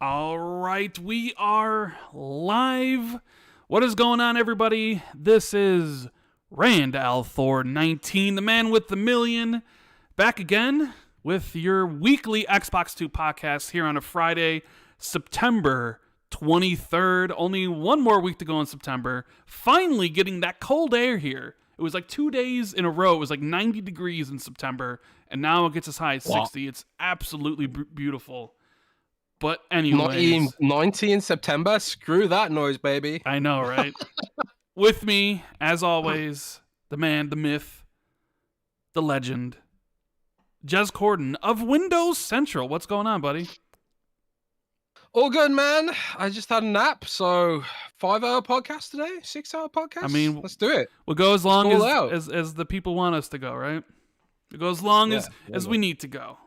All right, we are live. What is going on, everybody? This is Rand Thor 19, the man with the million, back again with your weekly Xbox 2 podcast here on a Friday, September 23rd. Only one more week to go in September. Finally getting that cold air here. It was like 2 days in a row. It was like 90 degrees in September, and now it gets as high as 60. It's absolutely beautiful. But anyways, not even 90 in September. Screw that noise, baby. I know, right? With me, as always, the man, the myth, the legend, Jez Corden of Windows Central. What's going on, buddy? All good, man. I just had a nap, so 5-hour podcast today, 6-hour podcast. I mean, let's do it. We'll go as long as the people want us to go, right? We'll go as long as we need to go.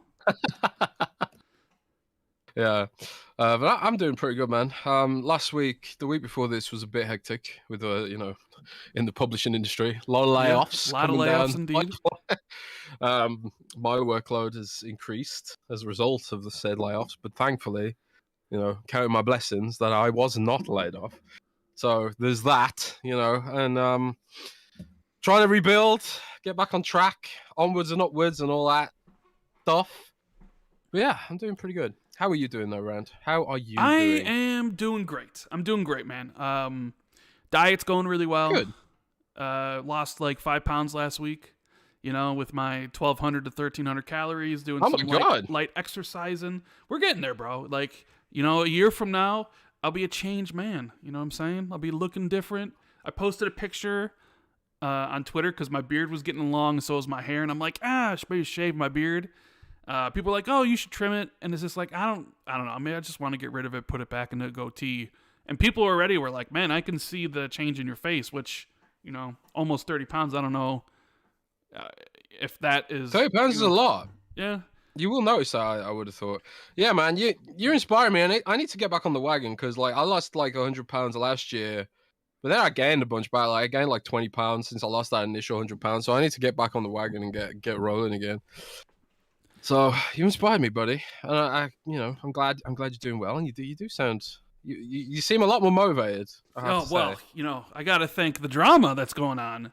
Yeah, but I'm doing pretty good, man. Last week, the week before this was a bit hectic with, in the publishing industry. A lot of layoffs. A lot of layoffs, indeed. My workload has increased as a result of the said layoffs, but thankfully, counting my blessings that I was not laid off. So there's that, and trying to rebuild, get back on track, onwards and upwards and all that stuff. But yeah, I'm doing pretty good. How are you doing though, Rand? How are you doing? I am doing great. I'm doing great, man. Diet's going really well. Good. Lost like 5 pounds last week, with my 1,200 to 1,300 calories, doing light exercising. We're getting there, bro. Like, a year from now, I'll be a changed man. You know what I'm saying? I'll be looking different. I posted a picture on Twitter because my beard was getting long, and so was my hair. And I'm like, I should maybe shave my beard. People are like, oh, you should trim it. And it's just like, I don't know. I mean, I just want to get rid of it, put it back in a goatee. And people already were like, man, I can see the change in your face, which, almost 30 pounds. I don't know if that is... 30 pounds is a lot. Yeah. You will notice that, I would have thought. Yeah, man, you're inspiring me. I need to get back on the wagon because, I lost 100 pounds last year. But then I gained a bunch back. I gained 20 pounds since I lost that initial 100 pounds. So I need to get back on the wagon and get rolling again. So you inspired me, buddy, and I'm glad you're doing well, and you do sound you seem a lot more motivated. I gotta thank the drama that's going on.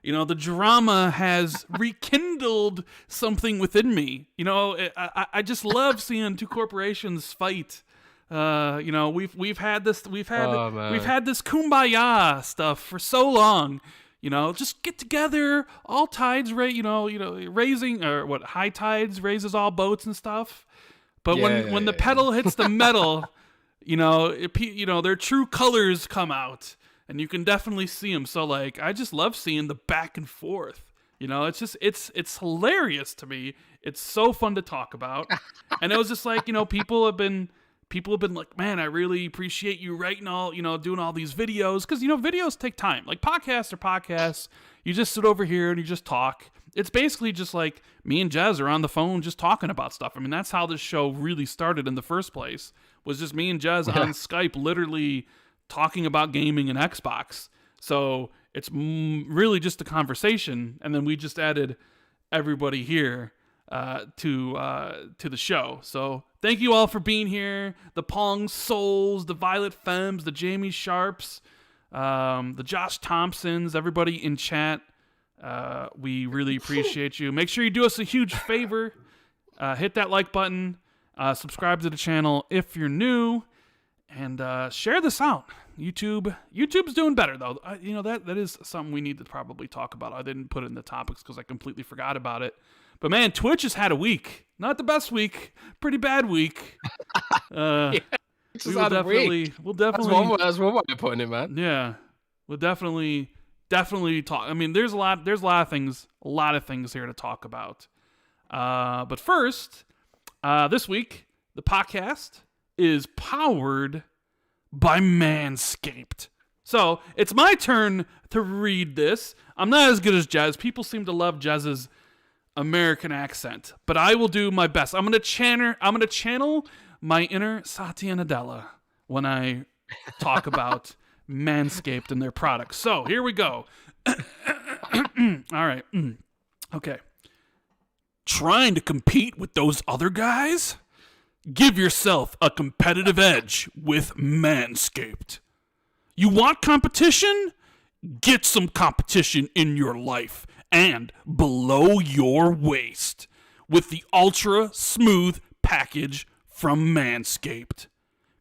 The drama has rekindled something within me. I just love seeing two corporations fight. We've had this kumbaya stuff for so long. Just get together, all tides, raising, or what, high tides raises all boats and stuff. But when the pedal hits the metal, their true colors come out, and you can definitely see them. So, I just love seeing the back and forth. It's hilarious to me. It's so fun to talk about. And it was just people have been like, man, I really appreciate you writing all, doing all these videos. Because, videos take time. Like, podcasts are podcasts. You just sit over here and you just talk. It's basically just like me and Jez are on the phone just talking about stuff. I mean, that's how this show really started in the first place. Was just me and Jez on Skype literally talking about gaming and Xbox. So it's really just a conversation. And then we just added everybody here to the show. So thank you all for being here. The Pong Souls, the Violet Femmes, the Jamie Sharps, the Josh Thompsons, everybody in chat. We really appreciate you. Make sure you do us a huge favor. Hit that like button. Subscribe to the channel if you're new. And share this out. YouTube's doing better, though. That is something we need to probably talk about. I didn't put it in the topics because I completely forgot about it. But man, Twitch has had a week. Not the best week. Pretty bad week. We'll definitely. That's one way of putting it, man. Yeah, we'll definitely talk. I mean, there's a lot of things here to talk about. But first, this week the podcast is powered by Manscaped. So it's my turn to read this. I'm not as good as Jez. People seem to love Jez's American accent, but I will do my best. I'm gonna channel my inner Satya Nadella when I talk about Manscaped and their products. So here we go. All right. Okay. Trying to compete with those other guys? Give yourself a competitive edge with Manscaped. You want competition? Get some competition in your life and below your waist with the Ultra Smooth package from Manscaped.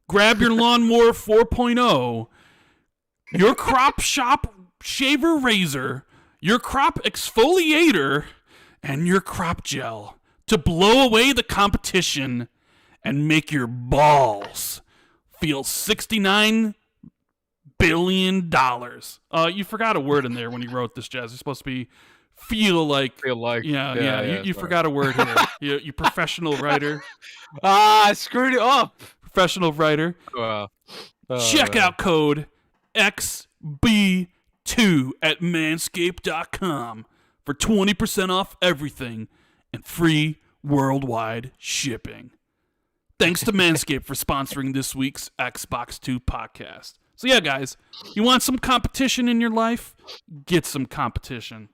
Grab your Lawnmower 4.0, your Crop Shop Shaver Razor, your Crop Exfoliator, and your Crop Gel to blow away the competition and make your balls feel $69 billion. You forgot a word in there when you wrote this, Jez. It's supposed to be feel like. Yeah. You forgot a word here. You professional writer. I screwed it up. Professional writer. Wow. Checkout code XB2 at manscaped.com for 20% off everything and free worldwide shipping. Thanks to Manscaped for sponsoring this week's Xbox 2 podcast. So yeah, guys, you want some competition in your life? Get some competition.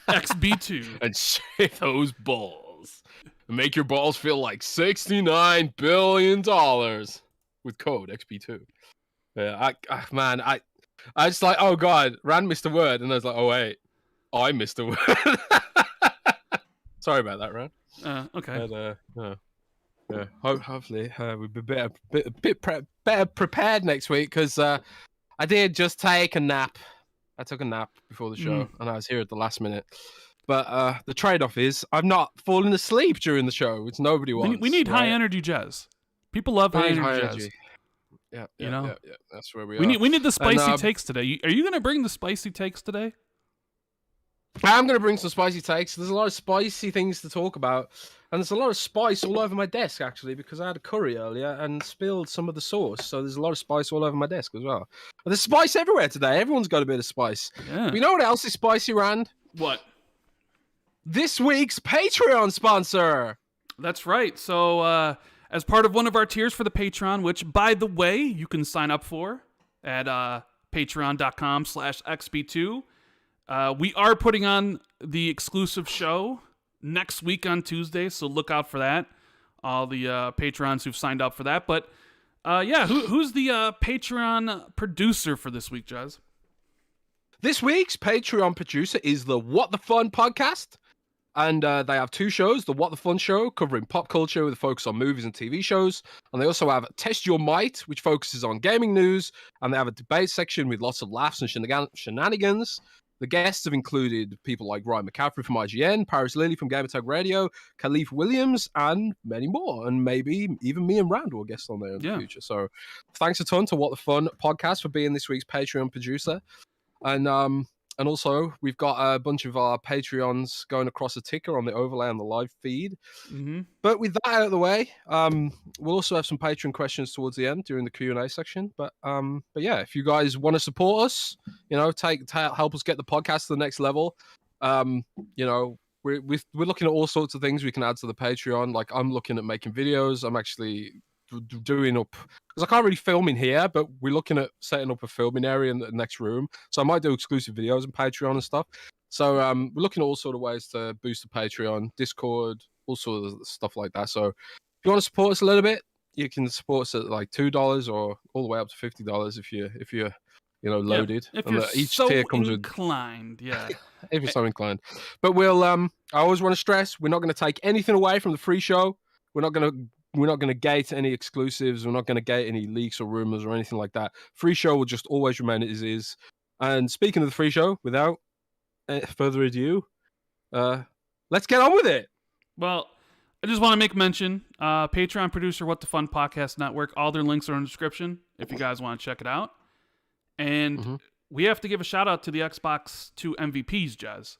XB2. And shave those balls. Make your balls feel like $69 billion with code XB2. Yeah, I just like, oh God, Rand missed a word. And I was like, oh wait, I missed a word. Sorry about that, Rand. Okay. But, yeah, hopefully we'll be better prepared next week because I did just take a nap. I took a nap before the show and I was here at the last minute. But the trade-off is I've not fallen asleep during the show, which nobody wants. We need high energy Jez. People love high energy Jez. Yeah, that's where we are. We need the spicy takes today. Are you going to bring the spicy takes today? I'm going to bring some spicy takes. There's a lot of spicy things to talk about. And there's a lot of spice all over my desk, actually, because I had a curry earlier and spilled some of the sauce. So there's a lot of spice all over my desk as well. But there's spice everywhere today. Everyone's got a bit of spice. Yeah. But you know what else is spicy, Rand? What? This week's Patreon sponsor. That's right. So as part of one of our tiers for the Patreon, which, by the way, you can sign up for at patreon.com/XB2, we are putting on the exclusive show next week on Tuesday, so look out for that. All the Patrons who've signed up for that. But who's the Patreon producer for this week, Jez? This week's Patreon producer is the What the Fun podcast. And they have two shows, the What the Fun show, covering pop culture with a focus on movies and TV shows. And they also have Test Your Might, which focuses on gaming news. And they have a debate section with lots of laughs and shenanigans. The guests have included people like Ryan McCaffrey from IGN, Parris Lilly from Gamertag Radio, Kahlief Williams, and many more. And maybe even me and Rand will guest on there in the future. So thanks a ton to What the Fun podcast for being this week's Patreon producer. And also, we've got a bunch of our Patreons going across the ticker on the overlay on the live feed. Mm-hmm. But with that out of the way, we'll also have some Patreon questions towards the end during the Q&A section. But yeah, if you guys want to support us, help us get the podcast to the next level. We're looking at all sorts of things we can add to the Patreon. Like I'm looking at making videos. I'm actually doing up, because I can't really film in here, but we're looking at setting up a filming area in the next room, so I might do exclusive videos on Patreon and stuff. So we're looking at all sort of ways to boost the Patreon, Discord, all sorts of stuff like that. So if you want to support us a little bit, you can support us at like $2 or all the way up to $50 if you're loaded. If you're each so tier comes inclined, if you're so inclined. But we'll I always want to stress, we're not going to take anything away from the free show. We're not going to gate any exclusives. We're not going to gate any leaks or rumors or anything like that. Free show will just always remain as is. And speaking of the free show, without further ado, let's get on with it. Well, I just want to make mention, Patreon producer, What the Fun Podcast Network, all their links are in the description if you guys want to check it out. And we have to give a shout out to the Xbox 2 MVPs, Jez.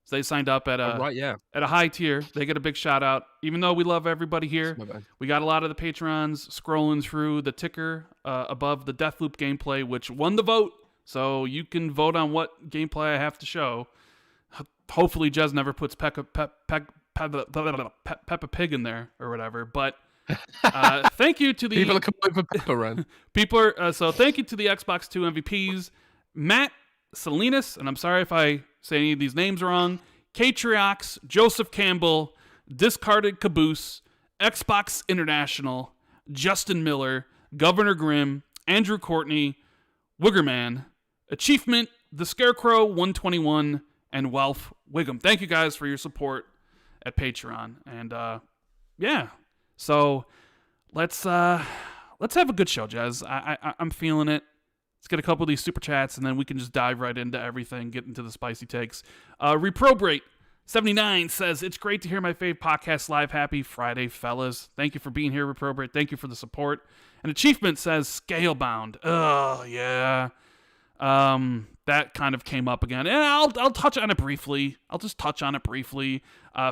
So they signed up at a high tier. They get a big shout out. Even though we love everybody here, we got a lot of the patrons scrolling through the ticker above the Deathloop gameplay, which won the vote. So you can vote on what gameplay I have to show. Hopefully, Jez never puts Peppa Pig in there or whatever. But thank you to the people are coming for Peppa Run. So thank you to the Xbox 2 MVPs, Matt, Miscellaneous, and I'm sorry if I say any of these names wrong, Katriox, Joseph Campbell, Discarded Caboose, Xbox International, Justin Miller, Governor Grimm, Andrew Courtney, Wiggerman, Achievement, The Scarecrow 121, and Welf Wiggum. Thank you guys for your support at Patreon. And yeah, so let's have a good show, Jez. I'm feeling it. Let's get a couple of these super chats, and then we can just dive right into everything, get into the spicy takes. Reprobrate79 says, it's great to hear my fave podcast live. Happy Friday, fellas. Thank you for being here, Reprobrate. Thank you for the support. And Achievement says, Scalebound. Oh, yeah. That kind of came up again. And I'll touch on it briefly. I'll just touch on it briefly.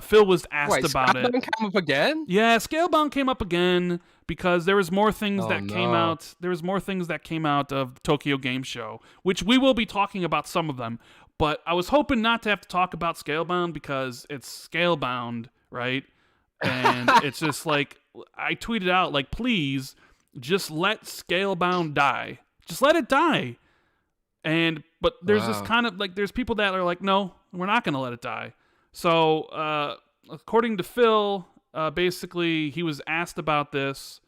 Phil was asked about it. Scalebound came up again? Yeah, Scalebound came up again because there was more things came out. There was more things that came out of the Tokyo Game Show, which we will be talking about some of them. But I was hoping not to have to talk about Scalebound because it's Scalebound, right? And it's just like, I tweeted out, like, please just let Scalebound die. Just let it die. But there's this kind of, like, there's people that are like, no, we're not going to let it die. So, according to Phil, basically, he was asked about this.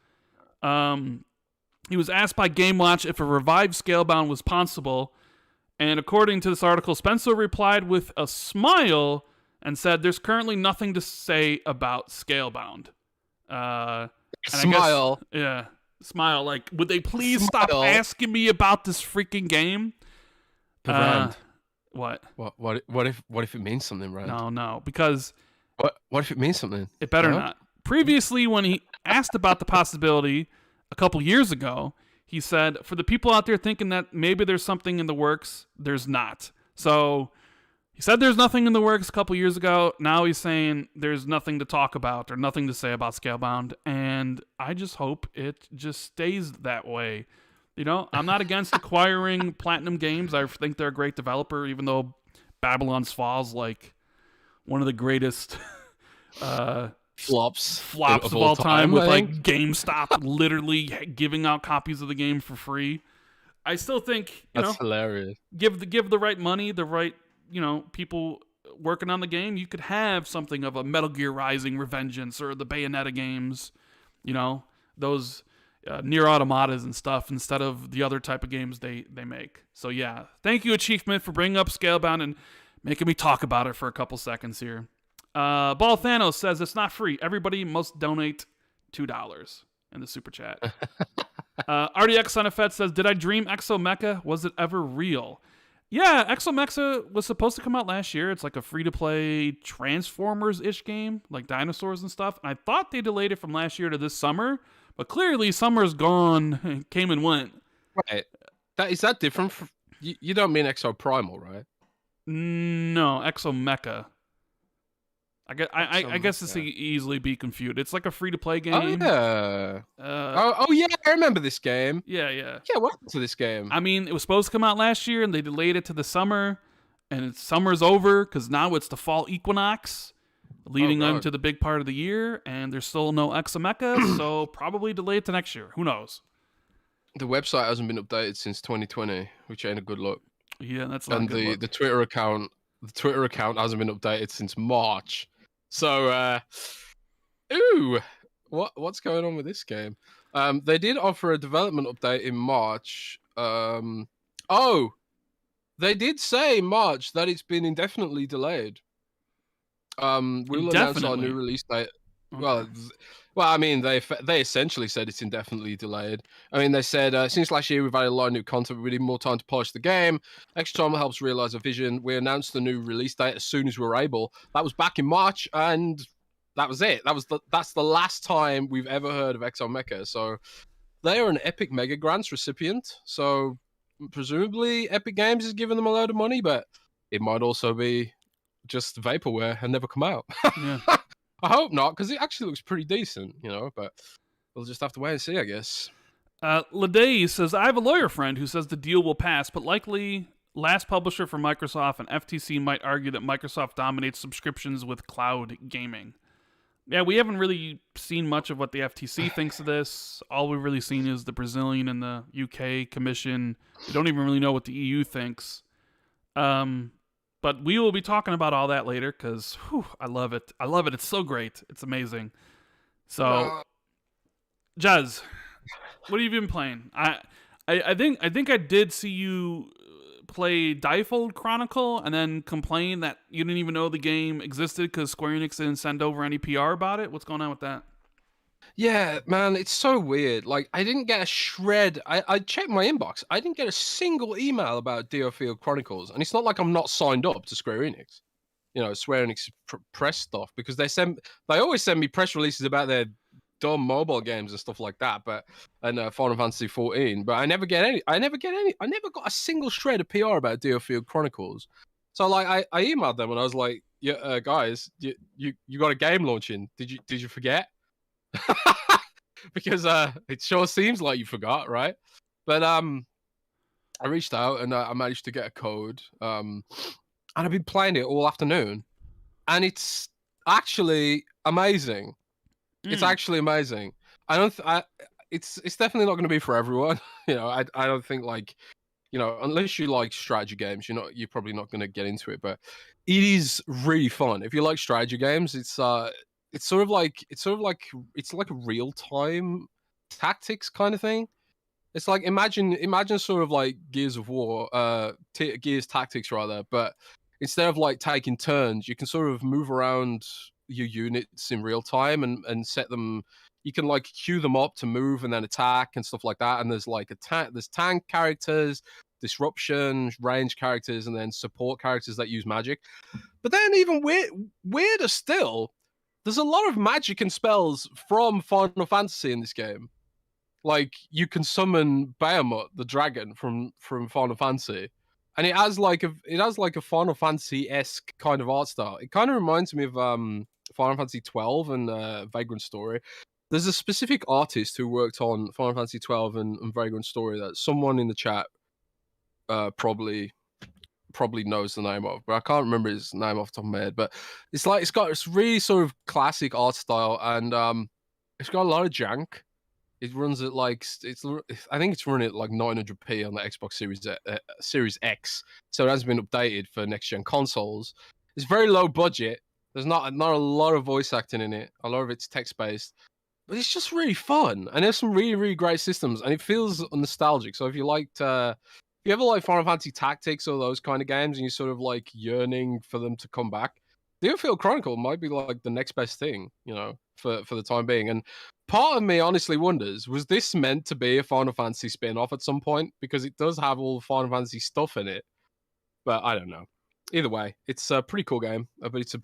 He was asked by Game Watch if a revived Scalebound was possible. And according to this article, Spencer replied with a smile and said, there's currently nothing to say about Scalebound. Smile. Yeah. Smile. Like, would they please stop asking me about this freaking game? Rand. What? What if it means something, Rand? No, because what if it means something? It better not. Previously, when he asked about the possibility a couple years ago, he said, for the people out there thinking that maybe there's something in the works, there's not. So he said there's nothing in the works a couple years ago. Now he's saying there's nothing to talk about or nothing to say about Scalebound. And I just hope it just stays that way. You know, I'm not against acquiring Platinum Games. I think they're a great developer, even though Babylon's Fall is like one of the greatest flops of all time with like GameStop literally giving out copies of the game for free. I still think that's hilarious. Give the right money, the right people working on the game. You could have something of a Metal Gear Rising, Revengeance, or the Bayonetta games. Those Near Automatas and stuff instead of the other type of games they make. So yeah, thank you Achievement for bringing up Scalebound and making me talk about it for a couple seconds here. Ball Thanos says it's not free. Everybody must donate $2 in the super chat. RDX Sonafet says, did I dream Exo Mecha? Was it ever real? Yeah, Exo Mecha was supposed to come out last year. It's like a free-to-play Transformers-ish game, like dinosaurs and stuff. I thought they delayed it from last year to this summer, but clearly summer's gone, came and went. Right. Is that different? You don't mean Exo Primal, right? No, Exo Mecha. I guess this could easily be confused. It's like a free-to-play game. Oh, yeah. Yeah, I remember this game. Yeah. Yeah, what happened to this game? I mean, it was supposed to come out last year, and they delayed it to the summer, and summer's over, because now it's the fall equinox, leading into the big part of the year, and there's still no Exomecha, so probably delayed to next year. Who knows? The website hasn't been updated since 2020, which ain't a good look. Yeah, that's not and a good look. The Twitter account hasn't been updated since March. So, what's going on with this game? They did offer a development update in March. They did say in March that it's been indefinitely delayed. We'll announce our new release date. Okay. Well, I mean, they essentially said it's indefinitely delayed. I mean, they said, since last year, we've added a lot of new content. We need more time to polish the game. Extra time helps realize a vision. We announced the new release date as soon as we were able. That was back in March, and that was it. That's the last time we've ever heard of Exo Mecha. So they are an Epic Mega Grants recipient. So presumably Epic Games is giving them a load of money, but it might also be just vaporware and never come out. Yeah. I hope not, because it actually looks pretty decent, but we'll just have to wait and see, I guess. Lede says, I have a lawyer friend who says the deal will pass, but likely last publisher for Microsoft and FTC might argue that Microsoft dominates subscriptions with cloud gaming. Yeah, we haven't really seen much of what the FTC thinks of this. All we've really seen is the Brazilian and the UK commission. We don't even really know what the EU thinks. But But we will be talking about all that later because I love it. I love it. It's so great. It's amazing. So, Jez, what have you been playing? I think I did see you play Diofield Chronicle and then complain that you didn't even know the game existed because Square Enix didn't send over any PR about it. What's going on with that? Yeah, man, it's so weird. Like, I didn't get a shred. I checked my inbox. I didn't get a single email about Diofield Chronicles, and it's not like I'm not signed up to Square Enix. You know, Square Enix press stuff, because they always send me press releases about their dumb mobile games and stuff like that. And Final Fantasy 14. But I never get any. I never got a single shred of PR about Diofield Chronicles. So like, I emailed them and I was like, yeah, guys, you got a game launching? Did you forget? Because it sure seems like you forgot, right? But I reached out and I managed to get a code. And I've been playing it all afternoon, and it's actually amazing. It's actually amazing. It's definitely not going to be for everyone. You know, I don't think, like, you know, unless you like strategy games, you're probably not going to get into it. But it is really fun. If you like strategy games, it's like a real time tactics kind of thing. It's like, imagine sort of like Gears of War, Gears Tactics rather, but instead of like taking turns, you can sort of move around your units in real time and set them. You can like queue them up to move and then attack and stuff like that. And there's like there's tank characters, disruption, range characters, and then support characters that use magic. But then even weirder still, there's a lot of magic and spells from Final Fantasy in this game. Like, you can summon Bahamut, the dragon from Final Fantasy, and it has like a Final Fantasy-esque kind of art style. It kind of reminds me of Final Fantasy 12 and Vagrant Story. There's a specific artist who worked on Final Fantasy 12 and Vagrant Story that someone in the chat probably knows the name of, but I can't remember his name off the top of my head. But it's got this really sort of classic art style, and it's got a lot of jank. It runs at like I think it's running at like 900p on the Xbox Series X, so it hasn't been updated for next gen consoles. It's very low budget. There's not a lot of voice acting in it. A lot of it's text based, but it's just really fun, and there's some really, really great systems, and it feels nostalgic. So if you ever like Final Fantasy Tactics or those kind of games, and you're sort of like yearning for them to come back, Diofield Chronicle might be like the next best thing, you know, for the time being. And part of me honestly wonders, was this meant to be a Final Fantasy spin-off at some point? Because it does have all the Final Fantasy stuff in it. But I don't know. Either way, it's a pretty cool game, but it's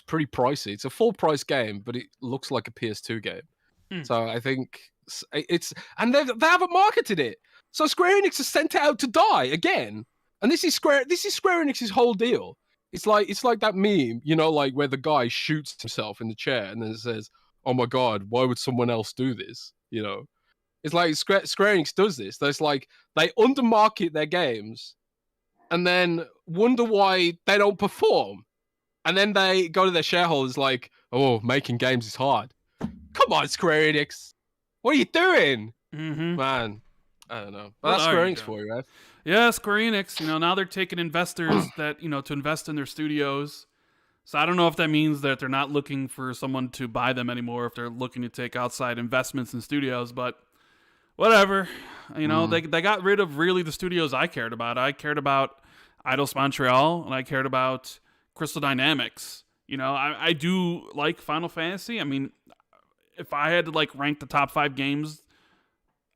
pretty pricey. It's a full price game, but it looks like a PS2 game. So I think and they haven't marketed it. So Square Enix has sent it out to die again. And this is Square Enix's whole deal. It's like that meme, you know, like where the guy shoots himself in the chair and then it says, "Oh my God, why would someone else do this?" You know, it's like Square Enix does this. There's like, they undermarket their games and then wonder why they don't perform. And then they go to their shareholders like, "Oh, making games is hard." Come on, Square Enix. What are you doing? Man, I don't know. But that's Square Enix for you, right? Yeah, Square Enix, you know, now they're taking investors that, you know, to invest in their studios. So I don't know if that means that they're not looking for someone to buy them anymore, if they're looking to take outside investments in studios, but whatever. You know, they got rid of really the studios I cared about. I cared about Eidos Montreal, and I cared about Crystal Dynamics. You know, I do like Final Fantasy. I mean, if I had to like rank the top 5 games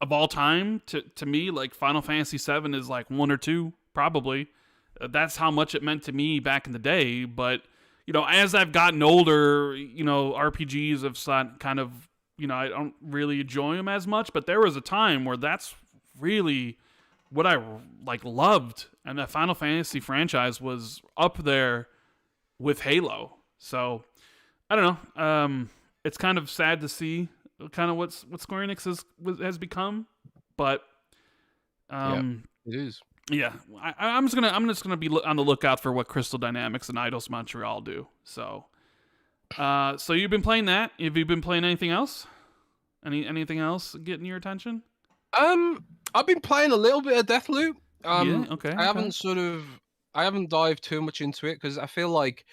of all time, to me, like Final Fantasy VII is like 1 or 2, probably. That's how much it meant to me back in the day. But, you know, as I've gotten older, you know, RPGs have kind of, you know, I don't really enjoy them as much. But there was a time where that's really what I like loved, and that Final Fantasy franchise was up there with Halo. So I don't know. It's kind of sad to see kind of what Square Enix has become, but it is. Yeah, I'm just gonna be on the lookout for what Crystal Dynamics and Eidos Montreal do. So you've been playing that. Have you been playing anything else? Anything else getting your attention? I've been playing a little bit of Deathloop. Yeah, okay. I haven't sort of. I haven't dived too much into it because I feel like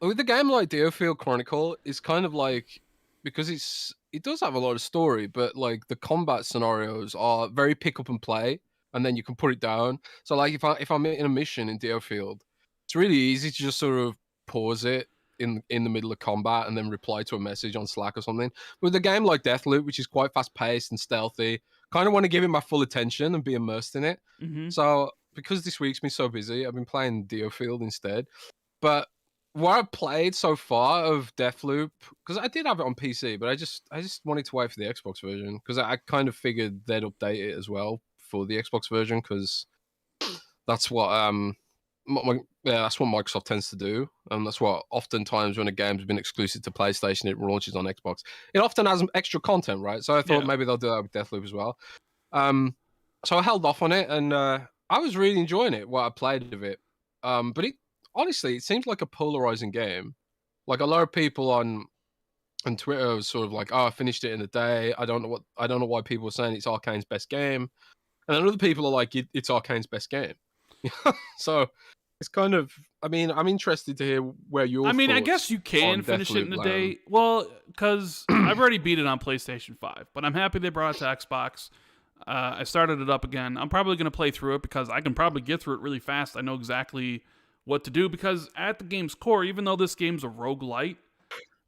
with a game like Diofield Chronicle, it's kind of like because it does have a lot of story, but like the combat scenarios are very pick up and play, and then you can put it down. So like if I'm in a mission in Diofield, it's really easy to just sort of pause it in the middle of combat and then reply to a message on Slack or something. With a game like Deathloop, which is quite fast paced and stealthy, kind of want to give it my full attention and be immersed in it. Mm-hmm. So because this week's been so busy, I've been playing Diofield instead. But what I've played so far of Deathloop, because I did have it on PC, but I just wanted to wait for the Xbox version because I kind of figured they'd update it as well for the Xbox version because that's what that's what Microsoft tends to do, and that's what oftentimes when a game's been exclusive to PlayStation, it launches on Xbox. It often has extra content, right? So I thought maybe they'll do that with Deathloop as well. So I held off on it, and I was really enjoying it. What I played of it, but it honestly, it seems like a polarizing game. Like a lot of people on Twitter was sort of like, "Oh, I finished it in a day. I don't know why people are saying it's Arcane's best game," and then other people are like, "It's Arcane's best game." So it's kind of. I mean, I'm interested to hear where your. I guess you can finish it in a day. Well, because I've already beat it on PlayStation 5, but I'm happy they brought it to Xbox. I started it up again. I'm probably going to play through it because I can probably get through it really fast. I know exactly what to do because at the game's core, even though this game's a roguelite,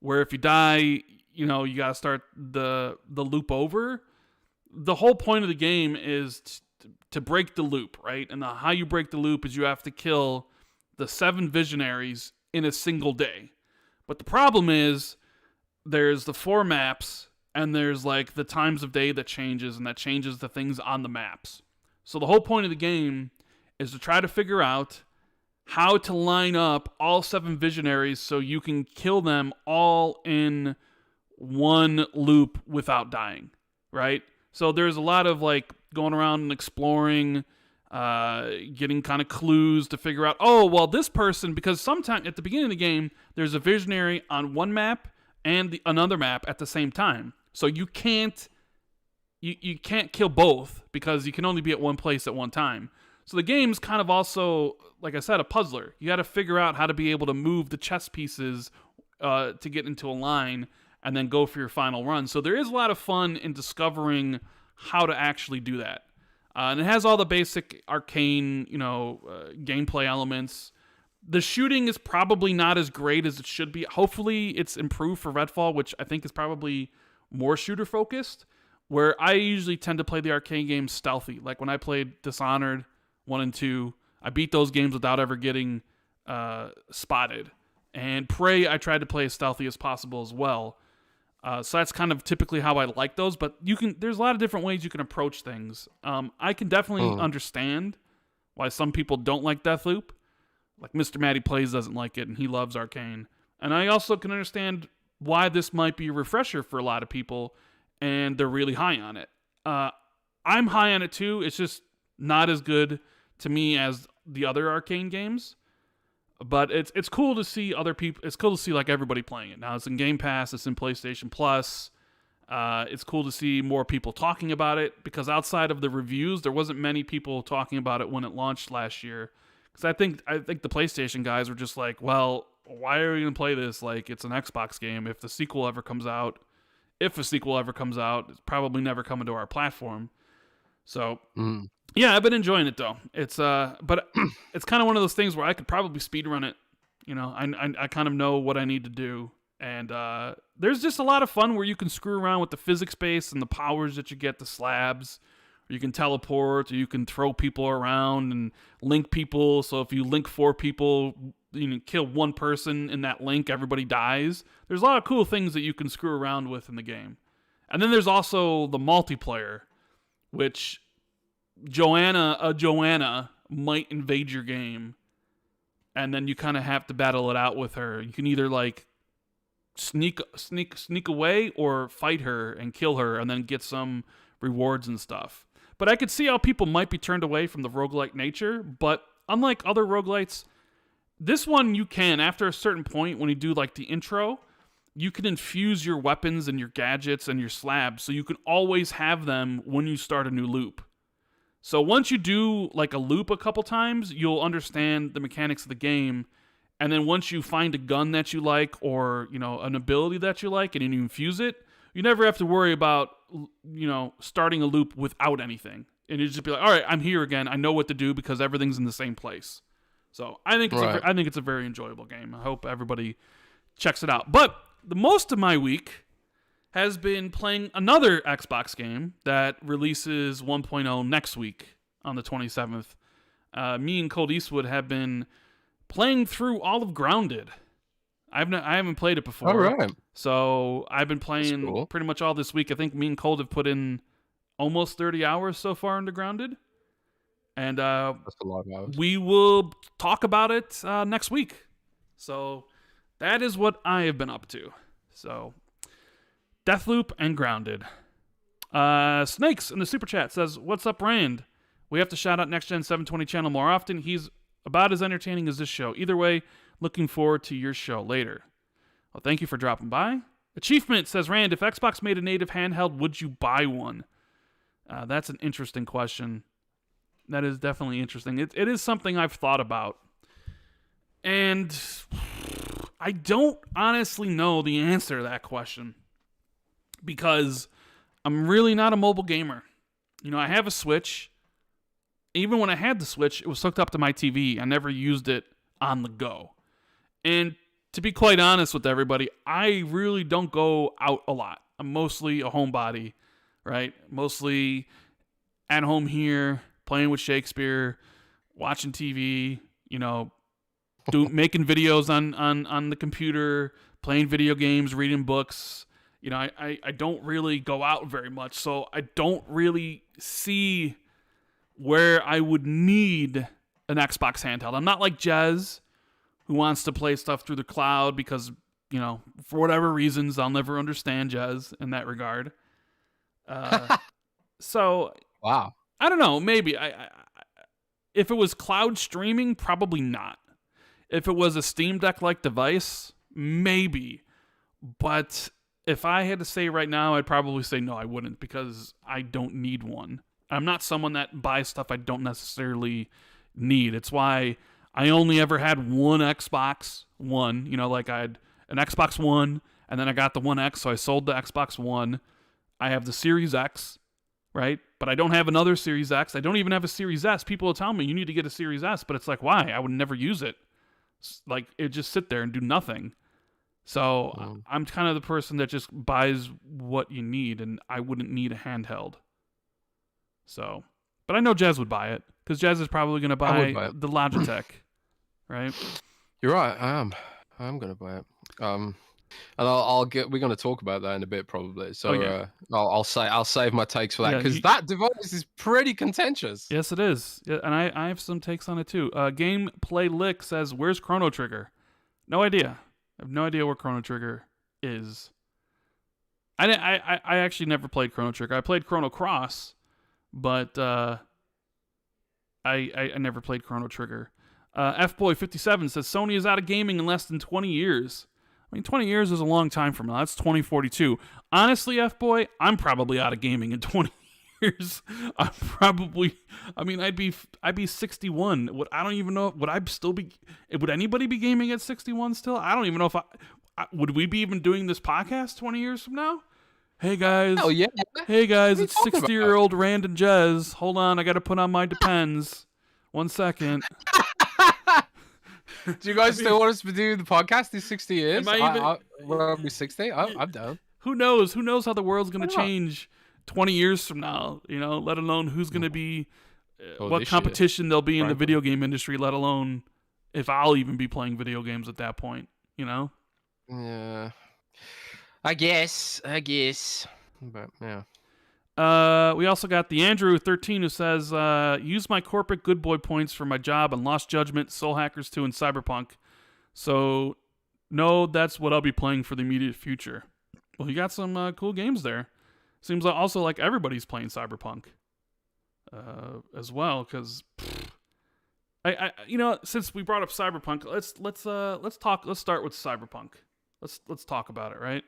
where if you die, you got to start the loop over, the whole point of the game is to break the loop, right? And how you break the loop is you have to kill the 7 visionaries in a single day. But the problem is there's the 4 maps and there's like the times of day that changes and that changes the things on the maps. So the whole point of the game is to try to figure out how to line up all 7 visionaries so you can kill them all in one loop without dying, right? So there's a lot of like going around and exploring, getting kind of clues to figure out, oh, well, this person, because sometimes at the beginning of the game, there's a visionary on one map and another map at the same time. So you can't kill both because you can only be at one place at one time. So the game's kind of also, like I said, a puzzler. You got to figure out how to be able to move the chess pieces to get into a line and then go for your final run. So there is a lot of fun in discovering how to actually do that. And it has all the basic arcane, gameplay elements. The shooting is probably not as great as it should be. Hopefully it's improved for Redfall, which I think is probably more shooter focused, where I usually tend to play the arcane games stealthy. Like when I played Dishonored 1 and 2, I beat those games without ever getting spotted. And Prey, I tried to play as stealthy as possible as well. So that's kind of typically how I like those, but there's a lot of different ways you can approach things. I can definitely understand why some people don't like Deathloop. Like Mr. Matty Plays doesn't like it, and he loves Arcane. And I also can understand why this might be a refresher for a lot of people, and they're really high on it. I'm high on it too. It's just not as good to me as the other Arcane games. But it's cool to see other people. It's cool to see like everybody playing it. Now it's in Game Pass. It's in PlayStation Plus. It's cool to see more people talking about it because outside of the reviews, there wasn't many people talking about it when it launched last year. Because I think the PlayStation guys were just like, well, why are we gonna play this? Like it's an Xbox game. If a sequel ever comes out, it's probably never coming to our platform. So. Yeah, I've been enjoying it though. It's but it's kind of one of those things where I could probably speedrun it. I kind of know what I need to do, and there's just a lot of fun where you can screw around with the physics base and the powers that you get, the slabs. Or you can teleport, or you can throw people around and link people. So if you link 4 people, you can kill one person in that link, everybody dies. There's a lot of cool things that you can screw around with in the game, and then there's also the multiplayer, which. Joanna might invade your game, and then you kind of have to battle it out with her. You can either like sneak away or fight her and kill her and then get some rewards and stuff. But I could see how people might be turned away from the roguelike nature, but unlike other roguelites, this one you can, after a certain point when you do like the intro, you can infuse your weapons and your gadgets and your slabs so you can always have them when you start a new loop. So once you do like a loop a couple times, you'll understand the mechanics of the game. And then once you find a gun that you like or, an ability that you like and you infuse it, you never have to worry about, starting a loop without anything. And you just be like, all right, I'm here again. I know what to do because everything's in the same place. So I think it's a very enjoyable game. I hope everybody checks it out. But the most of my week has been playing another Xbox game that releases 1.0 next week on the 27th. Me and Cold Eastwood have been playing through all of Grounded. I haven't played it before. All right. So I've been playing pretty much all this week. I think me and Cold have put in almost 30 hours so far into Grounded. And that's a lot of hours. We will talk about it next week. So that is what I have been up to. So Deathloop and Grounded. Snakes in the super chat says, "What's up, Rand? We have to shout out Next Gen 720 channel more often. He's about as entertaining as this show. Either way, looking forward to your show later." Well, thank you for dropping by. Achievement says, "Rand, if Xbox made a native handheld, would you buy one?" That's an interesting question. That is definitely interesting. It is something I've thought about. And I don't honestly know the answer to that question. Because I'm really not a mobile gamer. I have a Switch. Even when I had the Switch, it was hooked up to my TV. I never used it on the go. And to be quite honest with everybody, I really don't go out a lot. I'm mostly a homebody, right? Mostly at home here, playing with Shakespeare, watching TV, making videos on the computer, playing video games, reading books. I don't really go out very much, so I don't really see where I would need an Xbox handheld. I'm not like Jez, who wants to play stuff through the cloud because, for whatever reasons, I'll never understand Jez in that regard. So, wow. I don't know. Maybe if it was cloud streaming, probably not. If it was a Steam Deck-like device, maybe. But if I had to say right now, I'd probably say no, I wouldn't, because I don't need one. I'm not someone that buys stuff I don't necessarily need. It's why I only ever had one Xbox One. Like I had an Xbox One, and then I got the One X, so I sold the Xbox One. I have the Series X, right? But I don't have another Series X. I don't even have a Series S. People will tell me, you need to get a Series S, but it's like, why? I would never use it. Like, it just sit there and do nothing. So I'm kind of the person that just buys what you need, and I wouldn't need a handheld. So, but I know Jez would buy it, because Jez is probably going to buy the Logitech, right? You're right. I am. I'm going to buy it. And I'll get. We're going to talk about that in a bit, probably. So I'll save my takes for that, because that device is pretty contentious. Yes, it is. Yeah, and I have some takes on it too. Gameplay Lick says, "Where's Chrono Trigger?" No idea. I have no idea where Chrono Trigger is. I actually never played Chrono Trigger. I played Chrono Cross, but I never played Chrono Trigger. Fboy57 says, "Sony is out of gaming in less than 20 years. I mean, 20 years is a long time from now. That's 2042. Honestly, F-Boy, I'm probably out of gaming in 20 years. I'd be 61. I don't even know, would anybody be gaming at 61 still? I don't even know if would we be even doing this podcast 20 years from now? Hey guys. Oh yeah. Hey guys, it's 60-year-old Rand and Jez. Hold on, I got to put on my Depends. 1 second. Do you guys still want us to do the podcast in 60 years? Will I be 60? I'm down. Who knows? Who knows how the world's going to change 20 years from now? Let alone who's going to be, what competition there'll be in the video game industry, let alone if I'll even be playing video games at that point, Yeah. I guess. But, yeah. We also got the Andrew13 who says, "Use my corporate good boy points for my job on Lost Judgment, Soul Hackers 2, and Cyberpunk. So, no, that's what I'll be playing for the immediate future." Well, you got some cool games there. Seems like also like everybody's playing Cyberpunk as well, because I since we brought up Cyberpunk, let's start with Cyberpunk. Let's talk about it, right?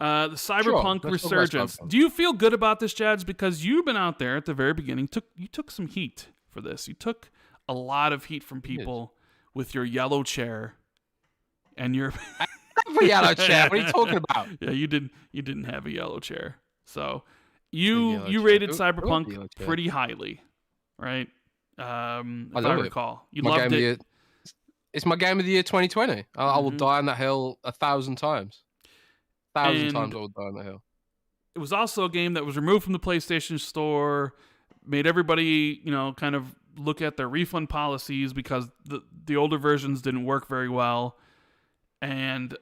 The Cyberpunk Resurgence. Cyberpunk. Do you feel good about this, Jads? Because you've been out there at the very beginning. You took some heat for this. You took a lot of heat from people with your yellow chair and your yellow chair. What are you talking about? Yeah, you didn't have a yellow chair. So you rated Cyberpunk pretty highly, right? If I recall. You loved it. It's my game of the year 2020. I will die on that hill 1,000 times. 1,000 times I will die on that hill. It was also a game that was removed from the PlayStation Store, made everybody, kind of look at their refund policies because the older versions didn't work very well. And,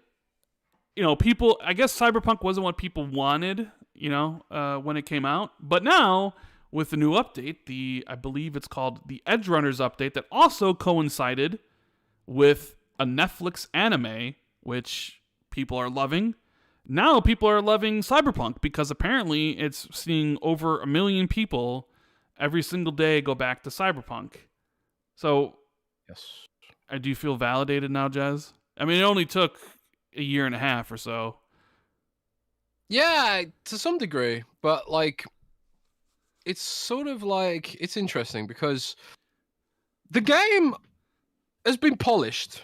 people, I guess Cyberpunk wasn't what people wanted, when it came out. But now, with the new update, I believe it's called the Edge Runners update that also coincided with a Netflix anime, which people are loving. Now people are loving Cyberpunk because apparently it's seeing over 1 million people every single day go back to Cyberpunk. So, yes, do you feel validated now, Jez? I mean, it only took a year and a half or so. Yeah, to some degree, but it's sort of it's interesting because the game has been polished,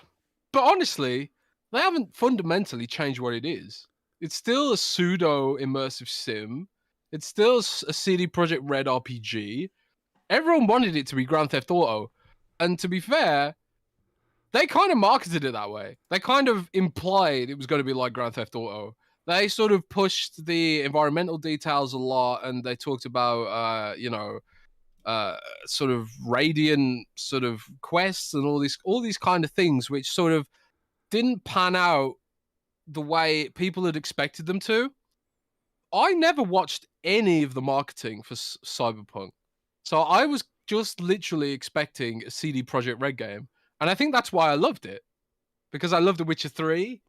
but honestly, they haven't fundamentally changed what it is. It's still a pseudo immersive sim. It's still a CD Projekt Red RPG. Everyone wanted it to be Grand Theft Auto, and to be fair, they kind of marketed it that way. They kind of implied it was going to be like Grand Theft Auto. They sort of pushed the environmental details a lot, and they talked about, sort of radiant sort of quests and all these kind of things, which sort of didn't pan out the way people had expected them to. I never watched any of the marketing for Cyberpunk, so I was just literally expecting a CD Projekt Red game, and I think that's why I loved it, because I loved The Witcher 3.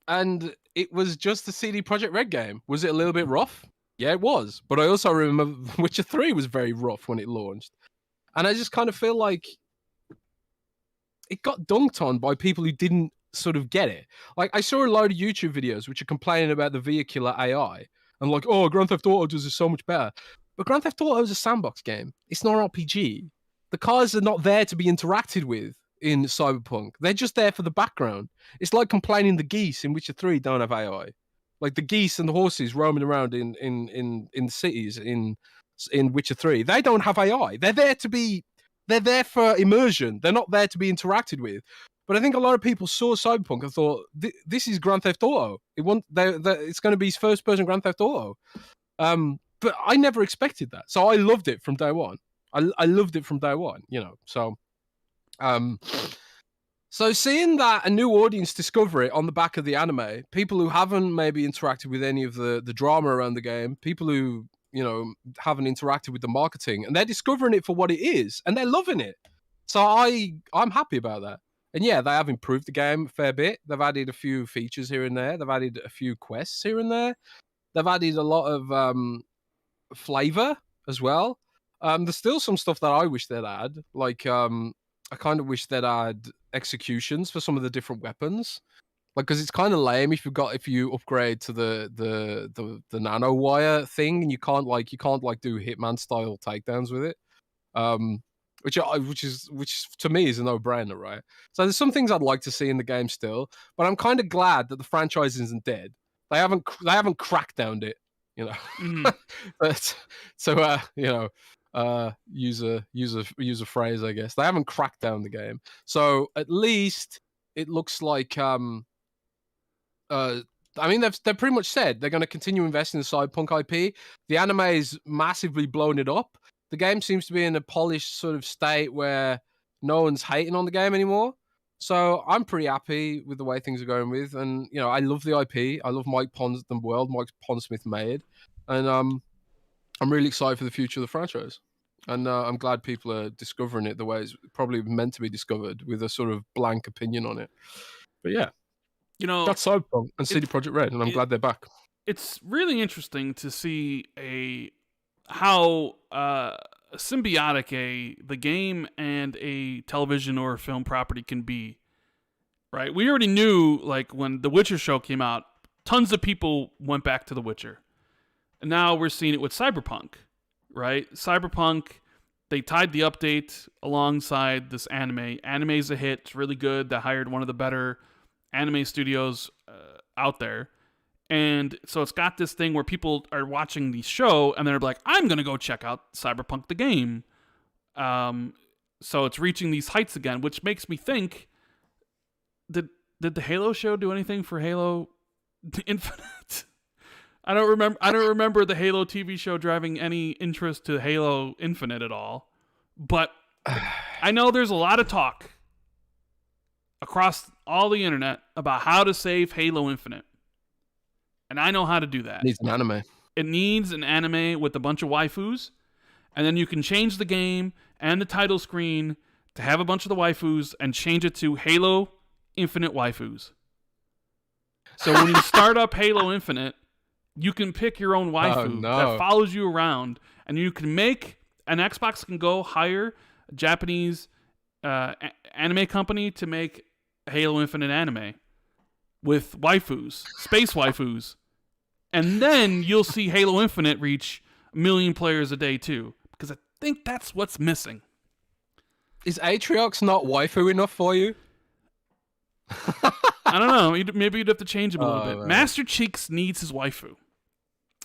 And it was just a CD Projekt Red game. Was it a little bit rough? Yeah, it was. But I also remember Witcher 3 was very rough when it launched. And I just kind of feel like it got dunked on by people who didn't sort of get it. I saw a load of YouTube videos which are complaining about the vehicular AI. And Grand Theft Auto does this so much better. But Grand Theft Auto is a sandbox game. It's not an RPG. The cars are not there to be interacted with in Cyberpunk. They're just there for the background. It's like complaining the geese in Witcher 3 don't have AI. Like the geese and the horses roaming around in the cities in Witcher 3. They don't have AI. They're there for immersion. They're not there to be interacted with. But I think a lot of people saw Cyberpunk and thought, this is Grand Theft Auto. It's going to be first person Grand Theft Auto. But I never expected that. So I loved it from day one. I loved it from day one, so so seeing that a new audience discover it on the back of the anime, people who haven't maybe interacted with any of the drama around the game, people who, haven't interacted with the marketing, and they're discovering it for what it is, and they're loving it. So I'm happy about that. And yeah, they have improved the game a fair bit. They've added a few features here and there. They've added a few quests here and there. They've added a lot of flavor as well. There's still some stuff that I wish they'd add, I kind of wish they'd add executions for some of the different weapons, because it's kind of lame if you upgrade to the nano wire thing and you can't do Hitman style takedowns with it, which to me is a no brainer, right? So there's some things I'd like to see in the game still, but I'm kind of glad that the franchise isn't dead. They haven't crackdowned it, but so use a phrase, I guess. They haven't cracked down the game, so at least it looks like they've pretty much said they're going to continue investing in the Cyberpunk IP. The anime is massively blown it up. The game seems to be in a polished sort of state where no one's hating on the game anymore. So I'm pretty happy with the way things are going with, and I love the IP. I love the world Mike Pondsmith made, and I'm really excited for the future of the franchise. And I'm glad people are discovering it the way it's probably meant to be discovered, with a sort of blank opinion on it. But yeah, that's Cyberpunk and CD Projekt Red, and I'm glad they're back. It's really interesting to see how symbiotic the game and a television or a film property can be. Right? We already knew, when The Witcher show came out, tons of people went back to The Witcher. And now we're seeing it with Cyberpunk, right? Cyberpunk, they tied the update alongside this anime. Anime's a hit. It's really good. They hired one of the better anime studios out there. And so it's got this thing where people are watching the show and they're like, I'm going to go check out Cyberpunk the game. So it's reaching these heights again, which makes me think, did the Halo show do anything for Halo Infinite? I don't remember the Halo TV show driving any interest to Halo Infinite at all. But I know there's a lot of talk across all the internet about how to save Halo Infinite. And I know how to do that. It needs an anime. It needs an anime with a bunch of waifus. And then you can change the game and the title screen to have a bunch of the waifus and change it to Halo Infinite waifus. So when you start up Halo Infinite, you can pick your own waifu that follows you around. And you can make, an Xbox can go hire a Japanese anime company to make Halo Infinite anime with waifus, space waifus. And then you'll see Halo Infinite reach 1 million players a day too. Because I think that's what's missing. Is Atriox not waifu enough for you? I don't know. Maybe you'd have to change him a little bit. Man. Master Cheeks needs his waifu.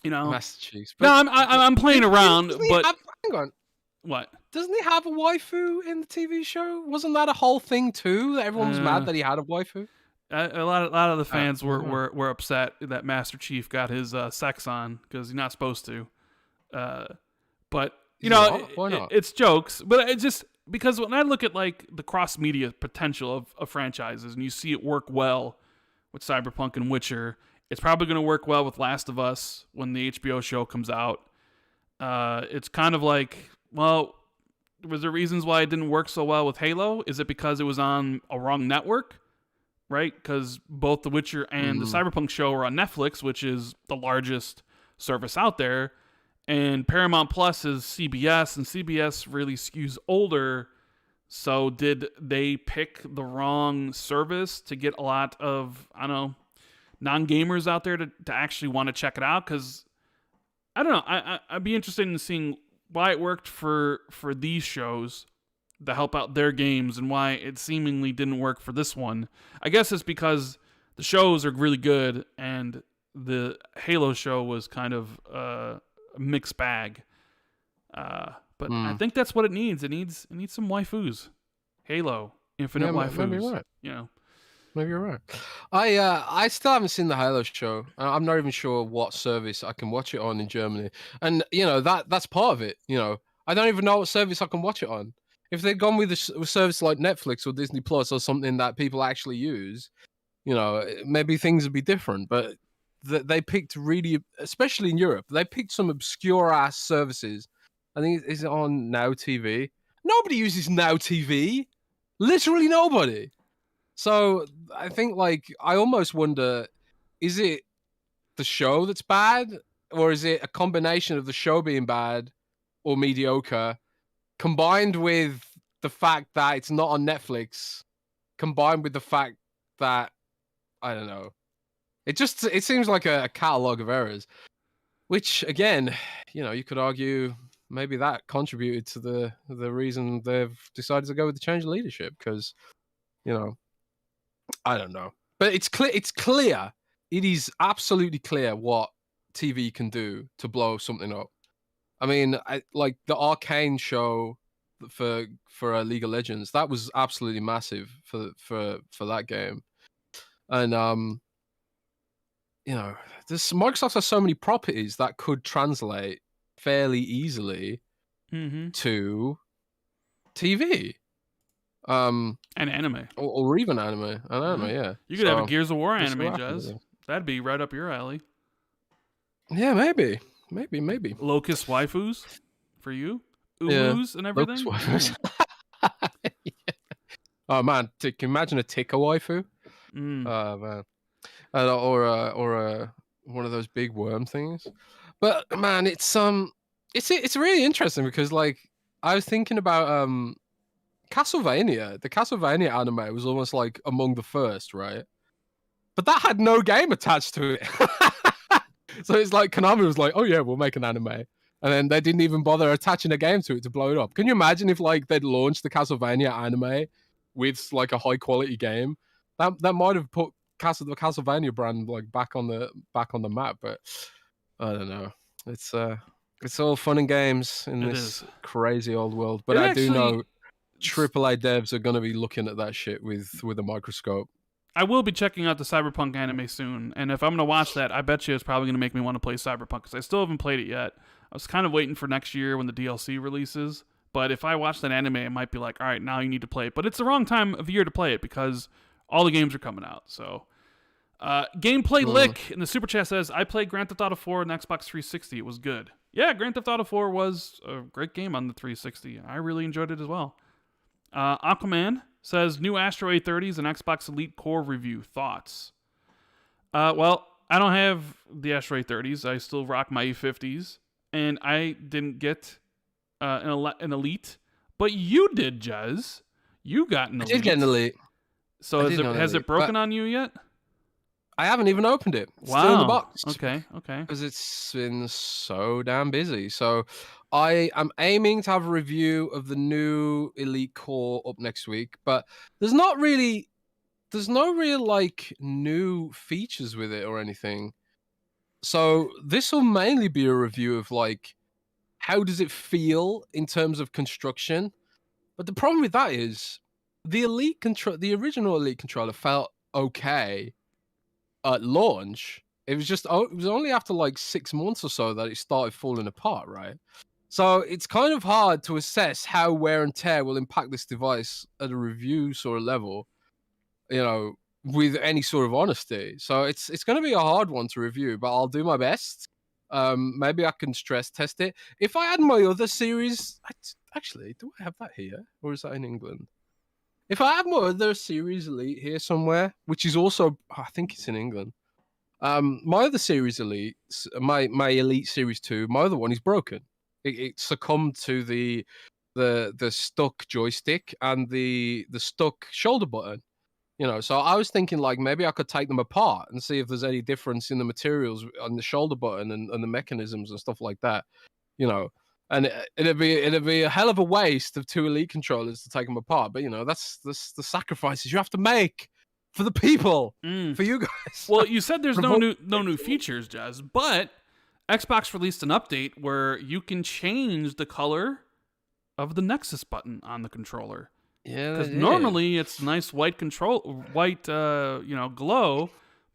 You know? Master Cheeks. No, I'm playing around, but... hang on. What? Doesn't he have a waifu in the TV show? Wasn't that a whole thing too? That everyone was mad that he had a waifu? A lot of the fans were upset that Master Chief got his sex on because he's not supposed to. But you know, why not? It's jokes. But it's just because when I look at like the cross media potential of franchises, and you see it work well with Cyberpunk and Witcher, it's probably going to work well with Last of Us when the HBO show comes out. It's kind of like, well, was there reasons why it didn't work so well with Halo? Is it because it was on a wrong network? Right? Because both The Witcher and the Cyberpunk show are on Netflix, which is the largest service out there. And Paramount Plus is CBS, and CBS really skews older. So did they pick the wrong service to get a lot of, I don't know, non-gamers out there to actually want to check it out? Because, I don't know, I'd be interested in seeing why it worked for these shows to help out their games and why it seemingly didn't work for this one. I guess it's because the shows are really good and the Halo show was kind of a mixed bag. But I think that's what it needs. It needs some waifus. Halo, Infinite waifus. Maybe you're right. You know. Maybe you're right. I still haven't seen the Halo show. I'm not even sure what service I can watch it on in Germany. And you know that's part of it. You know, I don't even know what service I can watch it on. If they'd gone with a service like Netflix or Disney Plus or something that people actually use, you know, maybe things would be different. But they picked really, especially in Europe, they picked some obscure ass services. I think is it on Now TV? Nobody uses Now TV. Literally nobody. So I think, like, I almost wonder, is it the show that's bad, or is it a combination of the show being bad or mediocre, combined with the fact that it's not on Netflix, combined with the fact that, I don't know, it seems like a catalog of errors, which, again, you know, you could argue maybe that contributed to the reason they've decided to go with the change of leadership, because, you know, I don't know. But it's clear. It is absolutely clear what TV can do to blow something up. I mean, like the Arcane show for League of Legends, that was absolutely massive for that game. And you know, Microsoft has so many properties that could translate fairly easily to TV. And anime. Or even anime. Yeah. You could have a Gears of War anime, Jez. That'd be right up your alley. Yeah, maybe. Locust waifus for you? Ulus and everything? Locust waifus. Yeah. Oh, man. Can you imagine a Tika waifu? Oh, man. Or one of those big worm things. But, man, it's really interesting because, like, I was thinking about Castlevania. The Castlevania anime was almost like among the first, right? but that had no game attached to it. So it's like Konami was like, oh yeah, we'll make an anime. And then they didn't even bother attaching a game to it to blow it up. Can you imagine if like they'd launched the Castlevania anime with like a high quality game? That might have put the Castlevania brand like back on the map, but I don't know. It's all fun and games in this crazy old world. But I do know AAA devs are going to be looking at that shit with a microscope. I will be checking out the Cyberpunk anime soon, and if I'm going to watch that, I bet you it's probably going to make me want to play Cyberpunk, because I still haven't played it yet. I was kind of waiting for next year when the DLC releases, but if I watch that anime, it might be like, all right, now you need to play it. But it's the wrong time of year to play it, because all the games are coming out. So, Gameplay Lick in the Super Chat says, I played Grand Theft Auto 4 on Xbox 360. It was good. Yeah, Grand Theft Auto 4 was a great game on the 360. I really enjoyed it as well. Aquaman says, new Astro A30s and Xbox Elite Core review. Thoughts? Well, I don't have the Astro A30s. I still rock my E50s. And I didn't get an Elite. But you did, Jez. You got an Elite. I did get an Elite. So has it broken on you yet? I haven't even opened it. It's wow. Still in the box. Okay. Because it's been so damn busy. So I am aiming to have a review of the new Elite Core up next week, but there's no real like new features with it or anything. So this will mainly be a review of like, how does it feel in terms of construction? But the problem with that is the original Elite controller felt okay at launch. It was only after like 6 months or so that it started falling apart, right? So it's kind of hard to assess how wear and tear will impact this device at a review sort of level, with any sort of honesty. So it's going to be a hard one to review, but I'll do my best. Maybe I can stress test it. If I had my other series, actually, do I have that here, or is that in England? If I have my other series Elite here somewhere, which is also, I think it's in England. My other series Elite, my Elite Series 2, my other one is broken. It succumbed to the stuck joystick and the stuck shoulder button. So I was thinking like maybe I could take them apart and see if there's any difference in the materials on the shoulder button and the mechanisms and stuff like that. And it'd be a hell of a waste of 2 Elite controllers to take them apart. But that's the sacrifices you have to make for the people, for you guys. Well, you said there's no new features, Jez, but Xbox released an update where you can change the color of the Nexus button on the controller. Yeah, because normally it's nice white glow,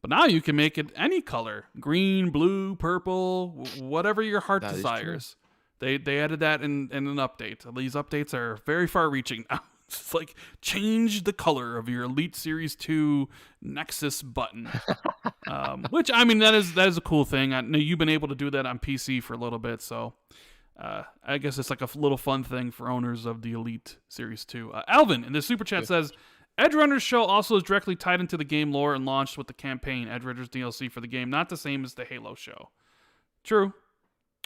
but now you can make it any color: green, blue, purple, whatever your heart desires. They added that in an update. These updates are very far-reaching now. It's like, change the color of your Elite Series 2 Nexus button. Which, I mean, that is a cool thing. I know you've been able to do that on PC for a little bit, so I guess it's like a little fun thing for owners of the Elite Series 2. Alvin in the Super Chat says, Edge Runners show also is directly tied into the game lore and launched with the campaign Edge Runners DLC for the game, not the same as the Halo show. True.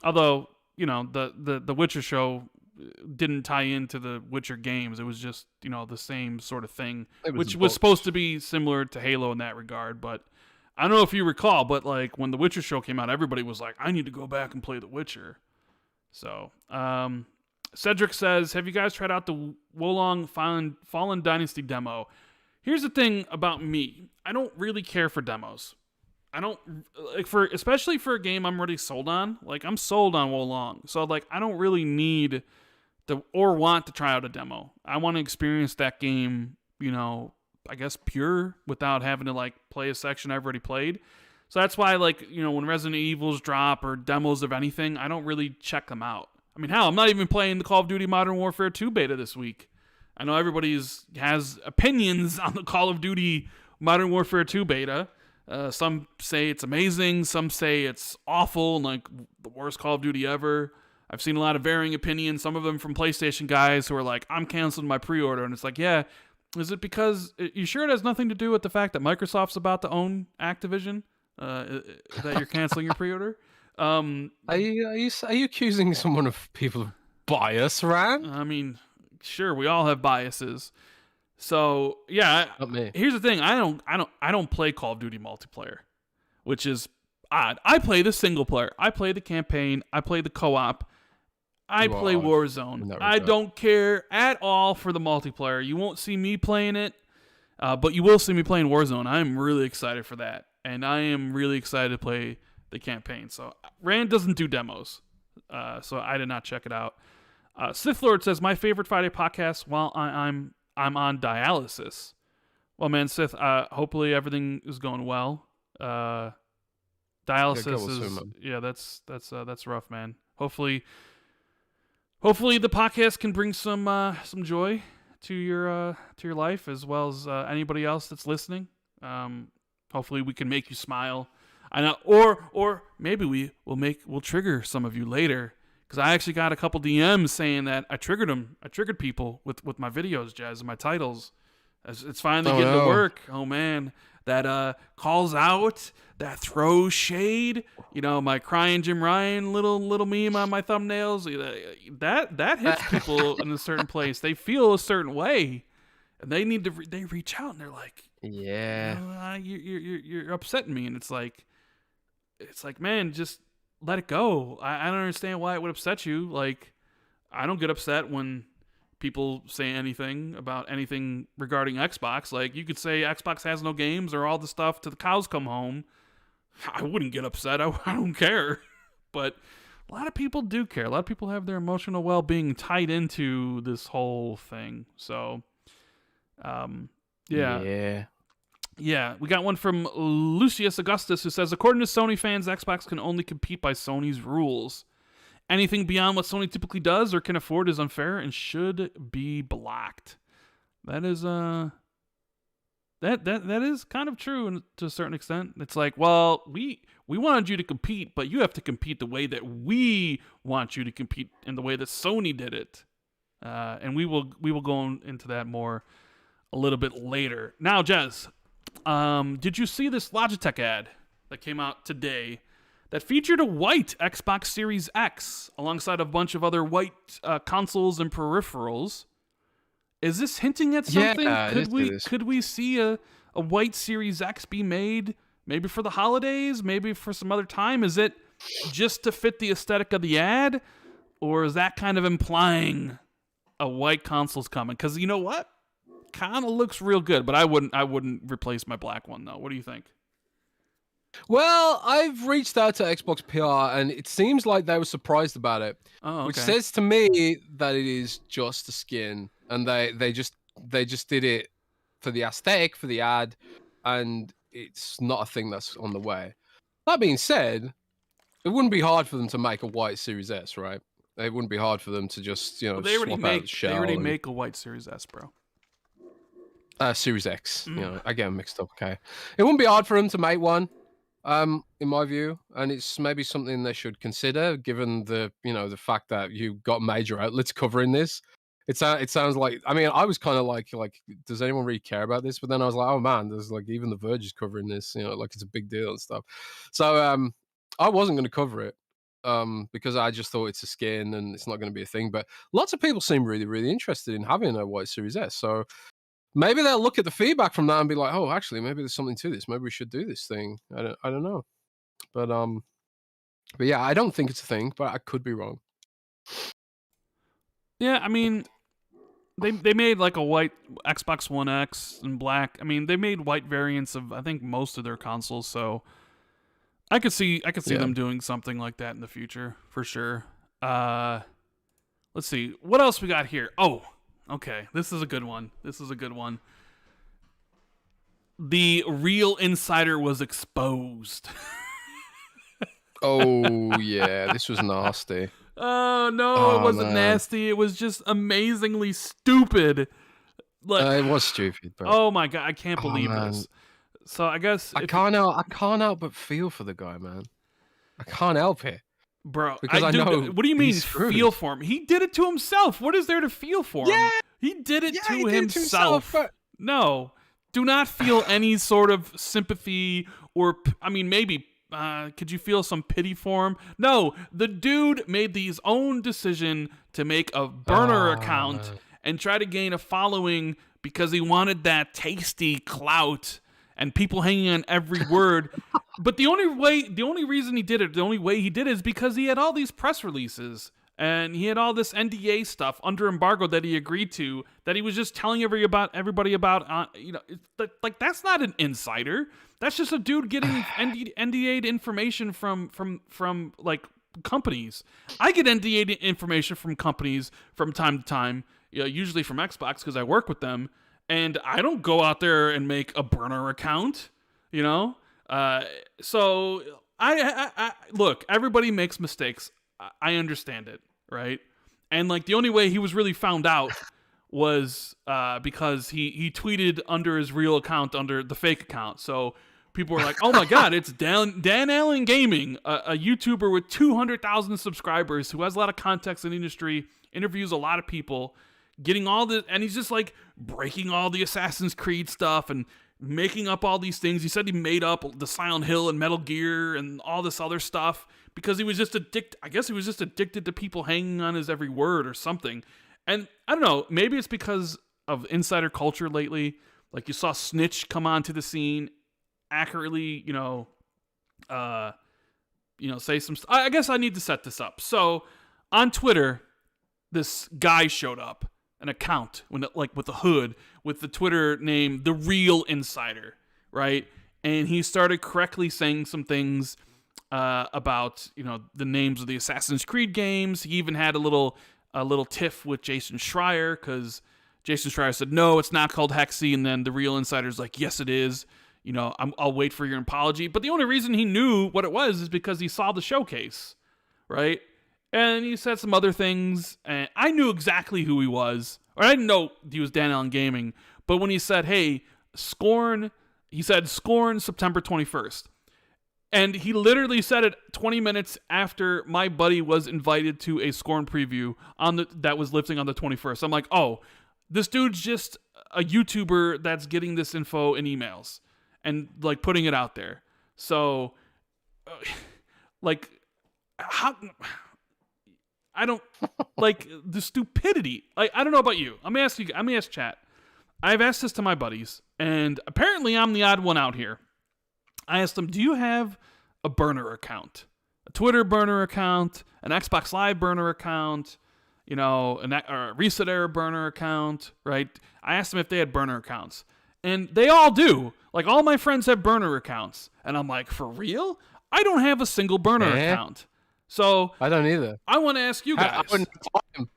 Although, the Witcher show didn't tie into the Witcher games. It was just, the same sort of thing, which was supposed to be similar to Halo in that regard. But I don't know if you recall, but like when the Witcher show came out, everybody was like, I need to go back and play the Witcher. So, Cedric says, have you guys tried out the Wolong Fallen Dynasty demo? Here's the thing about me. I don't really care for demos. I don't especially for a game I'm already sold on. Like, I'm sold on Wolong. So like, I don't really need or want to try out a demo. I want to experience that game, I guess pure, without having to like play a section I've already played. So that's why, like, when Resident Evils drop or demos of anything, I don't really check them out. I mean, hell, I'm not even playing the Call of Duty Modern Warfare 2 beta this week. I know everybody has opinions on the Call of Duty Modern Warfare 2 beta. Some say it's amazing. Some say it's awful and like the worst Call of Duty ever. I've seen a lot of varying opinions. Some of them from PlayStation guys who are like, I'm canceling my pre-order. And it's like, yeah, is it because you sure it has nothing to do with the fact that Microsoft's about to own Activision? That you're canceling your pre-order? Are you accusing someone of people of bias, Rand? I mean, sure, we all have biases. So yeah, Not me. here's the thing: I don't play Call of Duty multiplayer, which is odd. I play the single player. I play the campaign. I play the co-op. I play Warzone. I don't care at all for the multiplayer. You won't see me playing it, but you will see me playing Warzone. I'm really excited for that, and I am really excited to play the campaign. So Rand doesn't do demos, so I did not check it out. Sith Lord says my favorite Friday podcast while I'm on dialysis. Well, man, Sith, hopefully everything is going well. Dialysis is that's rough, man. Hopefully the podcast can bring some joy to your life as well as anybody else that's listening. Hopefully we can make you smile. I know, or maybe we'll trigger some of you later, because I actually got a couple DMs saying that I triggered people with my videos, Jez, and my titles. It's finally getting to work. Oh man, that calls out, that throws shade. You know, my crying Jim Ryan little meme on my thumbnails. That hits people in a certain place. They feel a certain way, and they need to they reach out and they're like, yeah, you're upsetting me, and it's like, man, just let it go. I don't understand why it would upset you. Like, I don't get upset when people say anything about anything regarding Xbox. Like, you could say Xbox has no games or all the stuff till the cows come home. I wouldn't get upset. I don't care. But a lot of people do care. A lot of people have their emotional well-being tied into this whole thing. So, yeah. Yeah, we got one from Lucius Augustus who says, according to Sony fans, Xbox can only compete by Sony's rules. Anything beyond what Sony typically does or can afford is unfair and should be blocked. That is that is kind of true to a certain extent. It's like, well, we wanted you to compete, but you have to compete the way that we want you to compete in the way that Sony did it. And we will go into that more a little bit later. Now, Jez, did you see this Logitech ad that came out today that featured a white Xbox Series X alongside a bunch of other white consoles and peripherals? Is this hinting at something? Yeah, could we see a white Series X be made maybe for the holidays, maybe for some other time? Is it just to fit the aesthetic of the ad, or is that kind of implying a white console's coming? Because you know what? Kind of looks real good, but I wouldn't replace my black one though. What do you think? Well, I've reached out to Xbox PR, and it seems like they were surprised about it, which says to me that it is just a skin, and they just did it for the aesthetic, for the ad, and it's not a thing that's on the way. That being said, it wouldn't be hard for them to make a white Series S, right? It wouldn't be hard for them to just swap out the shell. They already make a white Series S, bro. Series X. I get them mixed up. Okay, it wouldn't be hard for them to make one. In my view, and it's maybe something they should consider, given the the fact that you've got major outlets covering this. It sounds like, I mean, I was kind of like, does anyone really care about this? But then I was like, oh man, there's like even The Verge is covering this, like it's a big deal and stuff. So I wasn't going to cover it because I just thought it's a skin and it's not going to be a thing. But lots of people seem really, really interested in having a white Series S. So maybe they'll look at the feedback from that and be like, oh, actually, maybe there's something to this. Maybe we should do this thing. I don't know. But yeah, I don't think it's a thing, but I could be wrong. Yeah, I mean, they made like a white Xbox One X and black. I mean, they made white variants of I think most of their consoles, so I could see them doing something like that in the future for sure. Let's see. What else we got here? Oh, okay, this is a good one. The real insider was exposed. Oh, yeah, this was nasty. Oh, no, it wasn't nasty. It was just amazingly stupid. It was stupid, bro. Oh, my God, I can't believe this. So I guess... I can't help but feel for the guy, man. I can't help it. Bro, because I know. What do you mean feel for him? He did it to himself. What is there to feel for him? He did it to himself. No, do not feel any sort of sympathy or, I mean, maybe, could you feel some pity for him? No, the dude made his own decision to make a burner account and try to gain a following because he wanted that tasty clout and people hanging on every word. But the only reason he did it, the only way he did it is because he had all these press releases and he had all this NDA stuff under embargo that he agreed to, that he was just telling everybody about. Like that's not an insider. That's just a dude getting NDA'd information from like companies. I get NDA'd information from companies from time to time, usually from Xbox because I work with them. And I don't go out there and make a burner account, So I look, everybody makes mistakes. I understand it, right? And like the only way he was really found out was because he tweeted under his real account, under the fake account. So people were like, "Oh my God, it's Dan Allen Gaming, a YouTuber with 200,000 subscribers who has a lot of context in the industry, interviews a lot of people." Getting all this, and he's just like breaking all the Assassin's Creed stuff and making up all these things. He said he made up the Silent Hill and Metal Gear and all this other stuff because he was just addicted. I guess he was just addicted to people hanging on his every word or something. And I don't know, maybe it's because of insider culture lately. Like you saw Snitch come onto the scene, accurately, say some. I guess I need to set this up. So on Twitter, this guy showed up. An account with a hood with the Twitter name The Real Insider, right? And he started correctly saying some things about the names of the Assassin's Creed games. He even had a little tiff with Jason Schreier because Jason Schreier said no, it's not called Hexy, and then The Real Insider's like, yes, it is. I'll wait for your apology. But the only reason he knew what it was is because he saw the showcase, right? And he said some other things, and I knew exactly who he was. Or I didn't know he was Dan Allen Gaming. But when he said, hey, Scorn, he said Scorn September 21st. And he literally said it 20 minutes after my buddy was invited to a Scorn preview that was lifting on the 21st. I'm like, oh, this dude's just a YouTuber that's getting this info in emails and like putting it out there. So, like, how... I don't like the stupidity. Like, I don't know about you. I'm gonna ask chat. I've asked this to my buddies, and apparently I'm the odd one out here. I asked them, do you have a burner account? A Twitter burner account, an Xbox Live burner account, a Reset Era burner account, right? I asked them if they had burner accounts. And they all do. Like, all my friends have burner accounts. And I'm like, for real? I don't have a single burner account. So I don't either. I want to ask you guys. I wouldn't have time.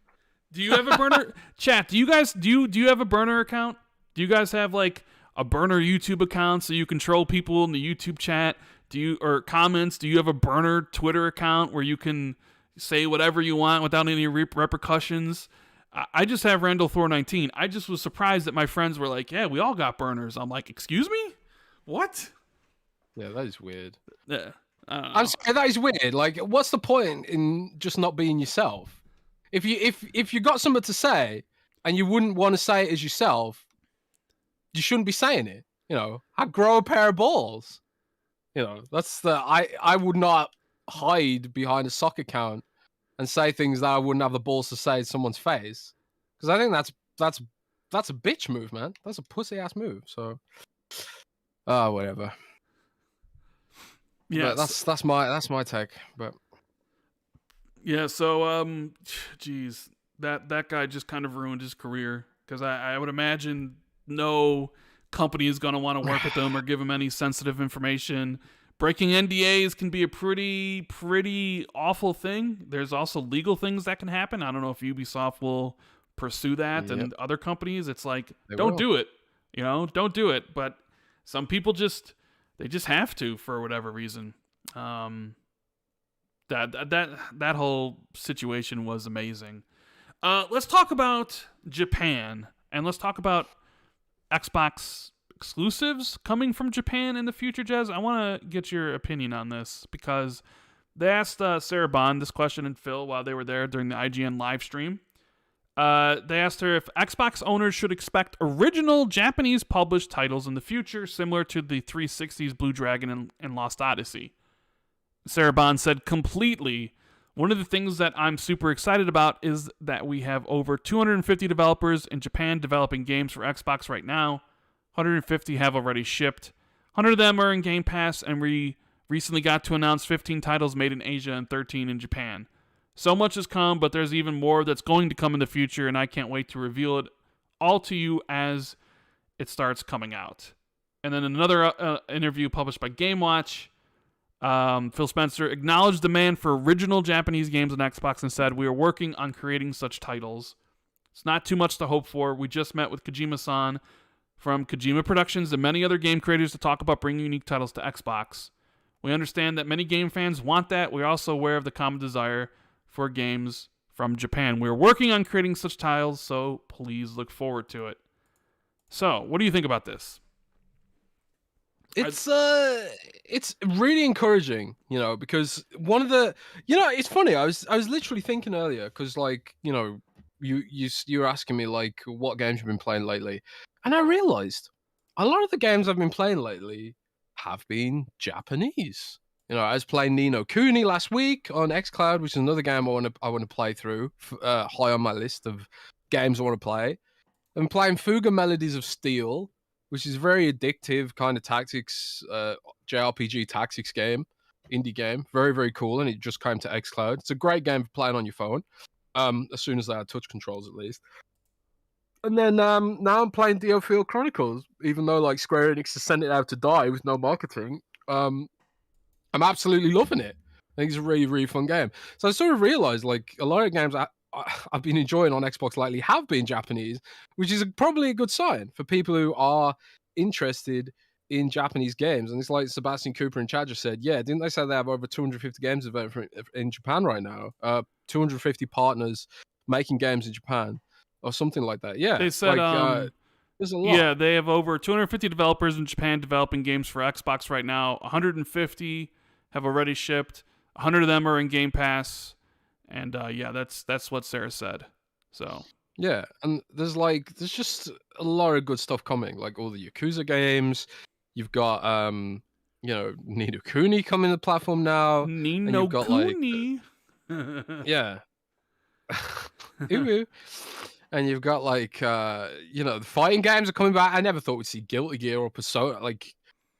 Do you have a burner chat? Do you have a burner account? Do you guys have like a burner YouTube account so you control people in the YouTube chat? Or comments? Do you have a burner Twitter account where you can say whatever you want without any repercussions? I just have Randall Thor 19. I just was surprised that my friends were like, "Yeah, we all got burners." I'm like, "Excuse me? What?" Yeah, that is weird. Yeah. I'm sorry, that is weird. Like, what's the point in just not being yourself? If you got something to say and you wouldn't want to say it as yourself, you shouldn't be saying it. I grow a pair of balls. That's I would not hide behind a sock account and say things that I wouldn't have the balls to say in someone's face, because I think that's a bitch move, man. That's a pussy ass move. So, whatever. Yeah, that's my take. But yeah, so geez, that guy just kind of ruined his career, because I would imagine no company is going to want to work with him or give him any sensitive information. Breaking NDAs can be a pretty awful thing. There's also legal things that can happen. I don't know if Ubisoft will pursue that, and other companies. It's like, don't do it. Don't do it. But some people they just have to for whatever reason. That whole situation was amazing. Let's talk about Japan, and let's talk about Xbox exclusives coming from Japan in the future, Jez. I want to get your opinion on this, because they asked Sarah Bond this question and Phil while they were there during the IGN live stream. They asked her if Xbox owners should expect original Japanese published titles in the future, similar to the 360's Blue Dragon and Lost Odyssey. Sarah Bond said completely, One of the things that I'm super excited about is that we have over 250 developers in Japan developing games for Xbox right now. 150 have already shipped. 100 of them are in Game Pass, and we recently got to announce 15 titles made in Asia and 13 in Japan. So much has come, but there's even more that's going to come in the future, and I can't wait to reveal it all to you as it starts coming out. And then another interview published by GameWatch, Phil Spencer acknowledged demand for original Japanese games on Xbox and said, "We are working on creating such titles. It's not too much to hope for. We just met with Kojima-san from Kojima Productions and many other game creators to talk about bringing unique titles to Xbox. We understand that many game fans want that. We're also aware of the common desire for games from Japan. We're working on creating such titles, so please look forward to it." So, what do you think about this? It's really encouraging, because one of the, it's funny. I was literally thinking earlier because, like, you were asking me like what games you've been playing lately, and I realized a lot of the games I've been playing lately have been Japanese. I was playing Ni no Kuni last week on xCloud, which is another game I want to play through, high on my list of games I want to play. I'm playing Fuga Melodies of Steel, which is a very addictive kind of tactics, JRPG tactics game, indie game. Very, very cool, and it just came to xCloud. It's a great game for playing on your phone, as soon as they had touch controls at least. And then now I'm playing Diofield Chronicles, even though like Square Enix has sent it out to die with no marketing. I'm absolutely loving it. I think it's a really, really fun game. So I sort of realized like a lot of games I've been enjoying on Xbox lately have been Japanese, which is probably a good sign for people who are interested in Japanese games. And it's like Sebastian Cooper and Chad just said, yeah, didn't they say they have over 250 games available in Japan right now? 250 partners making games in Japan or something like that. Yeah, they said there's a lot. Yeah, they have over 250 developers in Japan developing games for Xbox right now. 150 have already shipped. 100 of them are in Game Pass. And that's what Sarah said. So yeah, and there's just a lot of good stuff coming, like all the Yakuza games. You've got Ni no Kuni coming to the platform now. Ni no Kuni. Yeah. And you've got the fighting games are coming back. I never thought we'd see Guilty Gear or Persona. Like,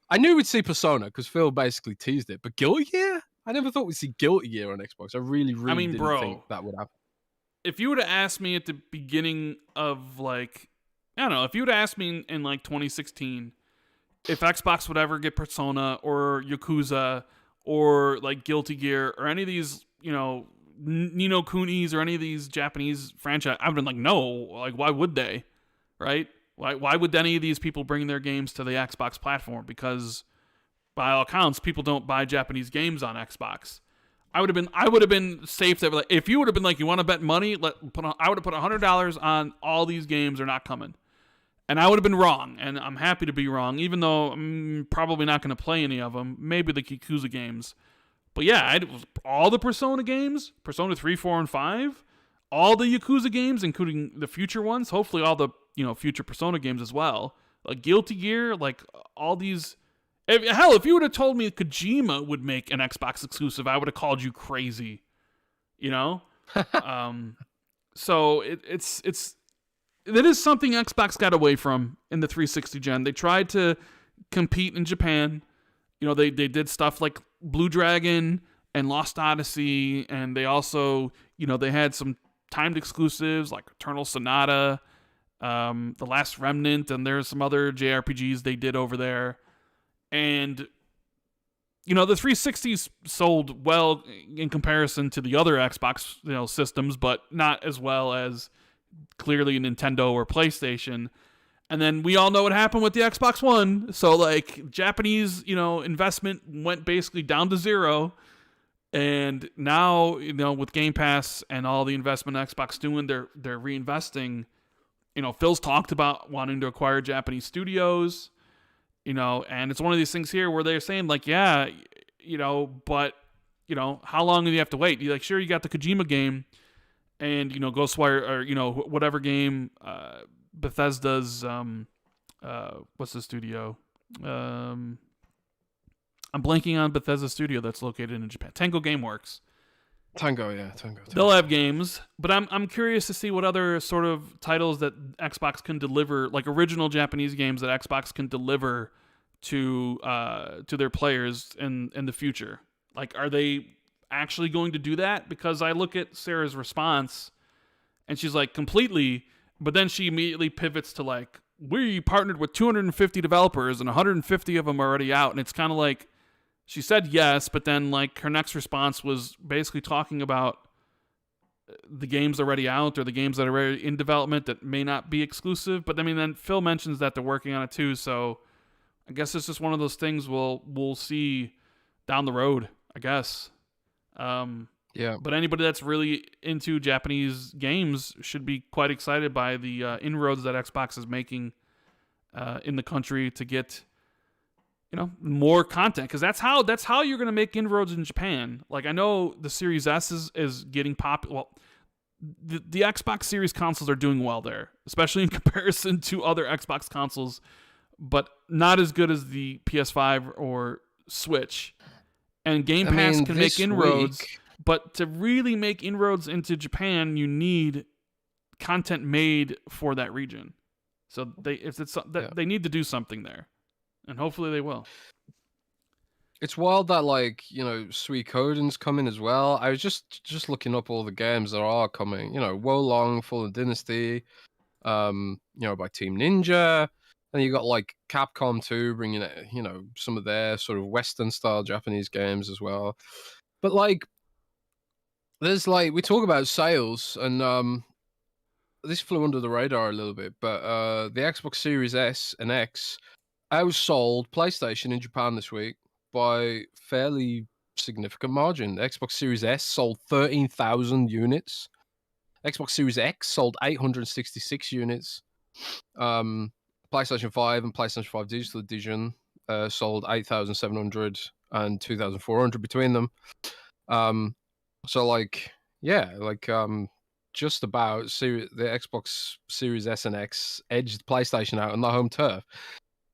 I knew we'd see Persona because Phil basically teased it, but Guilty Gear? I never thought we'd see Guilty Gear on Xbox. I really didn't think that would happen. If you would have asked me at the beginning of if you would have asked me in 2016 if Xbox would ever get Persona or Yakuza or like Guilty Gear or any of these, Ni no Kunis or any of these Japanese franchise, I would have been like, no, like why would they, right? Why would any of these people bring their games to the Xbox platform? Because by all accounts, people don't buy Japanese games on Xbox. I would have been safe that if you would have been like, you want to bet money, I would have put $100 on all these games are not coming, and I would have been wrong. And I'm happy to be wrong, even though I'm probably not going to play any of them. Maybe the Yakuza games, but yeah, all the Persona games, Persona 3, 4, and 5, all the Yakuza games, including the future ones. Hopefully, all the future Persona games as well, like Guilty Gear, like all these. If you would have told me Kojima would make an Xbox exclusive, I would have called you crazy, So it is something Xbox got away from in the 360 gen. They tried to compete in Japan. They did stuff like Blue Dragon and Lost Odyssey, and they also, they had some timed exclusives like Eternal Sonata, The Last Remnant, and there's some other JRPGs they did over there. And, the 360s sold well in comparison to the other Xbox, systems, but not as well as clearly Nintendo or PlayStation. And then we all know what happened with the Xbox One. So, Japanese, investment went basically down to zero. And now, with Game Pass and all the investment Xbox doing, they're reinvesting. Phil's talked about wanting to acquire Japanese studios. And it's one of these things here where they're saying but how long do you have to wait? You're like, sure, you got the Kojima game and, Ghostwire or, whatever game, Bethesda's, what's the studio? I'm blanking on Bethesda's studio that's located in Japan. Tango Gameworks. Tango, yeah, Tango. They'll have games, but I'm curious to see what other sort of titles that Xbox can deliver, like original Japanese games that Xbox can deliver to their players in the future. Like, are they actually going to do that? Because I look at Sarah's response, and she's like, completely, but then she immediately pivots to like, we partnered with 250 developers and 150 of them are already out, and it's kind of like she said yes, but then like her next response was basically talking about the games already out or the games that are already in development that may not be exclusive. But I mean, then Phil mentions that they're working on it too, so I guess it's just one of those things we'll see down the road, I guess. Yeah. But anybody that's really into Japanese games should be quite excited by the inroads that Xbox is making in the country to get, more content, because that's how you're going to make inroads in Japan. Like, I know the Series S is getting popular. Well, the Xbox Series consoles are doing well there, especially in comparison to other Xbox consoles, but not as good as the PS5 or Switch. And Game Pass can make inroads, but to really make inroads into Japan, you need content made for that region. So they need to do something there, and hopefully they will. It's wild that Suikoden's coming as well. I was just looking up all the games that are coming. Wolong, Fallen Dynasty, by Team Ninja. And you got like Capcom 2 bringing some of their sort of Western style Japanese games as well. But there's we talk about sales, and this flew under the radar a little bit, but the Xbox Series S and X outsold PlayStation in Japan this week by fairly significant margin. The Xbox Series S sold 13,000 units. Xbox Series X sold 866 units. PlayStation 5 and PlayStation 5 Digital Edition sold 8,700 and 2,400 between them. Just about the Xbox Series S and X edged PlayStation out on the home turf.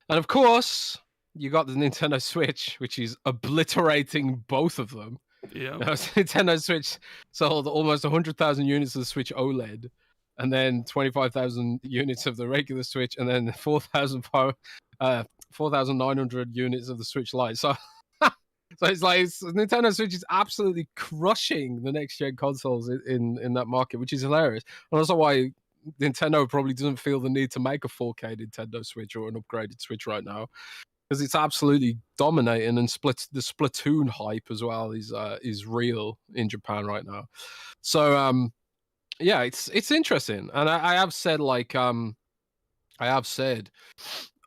And of course, you got the Nintendo Switch, which is obliterating both of them. Yeah. Nintendo Switch sold almost 100,000 units of the Switch OLED, and then 25,000 units of the regular Switch, and then 4,900 units of the Switch Lite. So it's like Nintendo Switch is absolutely crushing the next gen consoles in that market, which is hilarious. And also why Nintendo probably doesn't feel the need to make a 4K Nintendo Switch or an upgraded Switch right now, because it's absolutely dominating, and the Splatoon hype as well is real in Japan right now. So yeah, it's interesting, and I have said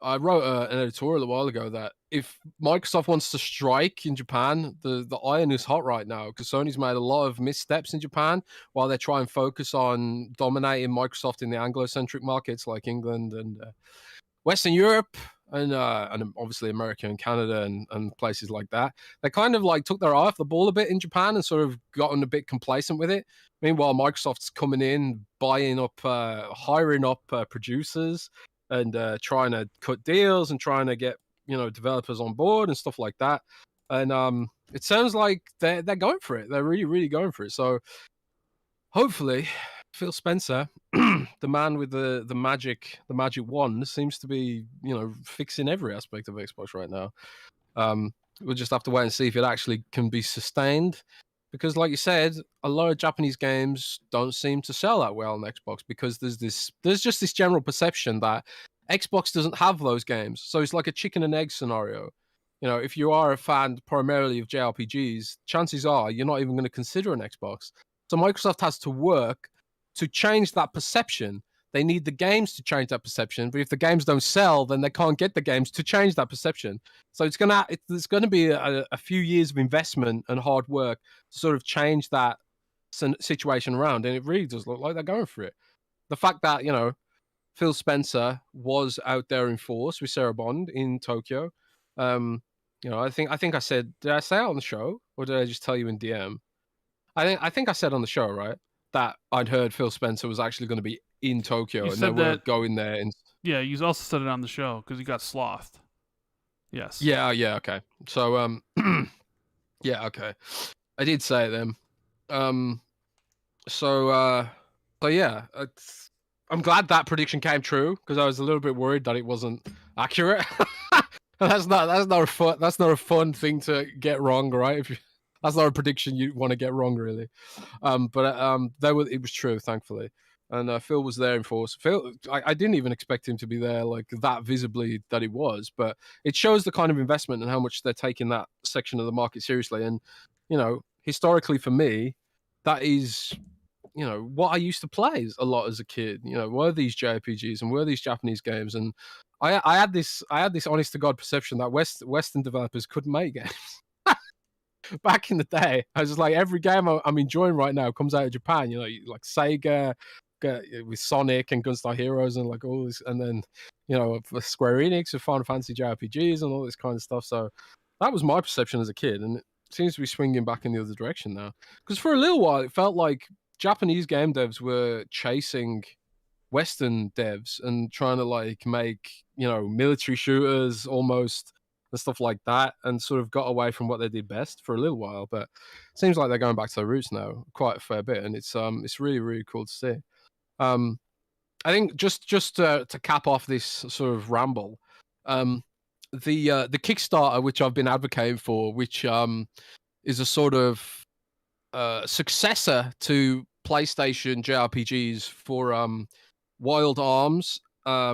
I wrote an editorial a while ago that if Microsoft wants to strike in Japan, the iron is hot right now, because Sony's made a lot of missteps in Japan while they try and focus on dominating Microsoft in the Anglo-centric markets like England and Western Europe and obviously America and Canada and places like that. They kind of took their eye off the ball a bit in Japan and sort of gotten a bit complacent with it. Meanwhile, Microsoft's coming in, hiring up producers and trying to cut deals and trying to get developers on board and stuff like that. And it sounds like they're going for it. They're really, really going for it. So hopefully, Phil Spencer, the man with the magic wand, seems to be fixing every aspect of Xbox right now. We'll just have to wait and see if it actually can be sustained, because like you said, a lot of Japanese games don't seem to sell that well on Xbox, because there's just this general perception that Xbox doesn't have those games. So it's like a chicken and egg scenario. If you are a fan primarily of JRPGs, chances are you're not even going to consider an Xbox. So Microsoft has to work to change that perception. They need the games to change that perception, but if the games don't sell, then they can't get the games to change that perception. So it's gonna be a few years of investment and hard work to sort of change that situation around, and it really does look like they're going for it. The fact that Phil Spencer was out there in force with Sarah Bond in Tokyo. I think I said, did I say it on the show, or did I just tell you in DM? I think I said on the show, right, that I'd heard Phil Spencer was actually going to be in Tokyo, and they were going there. Yeah, you also said it on the show because he got slothed. Yes. Yeah, okay. So, yeah, okay. I did say it then. Um, so yeah, I'm glad that prediction came true because I was a little bit worried that it wasn't accurate. That's not a fun thing to get wrong, right? That's not a prediction you want to get wrong, really. It was true, thankfully. And Phil was there in force. Phil, I didn't even expect him to be there like that visibly that he was, but it shows the kind of investment and how much they're taking that section of the market seriously. And historically for me, that is what I used to play a lot as a kid. Were these JRPGs and were these Japanese games, and I had this honest to God perception that Western developers couldn't make games. Back in the day, I was just like, every game I'm enjoying right now comes out of Japan. Like Sega with Sonic and Gunstar Heroes and like all this, and then Square Enix with Final Fantasy JRPGs and all this kind of stuff. So that was my perception as a kid, and it seems to be swinging back in the other direction now. Because for a little while, it felt like Japanese game devs were chasing Western devs and trying to like make military shooters almost and stuff like that, and sort of got away from what they did best for a little while. But it seems like they're going back to their roots now quite a fair bit, and it's really, really cool to see. I think just to cap off this sort of ramble, the Kickstarter which I've been advocating for, which is a sort of successor to PlayStation JRPGs for Wild Arms,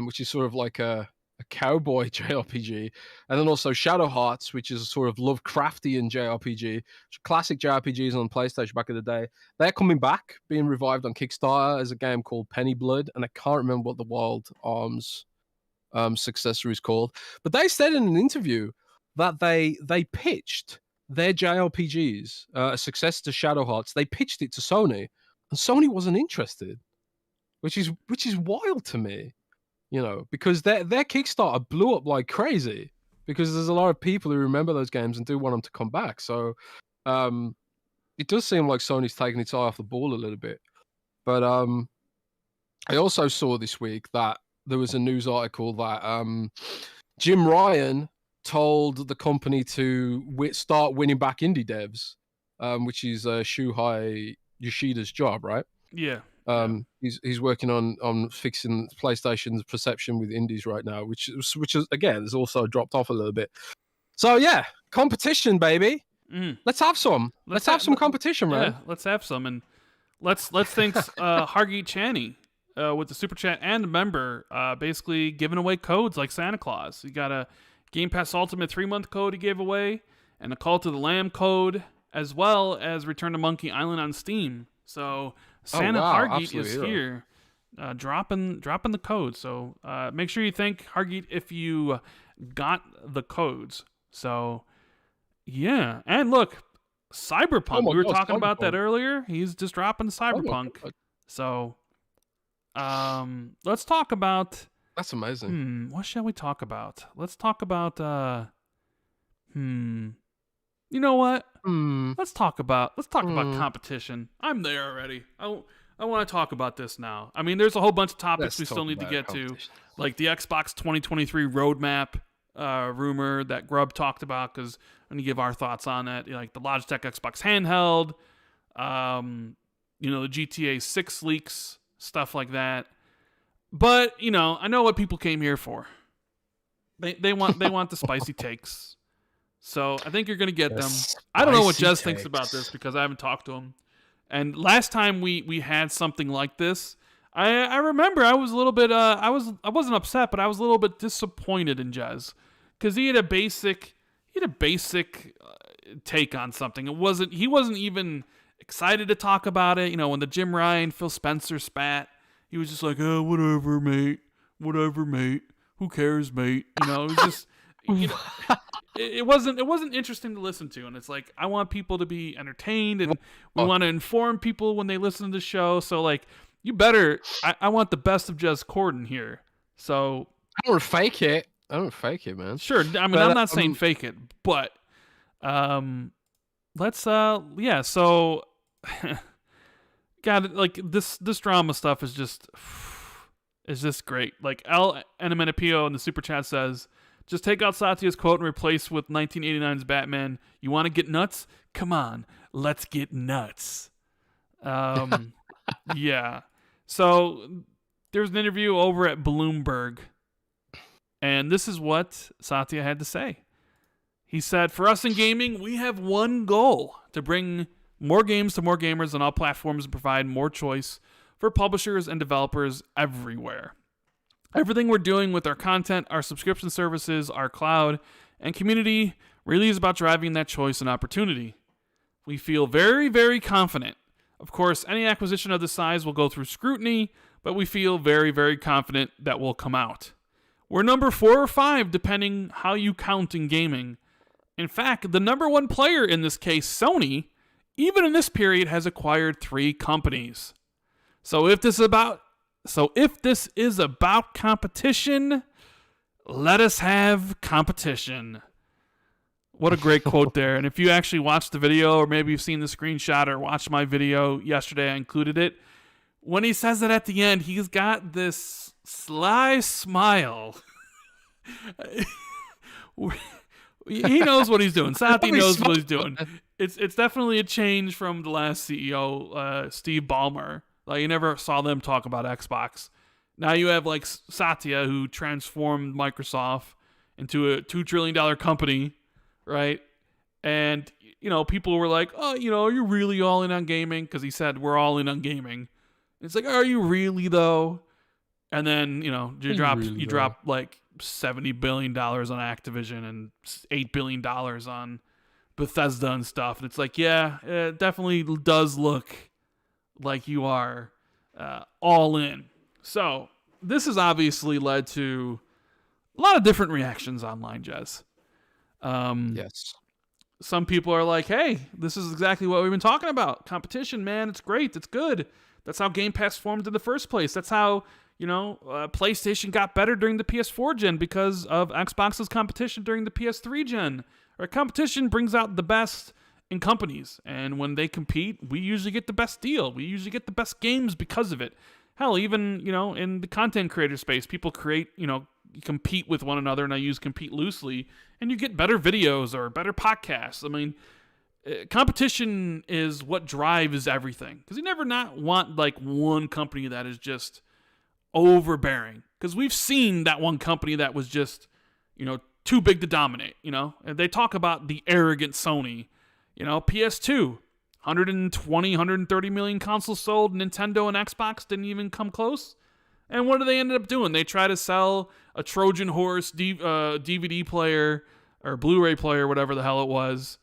which is sort of like a cowboy JRPG, and then also Shadow Hearts, which is a sort of Lovecraftian JRPG, classic JRPGs on PlayStation back in the day. They're coming back, being revived on Kickstarter as a game called Penny Blood, and I can't remember what the Wild Arms successor is called. But they said in an interview that they pitched their JRPGs, a successor to Shadow Hearts. They pitched it to Sony, and Sony wasn't interested, which is wild to me. Because their Kickstarter blew up like crazy because there's a lot of people who remember those games and do want them to come back. So it does seem like Sony's taking its eye off the ball a little bit. But I also saw this week that there was a news article that Jim Ryan told the company to start winning back indie devs, which is Shuhei Yoshida's job, right? Yeah. He's working on fixing PlayStation's perception with indies right now, which is again has also dropped off a little bit. So yeah, competition, baby. Let's have some. Let's have some competition, man. Yeah, let's have some, and let's thank Hargeet Channy with the super chat and a member, basically giving away codes like Santa Claus. You got a Game Pass Ultimate 3-month code he gave away, and a Call to the Lamb code, as well as Return to Monkey Island on Steam. So Santa Hargeet is here, dropping the code. So make sure you thank Hargeet if you got the codes. So yeah, and look, Cyberpunk. We were talking about that earlier. He's just dropping Cyberpunk. So let's talk about. That's amazing. What shall we talk about? Let's talk about. You know what? Let's talk about competition. I'm there already. I want to talk about this now. I mean, there's a whole bunch of topics we still need to get to, like the Xbox 2023 roadmap rumor that Grubb talked about, because I'm going to give our thoughts on it, like the Logitech Xbox Handheld, the GTA 6 leaks, stuff like that. But, I know what people came here for. They want the spicy takes. So I think you're going to get them. I don't know what Jez thinks about this because I haven't talked to him. And last time we had something like this, I remember I was a little bit I wasn't upset, but I was a little bit disappointed in Jez because he had a basic take on something. He wasn't even excited to talk about it. When the Jim Ryan Phil Spencer spat, he was just like, "Oh, whatever, mate. Who cares, mate?" It was just It wasn't interesting to listen to, and it's like I want people to be entertained, and we want to inform people when they listen to the show. So like, I want the best of Jez Corden here. So I don't fake it, man. Sure, I mean I'm not saying fake it, but let's So God, like this drama stuff is just great. Like El Enemenipio in the super chat says, just take out Satya's quote and replace with 1989's Batman. You want to get nuts? Come on, let's get nuts. Yeah. So there's an interview over at Bloomberg, and this is what Satya had to say. He said, "For us in gaming, we have one goal: to bring more games to more gamers on all platforms and provide more choice for publishers and developers everywhere. Everything we're doing with our content, our subscription services, our cloud, and community really is about driving that choice and opportunity. We feel very, very confident. Of course, any acquisition of this size will go through scrutiny, but we feel very, very confident that will come out. We're number 4 or 5, depending how you count in gaming. In fact, the number 1 player in this case, Sony, even in this period has acquired 3 companies. So if this is about competition, let us have competition." What a great quote there. And if you actually watched the video, or maybe you've seen the screenshot or watched my video yesterday, I included it. When he says it at the end, he's got this sly smile. He knows what he's doing. Satya knows what he's doing. It's definitely a change from the last CEO, Steve Ballmer. Like, you never saw them talk about Xbox. Now you have like Satya, who transformed Microsoft into a $2 trillion company, right? And, people were like, "Oh, are you really all in on gaming?" Because he said, "We're all in on gaming." And it's like, "Are you really, though?" And then, you drop like $70 billion on Activision and $8 billion on Bethesda and stuff. And it's like, yeah, it definitely does look like you are all in. So this has obviously led to a lot of different reactions online, Jez. Yes. Some people are like, "Hey, this is exactly what we've been talking about. Competition, man. It's great. It's good. That's how Game Pass formed in the first place. That's how, PlayStation got better during the PS4 gen because of Xbox's competition during the PS3 gen. Or competition brings out the best in companies. And when they compete, we usually get the best deal. We usually get the best games because of it. Hell, even, in the content creator space, people create, compete with one another, and I use compete loosely, and you get better videos or better podcasts. I mean, competition is what drives everything, because you never not want like one company that is just overbearing, because we've seen that one company that was just, too big to dominate, and they talk about the arrogant Sony, PS2, 120, 130 million consoles sold. Nintendo and Xbox didn't even come close. And what do they end up doing? They try to sell a Trojan horse DVD player or Blu-ray player, whatever the hell it was,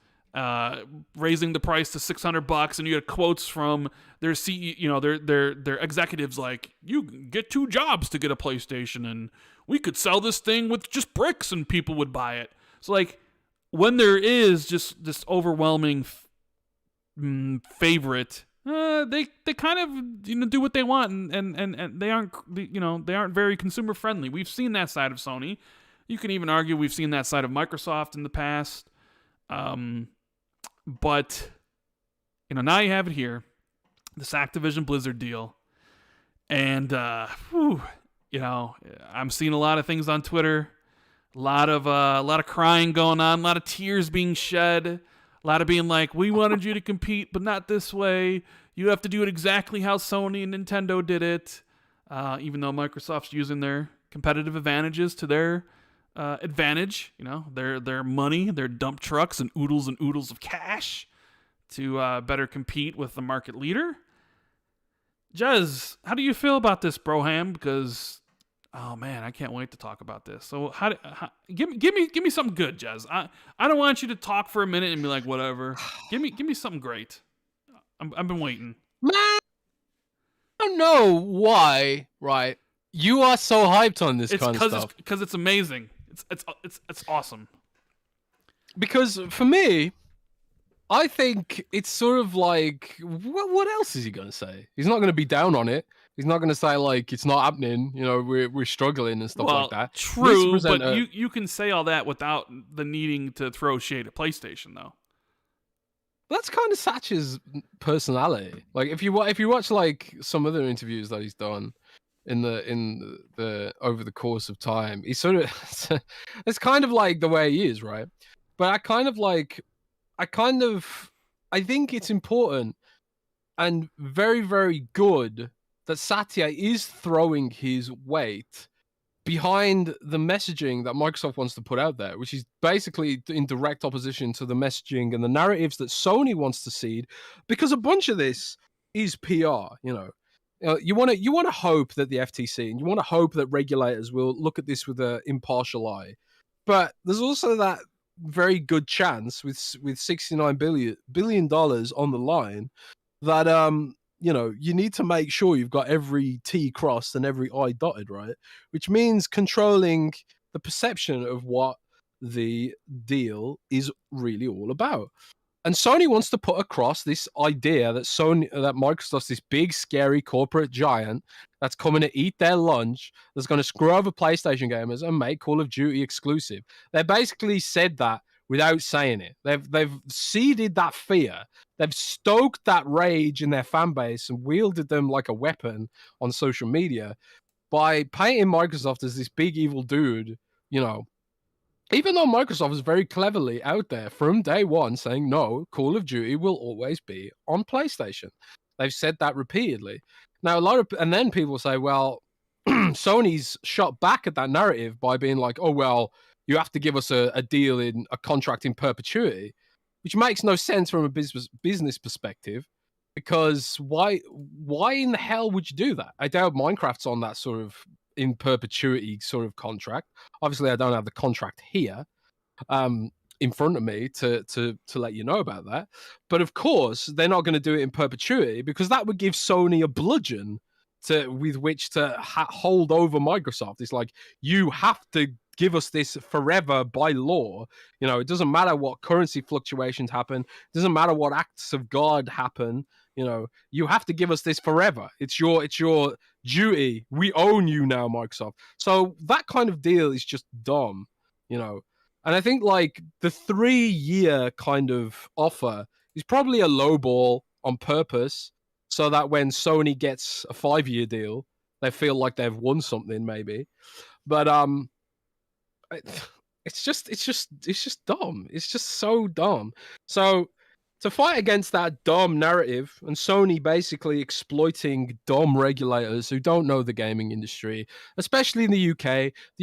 raising the price to $600, and you had quotes from their their executives like, "You get 2 jobs to get a PlayStation, and we could sell this thing with just bricks, and people would buy it." So like, when there is just this overwhelming favorite, they kind of do what they want, and they aren't very consumer friendly. We've seen that side of Sony. You can even argue we've seen that side of Microsoft in the past. But now you have it here, this Activision Blizzard deal, and I'm seeing a lot of things on Twitter, a lot of crying going on, a lot of tears being shed, a lot of being like, "We wanted you to compete, but not this way. You have to do it exactly how Sony and Nintendo did it," even though Microsoft's using their competitive advantages to their advantage, their money, their dump trucks and oodles of cash to better compete with the market leader. Jez, how do you feel about this, Broham? Because, oh man, I can't wait to talk about this. So give me something good, Jez. I don't want you to talk for a minute and be like, whatever. Give me something great. I've been waiting. Man, I don't know why, right? You are so hyped on this kind of stuff. Because it's amazing. It's awesome. Because for me, I think it's sort of like, what else is he going to say? He's not going to be down on it. He's not going to say like, it's not happening. We're struggling and stuff like that. True, but you can say all that without the needing to throw shade at PlayStation, though. That's kind of Satch's personality. Like if you watch like some other interviews that he's done in the over the course of time, he's sort of it's kind of like the way he is, right? But I think it's important and very, very good that Satya is throwing his weight behind the messaging that Microsoft wants to put out there, which is basically in direct opposition to the messaging and the narratives that Sony wants to seed, because a bunch of this is PR. You want to hope that the FTC and you want to hope that regulators will look at this with an impartial eye, but there's also that very good chance with $69 billion on the line that you need to make sure you've got every T crossed and every I dotted, right? Which means controlling the perception of what the deal is really all about. And Sony wants to put across this idea that Microsoft's this big, scary corporate giant that's coming to eat their lunch, that's going to screw over PlayStation gamers and make Call of Duty exclusive. They basically said that without saying it. They've seeded that fear. They've stoked that rage in their fan base and wielded them like a weapon on social media by painting Microsoft as this big evil dude, even though Microsoft was very cleverly out there from day one saying, no, Call of Duty will always be on PlayStation. They've said that repeatedly. Now, and then people say, well, Sony's shot back at that narrative by being like, oh, well, you have to give us a deal in a contract in perpetuity, which makes no sense from a business perspective, because why in the hell would you do that? I doubt Minecraft's on that sort of in perpetuity sort of contract. Obviously, I don't have the contract here in front of me to let you know about that. But of course, they're not going to do it in perpetuity, because that would give Sony a bludgeon with which to hold over Microsoft. It's like, you have to give us this forever by law. It doesn't matter what currency fluctuations happen. It doesn't matter what acts of God happen. You have to give us this forever. It's your duty. We own you now, Microsoft. So that kind of deal is just dumb, And I think like the 3-year kind of offer is probably a low ball on purpose, so that when Sony gets a 5-year deal, they feel like they've won something, maybe. But it's just dumb. It's just so dumb. So to fight against that dumb narrative, and Sony basically exploiting dumb regulators who don't know the gaming industry, especially in the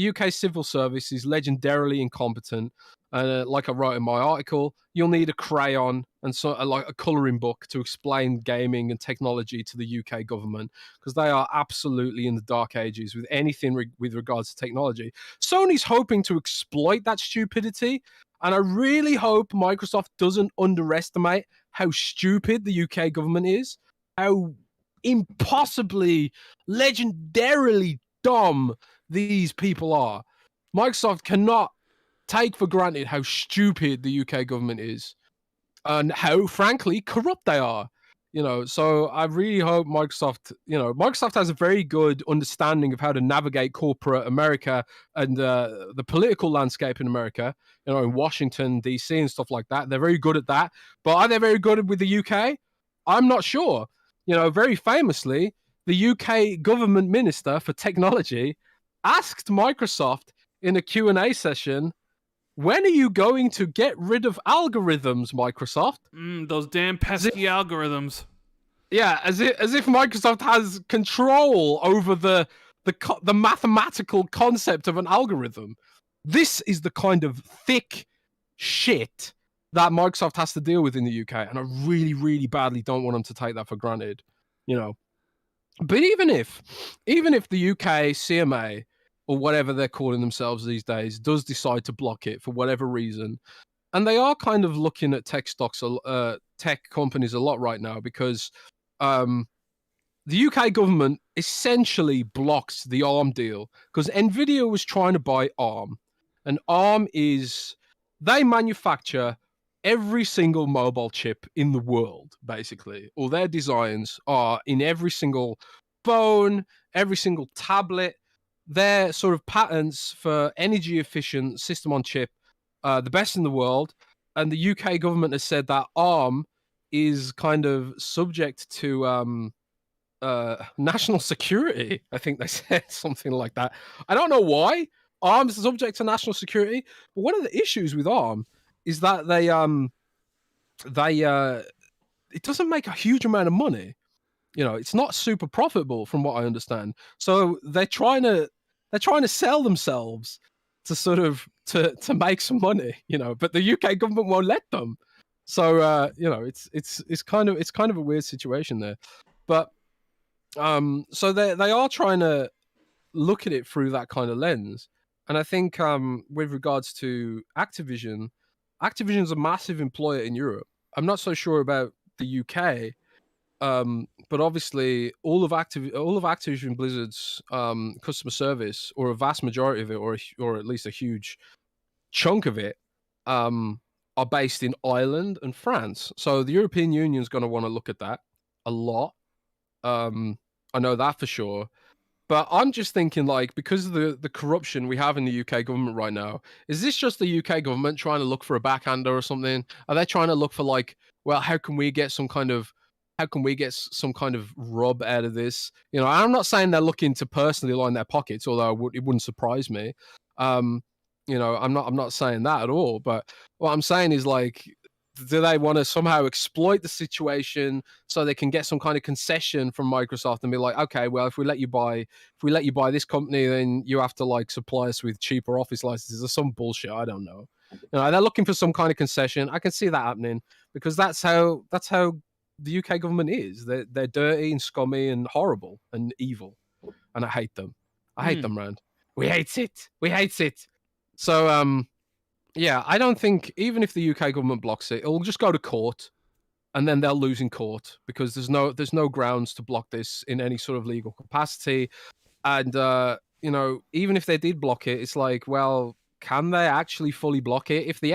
UK civil service is legendarily incompetent. Like I wrote in my article, you'll need a crayon and like a colouring book to explain gaming and technology to the UK government, because they are absolutely in the dark ages with anything with regards to technology. Sony's hoping to exploit that stupidity, and I really hope Microsoft doesn't underestimate how stupid the UK government is, how impossibly, legendarily dumb these people are. Microsoft cannot take for granted how stupid the UK government is and how, frankly, corrupt they are. So I really hope Microsoft has a very good understanding of how to navigate corporate America and the political landscape in America, in Washington, DC and stuff like that. They're very good at that. But are they very good with the UK? I'm not sure. Very famously, the UK government minister for technology asked Microsoft in a Q&A session, when are you going to get rid of algorithms, Microsoft? Those damn pesky algorithms. Yeah, as if Microsoft has control over the mathematical concept of an algorithm. This is the kind of thick shit that Microsoft has to deal with in the UK, and I really, really badly don't want them to take that for granted. But even if the UK CMA, or whatever they're calling themselves these days, does decide to block it for whatever reason, and they are kind of looking at tech companies a lot right now, because the UK government essentially blocks the ARM deal, because Nvidia was trying to buy ARM, and ARM they manufacture every single mobile chip in the world, basically. All their designs are in every single phone, every single tablet. Their sort of patents for energy efficient system on chip, the best in the world. And the UK government has said that ARM is kind of subject to national security. I think they said something like that. I don't know why ARM is subject to national security, but one of the issues with ARM is that it doesn't make a huge amount of money. It's not super profitable from what I understand. So they're trying to sell themselves to sort of to make some money, but the UK government won't let them. So it's kind of a weird situation there. But so they are trying to look at it through that kind of lens. And I think with regards to Activision's a massive employer in Europe. I'm not so sure about the UK. But obviously, all of Activision Blizzard's customer service, or a vast majority of it, or at least a huge chunk of it, are based in Ireland and France. So the European Union's going to want to look at that a lot. I know that for sure. But I'm just thinking, like, because of the corruption we have in the UK government right now, is this just the UK government trying to look for a backhander or something? Are they trying to look for, like, well, how can we get some kind of rub out of this? I'm not saying they're looking to personally line their pockets, although it wouldn't surprise me. I'm not saying that at all. But what I'm saying is, like, do they want to somehow exploit the situation so they can get some kind of concession from Microsoft and be like, okay, well, if we let you buy this company, then you have to, like, supply us with cheaper Office licenses or some bullshit? I don't know. They're looking for some kind of concession. I can see that happening because that's how the UK government is. They're dirty and scummy and horrible and evil, and I hate them. I hate them, Rand. We hate it. So yeah, I don't think, even if the UK government blocks it, it'll just go to court, and then they'll lose in court because there's no grounds to block this in any sort of legal capacity. And even if they did block it, it's like, well, can they actually fully block it? If the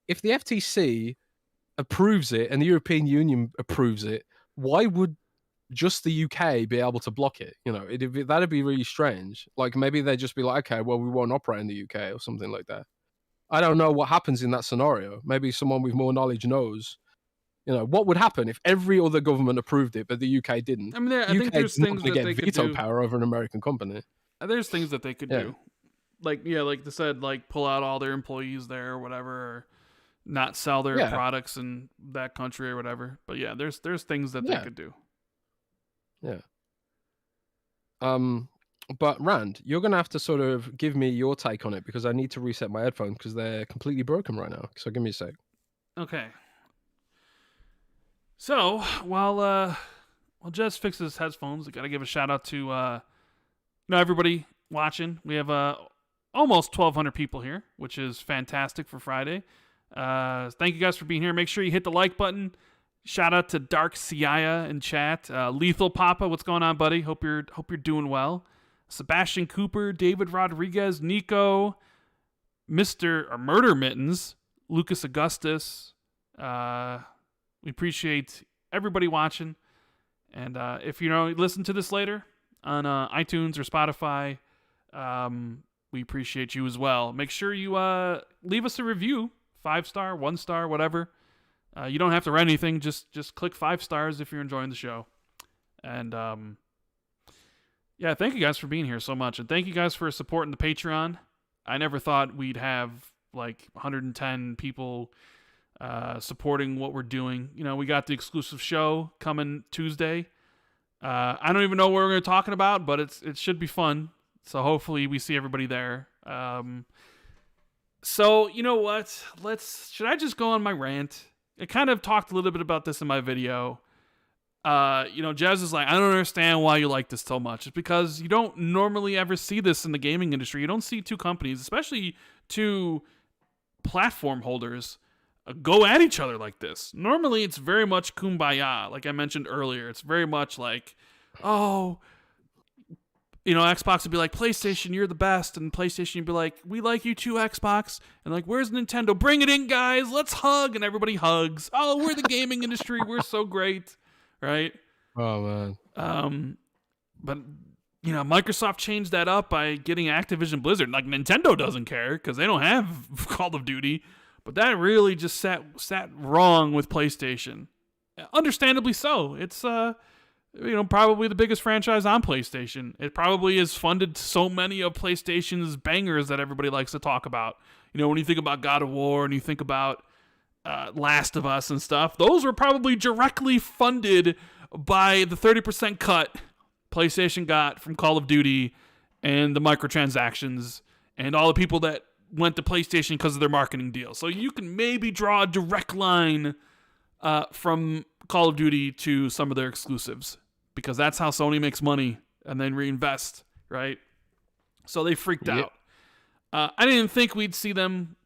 FTC approves it and the European Union approves it, why would just the UK be able to block it? That'd be really strange. Like, maybe they'd just be like, okay, well, we won't operate in the UK or something like that. I don't know what happens in that scenario. Maybe someone with more knowledge knows. What would happen if every other government approved it, but the UK didn't? I mean, I think there's things that they could do. Veto power over an American company. There's things that they could do. Like they said, like, pull out all their employees there or whatever, or not sell their products in that country or whatever. But yeah, there's things that they could do. Yeah. But Rand, you're gonna have to sort of give me your take on it because I need to reset my headphones because they're completely broken right now. So give me a sec. Okay. So while Jez fixes his headphones, I gotta give a shout out to everybody watching. We have almost 1,200 people here, which is fantastic for Friday. Thank you guys for being here. Make sure you hit the like button. Shout out to Dark Siaya in chat. Lethal Papa, what's going on, buddy? Hope you're doing well. Sebastian Cooper, David Rodriguez, Nico, Murder Mittens, Lucas Augustus. We appreciate everybody watching. And if listen to this later on iTunes or Spotify, we appreciate you as well. Make sure you leave us a review, 5-star, 1-star, whatever. You don't have to write anything. Just click 5 stars if you're enjoying the show. And yeah, thank you guys for being here so much. And thank you guys for supporting the Patreon. I never thought we'd have like 110 people supporting what we're doing. We got the exclusive show coming Tuesday. I don't even know what we're going to be talking about, but it should be fun. So hopefully we see everybody there. So you know what? Should I just go on my rant? I kind of talked a little bit about this in my video. Jez is like, I don't understand why you like this so much. It's because you don't normally ever see this in the gaming industry. You don't see two companies, especially two platform holders, go at each other like this. Normally, it's very much kumbaya. Like I mentioned earlier, it's very much like, Xbox would be like, PlayStation, you're the best. And PlayStation would be like, we like you too, Xbox. And like, where's Nintendo? Bring it in, guys. Let's hug. And everybody hugs. Oh, we're the gaming industry. We're so great. Right? Oh, man. But, Microsoft changed that up by getting Activision Blizzard. Like, Nintendo doesn't care because they don't have Call of Duty. But that really just sat wrong with PlayStation. Understandably so. It's, probably the biggest franchise on PlayStation. It probably has funded so many of PlayStation's bangers that everybody likes to talk about. When you think about God of War and you think about, Last of Us and stuff, those were probably directly funded by the 30% cut PlayStation got from Call of Duty and the microtransactions and all the people that went to PlayStation because of their marketing deal. So you can maybe draw a direct line from Call of Duty to some of their exclusives, because that's how Sony makes money and then reinvest, right? So they freaked out. I didn't think we'd see them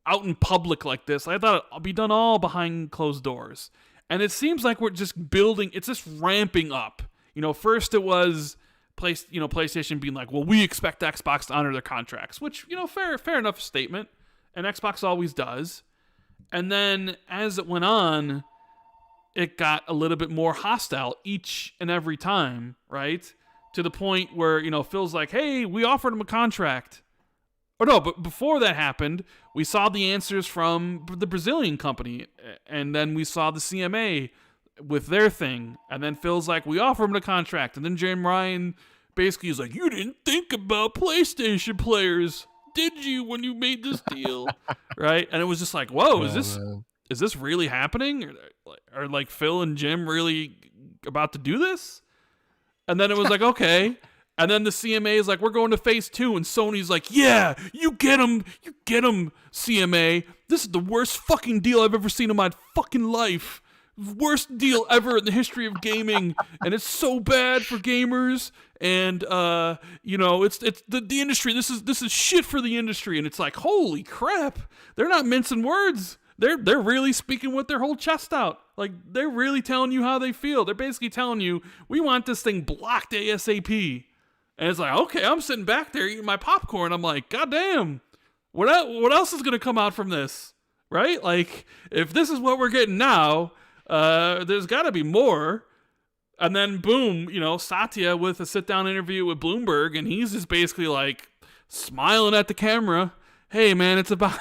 out in public like this. I thought it'd be done all behind closed doors. And it seems like we're just building, it's just ramping up. First it was PlayStation being like, well, we expect Xbox to honor their contracts, which, fair enough statement. And Xbox always does. And then as it went on, it got a little bit more hostile each and every time, right? To the point where, Phil's like, hey, we offered him a contract. Or no, but before that happened, we saw the answers from the Brazilian company, and then we saw the CMA with their thing, and then Phil's like, we offered him the contract, and then Jim Ryan basically is like, you didn't think about PlayStation players, did you, when you made this deal? Right? And it was just like, whoa, is this really happening? Are like Phil and Jim really about to do this? And then it was like, okay. And then the CMA is like, we're going to phase 2. And Sony's like, yeah, you get him, CMA. This is the worst fucking deal I've ever seen in my fucking life. Worst deal ever in the history of gaming. And it's so bad for gamers. And, it's the industry. This is shit for the industry. And it's like, holy crap. They're not mincing words. They're really speaking with their whole chest out. Like, they're really telling you how they feel. They're basically telling you, we want this thing blocked ASAP. And it's like, okay, I'm sitting back there eating my popcorn. I'm like, God damn, what else is going to come out from this, right? Like, if this is what we're getting now, there's got to be more. And then, boom, Satya with a sit-down interview with Bloomberg, and he's just basically like smiling at the camera. Hey, man, it's about...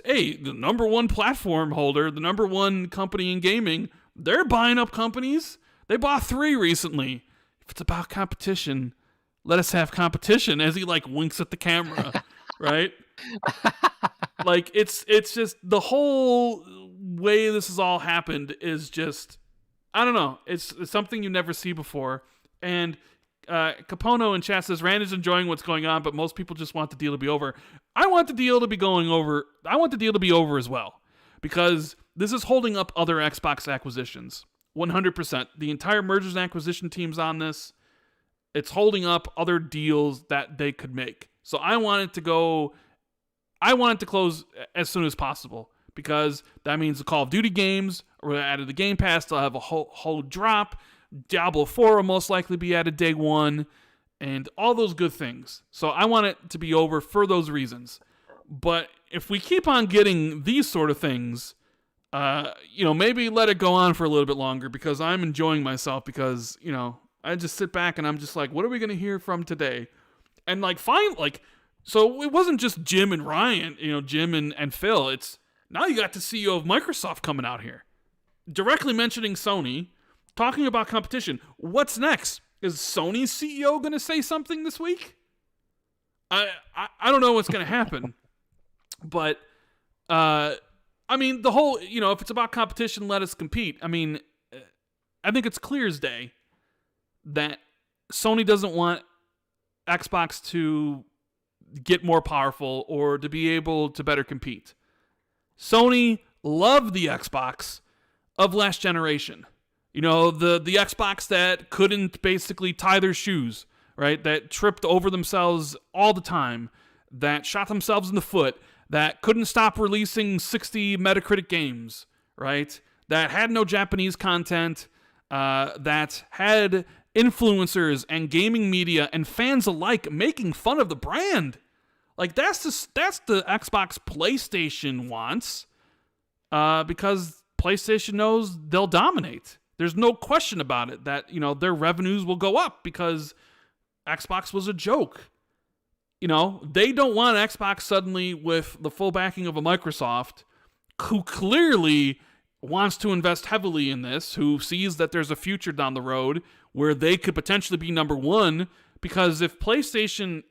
hey, the number one platform holder, the number one company in gaming, they're buying up companies. They bought 3 recently. If it's about competition, let us have competition, as he like winks at the camera, right? Like, it's just the whole way this has all happened is just, I don't know. It's something you never see before. And Capono in chat says, Rand is enjoying what's going on, but most people just want the deal to be over. I want the deal to be going over. I want the deal to be over as well, because this is holding up other Xbox acquisitions. 100%. The entire mergers and acquisition team's on this. It's holding up other deals that they could make. So I want it to close as soon as possible, because that means the Call of Duty games are added to Game Pass. They'll have a whole drop. Diablo 4 will most likely be added day 1, and all those good things. So I want it to be over for those reasons. But if we keep on getting these sort of things, maybe let it go on for a little bit longer, because I'm enjoying myself, because, I just sit back and I'm just like, what are we going to hear from today? And so it wasn't just Jim and Ryan, Jim and Phil. It's now you got the CEO of Microsoft coming out here, directly mentioning Sony, talking about competition. What's next? Is Sony's CEO going to say something this week? I don't know what's going to happen, but, the whole, if it's about competition, let us compete. I think it's clear as day that Sony doesn't want Xbox to get more powerful or to be able to better compete. Sony loved the Xbox of last generation. The Xbox that couldn't basically tie their shoes, right? That tripped over themselves all the time, that shot themselves in the foot, that couldn't stop releasing 60 Metacritic games, right? That had no Japanese content, that had influencers and gaming media and fans alike making fun of the brand. Like, that's the Xbox PlayStation wants, because PlayStation knows they'll dominate. There's no question about it that, their revenues will go up because Xbox was a joke. They don't want Xbox suddenly with the full backing of a Microsoft, who clearly wants to invest heavily in this, who sees that there's a future down the road where they could potentially be number 1, because if PlayStation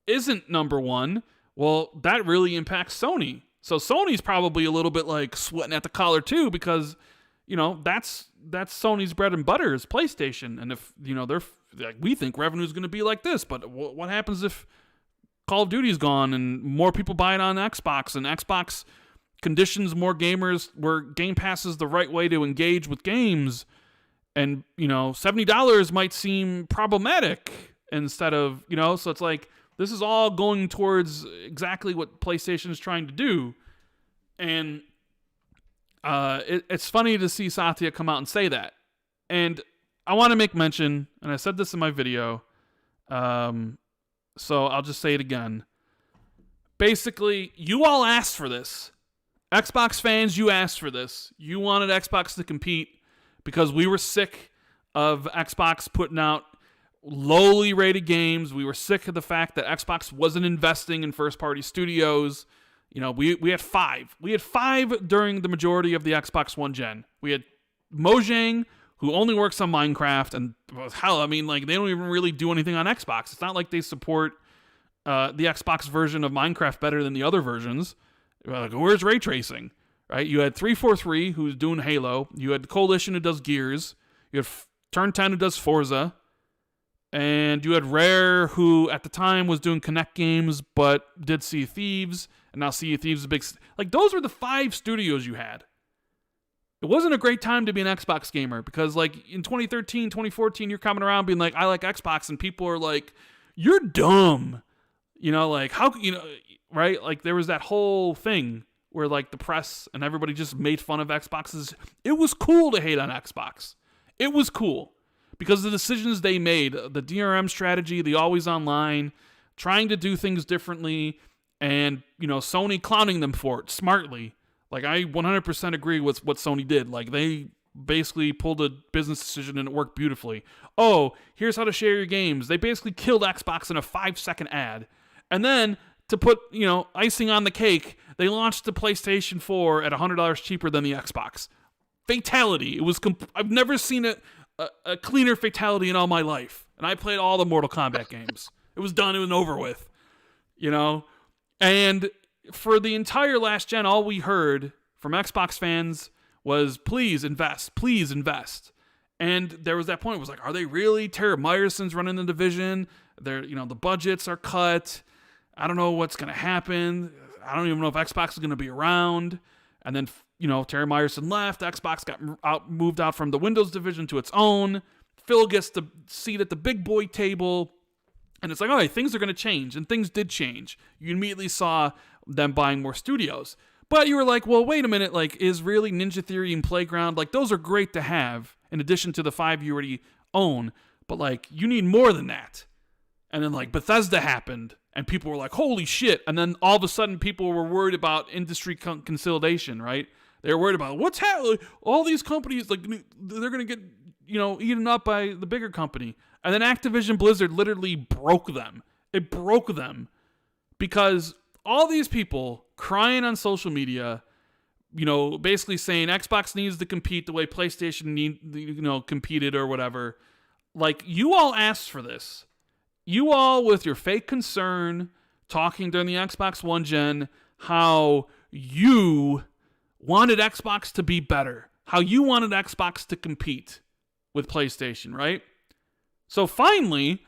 isn't number 1, well, that really impacts Sony. So Sony's probably a little bit like sweating at the collar too, because that's Sony's bread and butter is PlayStation. And if they're like, we think revenue is going to be like this, but what happens if Call of Duty's gone and more people buy it on Xbox, and Xbox conditions more gamers where Game Pass is the right way to engage with games, and $70 might seem problematic instead of so it's like this is all going towards exactly what PlayStation is trying to do. And it's funny to see Satya come out and say that. And I want to make mention, and I said this in my video, so I'll just say it again. Basically, you all asked for this. Xbox fans, you asked for this. You wanted Xbox to compete because we were sick of Xbox putting out lowly rated games. We were sick of the fact that Xbox wasn't investing in first-party studios. We had 5. We had 5 during the majority of the Xbox One gen. We had Mojang, who only works on Minecraft, and hell, they don't even really do anything on Xbox. It's not like they support the Xbox version of Minecraft better than the other versions. Like, where's ray tracing? Right? You had 343, who's doing Halo. You had Coalition, who does Gears. You had Turn 10, who does Forza. And you had Rare, who at the time was doing Kinect games, but did Sea of Thieves. And now Sea of Thieves is a big... Like, those were the 5 studios you had. It wasn't a great time to be an Xbox gamer, because, like, in 2013, 2014, you're coming around being like, I like Xbox, and people are like, you're dumb. Like, how... right? Like, there was that whole thing where, like, the press and everybody just made fun of Xboxes. It was cool to hate on Xbox. It was cool. Because the decisions they made, the DRM strategy, the always online, trying to do things differently, and, Sony clowning them for it smartly. Like, I 100% agree with what Sony did. Like, they basically pulled a business decision and it worked beautifully. Oh, here's how to share your games. They basically killed Xbox in a 5-second ad. And then, to put, icing on the cake, they launched the PlayStation 4 at $100 cheaper than the Xbox. Fatality. It was... I've never seen a cleaner fatality in all my life. And I played all the Mortal Kombat games. It was done. It was over with. And for the entire last gen, all we heard from Xbox fans was, please invest. Please invest. And there was that point. It was like, are they really? Tara Myerson's running the division. They're, the budgets are cut. I don't know what's going to happen. I don't even know if Xbox is going to be around. And then, Terry Myerson left. Xbox got moved out from the Windows division to its own. Phil gets the seat at the big boy table. And it's like, all right, things are going to change. And things did change. You immediately saw them buying more studios. But you were like, well, wait a minute. Like, is really Ninja Theory and Playground, like, those are great to have in addition to the 5 you already own. But, like, you need more than that. And then, like, Bethesda happened. And people were like, holy shit. And then all of a sudden people were worried about industry consolidation, right? They were worried about what's happening. All these companies, like, they're going to get, eaten up by the bigger company. And then Activision Blizzard literally broke them. It broke them. Because all these people crying on social media, basically saying Xbox needs to compete the way PlayStation competed or whatever. Like, you all asked for this. You all, with your fake concern, talking during the Xbox One gen, how you wanted Xbox to be better, how you wanted Xbox to compete with PlayStation, right? So finally,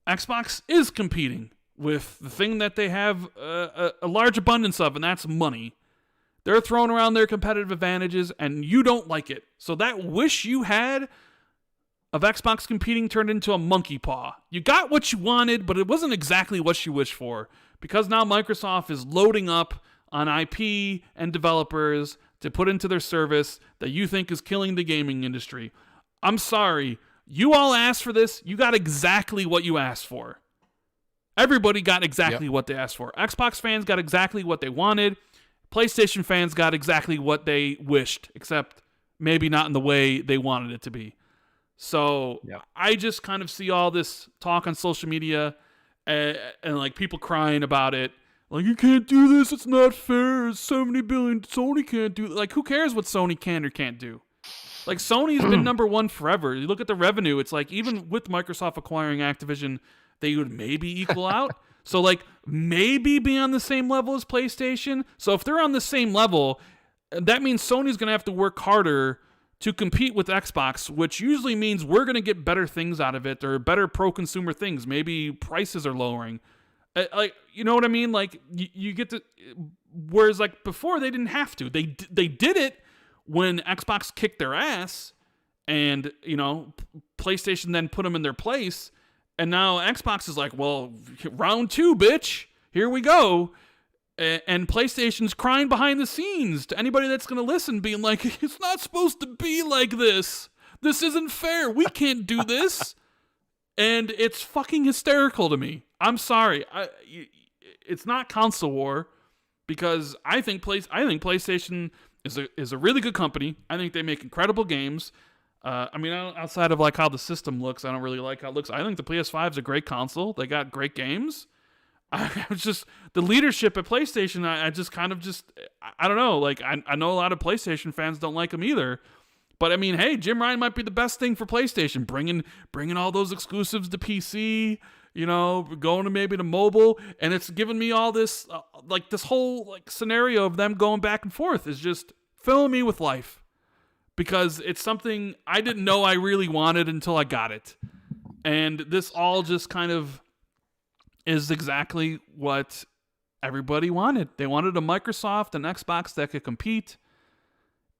Xbox is competing with the thing that they have a large abundance of, and that's money. They're throwing around their competitive advantages, and you don't like it. So that wish you had of Xbox competing turned into a monkey paw. You got what you wanted, but it wasn't exactly what you wished for, because now Microsoft is loading up on IP and developers to put into their service that you think is killing the gaming industry. I'm sorry. You all asked for this. You got exactly what you asked for. Everybody got exactly what they asked for. Xbox fans got exactly what they wanted. PlayStation fans got exactly what they wished, except maybe not in the way they wanted it to be. So I just kind of see all this talk on social media and like people crying about it. Like, you can't do this. It's not fair. It's 70 billion. Sony can't do it. Like, who cares what Sony can or can't do? Like, Sony's been number one forever. You look at the revenue. It's like, even with Microsoft acquiring Activision, they would maybe equal out. So like maybe be on the same level as PlayStation. So if they're on the same level, that means Sony's going to have to work harder to compete with Xbox, which usually means we're going to get better things out of it or better pro-consumer things. Maybe prices are lowering. Like, you know what I mean? Like, you get to... Whereas, like, before, they didn't have to. They did it when Xbox kicked their ass and, you know, PlayStation then put them in their place. And now Xbox is like, well, round 2, bitch. Here we go. And PlayStation's crying behind the scenes to anybody that's going to listen, being like, it's not supposed to be like this. This isn't fair. We can't do this. And it's fucking hysterical to me. I'm sorry. It's not console war because I think PlayStation is a really good company. I think they make incredible games. I mean, outside of like how the system looks, I don't really like how it looks. I think the PS5 is a great console. They got great games. I was just the leadership at PlayStation. I just kind of I don't know. Like I know a lot of PlayStation fans don't like them either, but I mean, hey, Jim Ryan might be the best thing for PlayStation, bringing all those exclusives to PC. You know, going to maybe to mobile, and it's given me all this like this whole like scenario of them going back and forth is just filling me with life because it's something I didn't know I really wanted until I got it, and this all just kind of is exactly what everybody wanted. They wanted a Microsoft and Xbox that could compete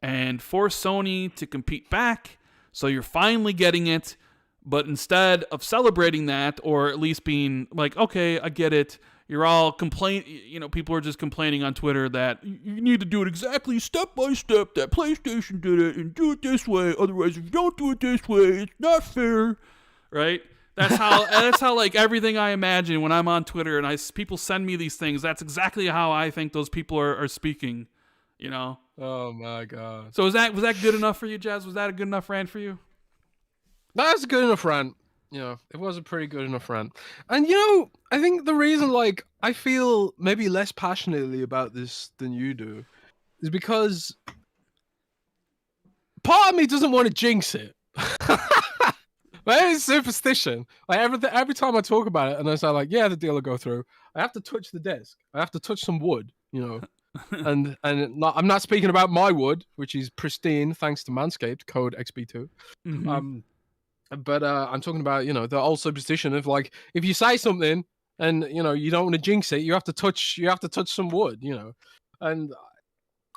and force Sony to compete back. So you're finally getting it. But instead of celebrating that, or at least being like, okay, I get it. You're all people are just complaining on Twitter that you need to do it exactly step by step that PlayStation did it and do it this way. Otherwise, if you don't do it this way, it's not fair. Right? That's how like everything I imagine when I'm on Twitter and people send me these things. That's exactly how I think those people are speaking, you know? Oh my God. So was that good enough for you, Jez? Was that a good enough rant for you? That's a good enough rant. You know, it was a pretty good enough rant. And you know, I think the reason like I feel maybe less passionately about this than you do is because part of me doesn't want to jinx it. Maybe it's superstition. Like every time I talk about it and I say like, yeah, the deal will go through, I have to touch the desk. I have to touch some wood, you know. and I'm not speaking about my wood, which is pristine thanks to Manscaped, code XB2. Mm-hmm. But I'm talking about, you know, the old superstition of like, if you say something and, you know, you don't want to jinx it, you have to touch some wood, you know. And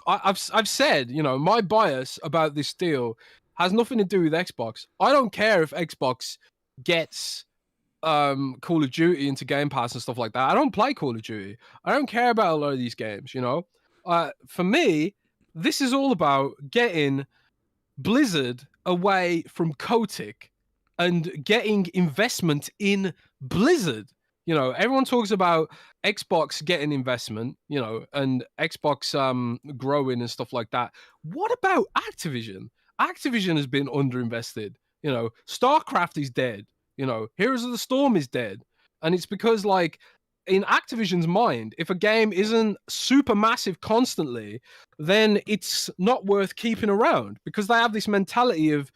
I've said, you know, my bias about this deal has nothing to do with Xbox. I don't care if Xbox gets Call of Duty into Game Pass and stuff like that. I don't play Call of Duty. I don't care about a lot of these games, you know. For me, this is all about getting Blizzard away from Kotick and getting investment in Blizzard. You know, everyone talks about Xbox getting investment, you know, and Xbox growing and stuff like that. What about Activision? Activision has been underinvested. You know, StarCraft is dead. You know, Heroes of the Storm is dead. And it's because, like, in Activision's mind, if a game isn't super massive constantly, then it's not worth keeping around because they have this mentality of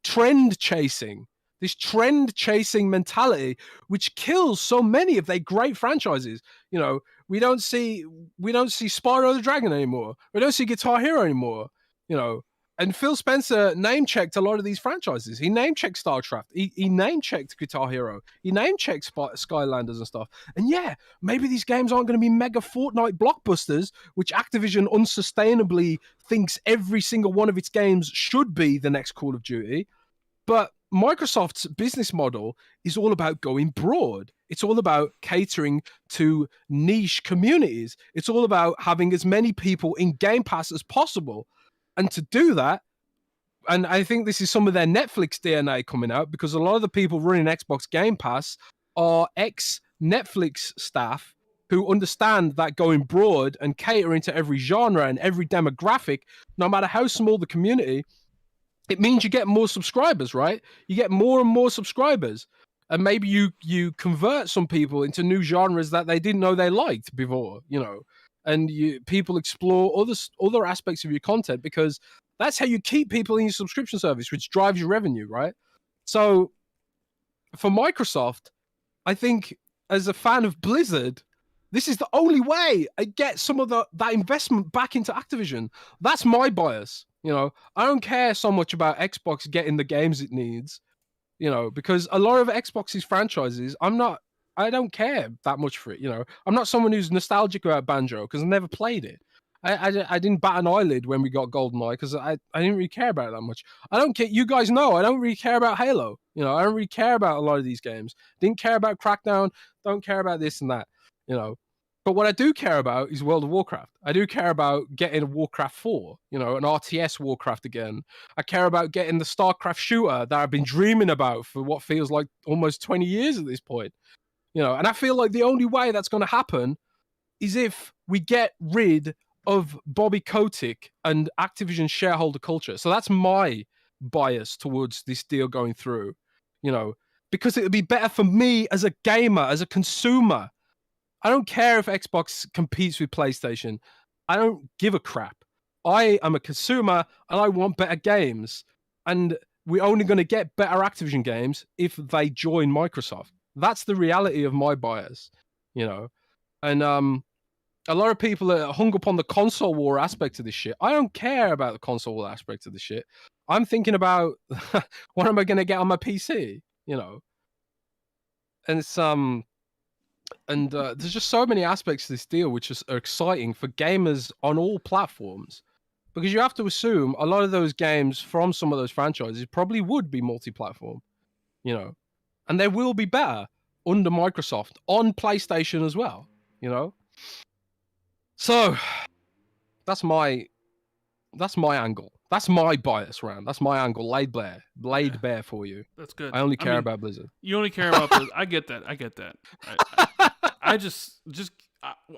trend chasing. This trend chasing mentality, which kills so many of their great franchises. You know, we don't see Spyro the Dragon anymore. We don't see Guitar Hero anymore. You know, and Phil Spencer name checked a lot of these franchises. He name checked StarCraft. He name checked Guitar Hero. He name checked Skylanders and stuff. And yeah, maybe these games aren't going to be mega Fortnite blockbusters, which Activision unsustainably thinks every single one of its games should be the next Call of Duty. But Microsoft's business model is all about going broad. It's all about catering to niche communities. It's all about having as many people in Game Pass as possible. And to do that, and I think this is some of their Netflix DNA coming out, because a lot of the people running Xbox Game Pass are ex-Netflix staff who understand that going broad and catering to every genre and every demographic, no matter how small the community, it means you get more subscribers, right? You get more and more subscribers. And maybe you convert some people into new genres that they didn't know they liked before, you know. And people explore other aspects of your content, because that's how you keep people in your subscription service, which drives your revenue, right? So for Microsoft, I think as a fan of Blizzard, this is the only way I get some of that investment back into Activision. That's my bias. I don't care so much about Xbox getting the games it needs, because a lot of Xbox's franchises, I don't care that much for it. I'm not someone who's nostalgic about Banjo because I never played it. I didn't bat an eyelid when we got GoldenEye because I didn't really care about it that much. I don't care. You guys know I don't really care about Halo. I don't really care about a lot of these games. Didn't care about Crackdown. Don't care about this and that. But what I do care about is World of Warcraft. I do care about getting a Warcraft 4, an RTS Warcraft again. I care about getting the StarCraft shooter that I've been dreaming about for what feels like almost 20 years at this point. And I feel like the only way that's going to happen is if we get rid of Bobby Kotick and Activision shareholder culture. So that's my bias towards this deal going through, because it would be better for me as a gamer, as a consumer. I don't care if Xbox competes with PlayStation. I don't give a crap. I am a consumer and I want better games. And we're only going to get better Activision games if they join Microsoft. That's the reality of my bias, And a lot of people are hung up on the console war aspect of this shit. I don't care about the console war aspect of this shit. I'm thinking about what am I going to get on my PC, And it's and there's just so many aspects to this deal which are exciting for gamers on all platforms, because you have to assume a lot of those games from some of those franchises probably would be multi-platform, and they will be better under Microsoft on PlayStation as well, So that's my angle. That's my bias, Rand. That's my angle. Laid bare for you. That's good. I only care about Blizzard. You only care about Blizzard. I get that.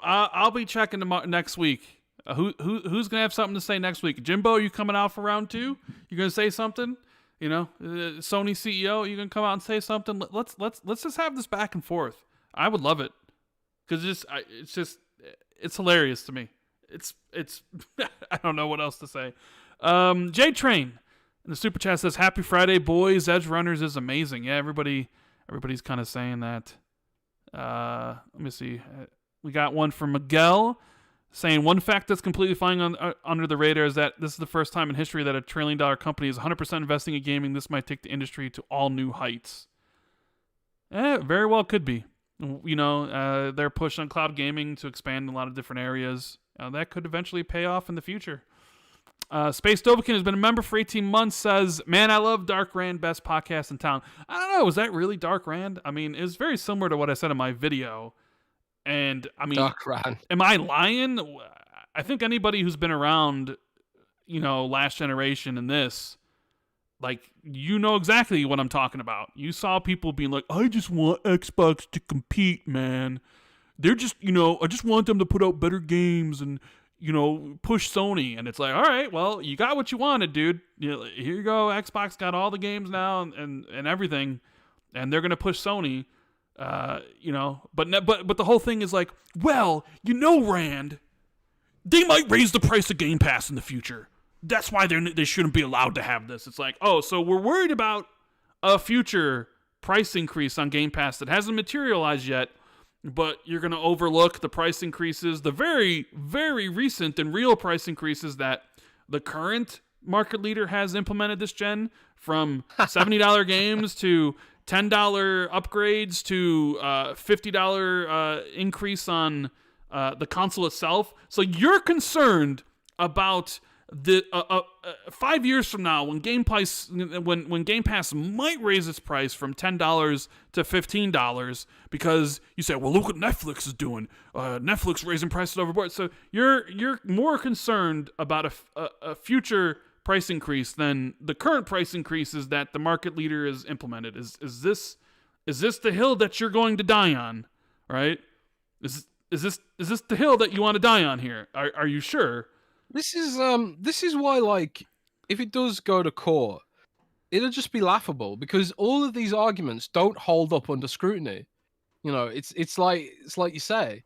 I'll be checking next week. Who's gonna have something to say next week? Jimbo, you coming out for round 2? You gonna say something? Sony CEO, you gonna come out and say something? Let's just have this back and forth. I would love it, because it's hilarious to me. It's I don't know what else to say. J Train in the super chat says, "Happy Friday, boys. Edge Runners is amazing." Yeah, everybody's kind of saying that. Let me see. We got one from Miguel saying, "One fact that's completely flying under the radar is that this is the first time in history that a $1 trillion company is 100% investing in gaming. This might take the industry to all new heights." Very well could be. They're push on cloud gaming to expand in a lot of different areas. That could eventually pay off in the future. Space Dovikin has been a member for 18 months, says, "Man, I love Dark Rand, best podcast in town." I don't know, was that really Dark Rand? I mean, it's very similar to what I said in my video. And, I mean, Dark Rand. Am I lying? I think anybody who's been around, last generation and this, exactly what I'm talking about. You saw people being like, "I just want Xbox to compete, man. They're just, I just want them to put out better games and, push Sony." And it's like, all right, well, you got what you wanted, dude. Here you go. Xbox got all the games now and everything, and they're gonna push Sony. But the whole thing is like, well, Rand, they might raise the price of Game Pass in the future. That's why they shouldn't be allowed to have this. It's like, oh, so we're worried about a future price increase on Game Pass that hasn't materialized yet, but you're going to overlook the price increases, the very, very recent and real price increases that the current market leader has implemented this gen, from $70 games to $10 upgrades to $50 increase on the console itself. So you're concerned about the 5 years from now, when Game Pass might raise its price from $10 to $15, because you say, well, look what Netflix is doing. Netflix raising prices overboard. So you're more concerned about a future price increase than the current price increases that the market leader has implemented. Is this the hill that you're going to die on? Right? Is this the hill that you want to die on here? Are you sure? This is why, like, if it does go to court, it'll just be laughable, because all of these arguments don't hold up under scrutiny. It's like you say,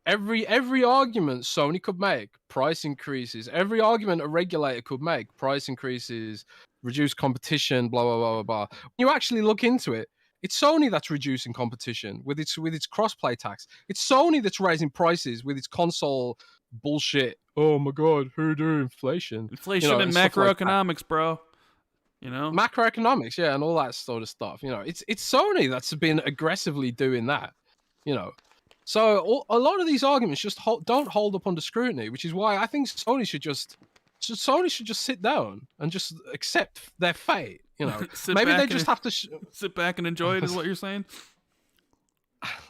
every argument Sony could make, price increases. Every argument a regulator could make, price increases, reduce competition, blah blah blah blah blah. When you actually look into it, It's Sony that's reducing competition with its cross-play tax. It's Sony that's raising prices with its console bullshit. Oh my god, hoodoo inflation. Inflation and macroeconomics, bro. Macroeconomics, yeah, and all that sort of stuff. It's Sony that's been aggressively doing that. So a lot of these arguments just don't hold up under scrutiny, which is why I think Sony should just sit down and just accept their fate. Maybe they just have to sit back and enjoy it. Is what you're saying?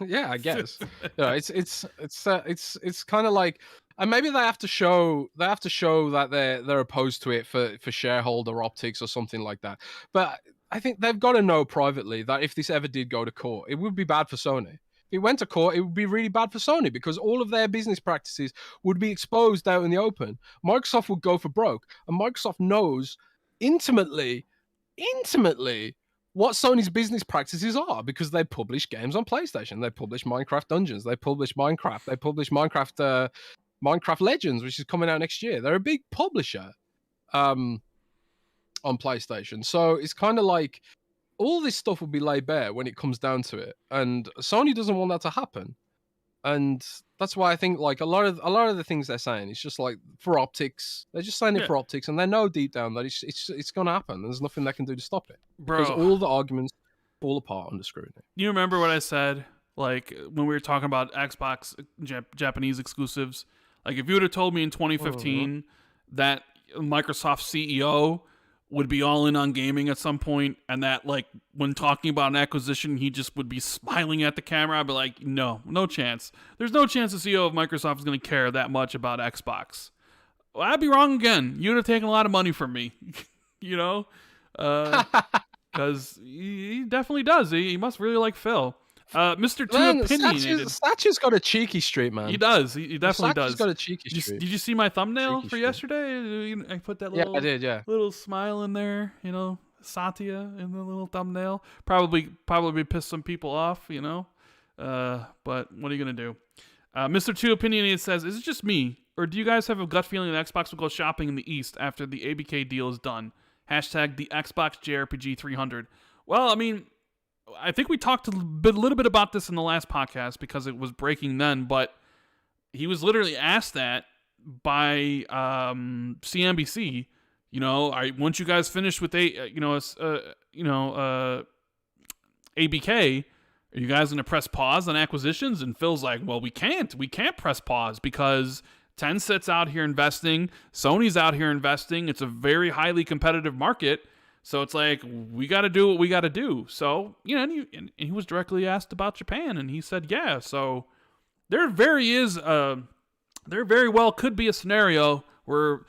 Yeah, I guess. It's kind of like, and maybe they have to show that they're opposed to it for shareholder optics or something like that. But I think they've got to know privately that if this ever did go to court, it would be bad for Sony. If it went to court, it would be really bad for Sony because all of their business practices would be exposed out in the open. Microsoft would go for broke, and Microsoft knows intimately what Sony's business practices are because they publish games on PlayStation. They publish Minecraft Dungeons. They publish Minecraft. They publish Minecraft Legends, which is coming out next year. They're a big publisher on PlayStation. So it's kind of like all this stuff will be laid bare when it comes down to it. And Sony doesn't want that to happen. And that's why I think like a lot of the things they're saying, it's just like for optics. They're just saying it for optics, and they know deep down that it's going to happen. There's nothing they can do to stop it. Bro, because all the arguments fall apart under scrutiny. You remember what I said, like when we were talking about Xbox Japanese exclusives? Like if you would have told me in 2015 that Microsoft CEO would be all in on gaming at some point, and that like when talking about an acquisition, he just would be smiling at the camera, I'd be like, no chance. There's no chance the CEO of Microsoft is going to care that much about Xbox. Well, I'd be wrong again. You would have taken a lot of money from me, because he definitely does. He must really like Phil. Mr. Too Opinionated. Satch's got a cheeky streak, man. He does. He definitely does. Satch's got a cheeky streak. Did you see my thumbnail for yesterday? I put that little, I did, yeah. Little smile in there, Satya in the little thumbnail. Probably pissed some people off, but what are you gonna do? Mr. Too Opinionated says, is it just me, or do you guys have a gut feeling that Xbox will go shopping in the East after the ABK deal is done? Hashtag the Xbox JRPG 300. Well, I mean, I think we talked a little bit about this in the last podcast because it was breaking then, but he was literally asked that by CNBC. Once you guys finish with ABK, are you guys going to press pause on acquisitions? And Phil's like, well, we can't press pause because Tencent's out here investing, Sony's out here investing. It's a very highly competitive market. So it's like, we got to do what we got to do. So, and he was directly asked about Japan, and he said, yeah. So there very well could be a scenario where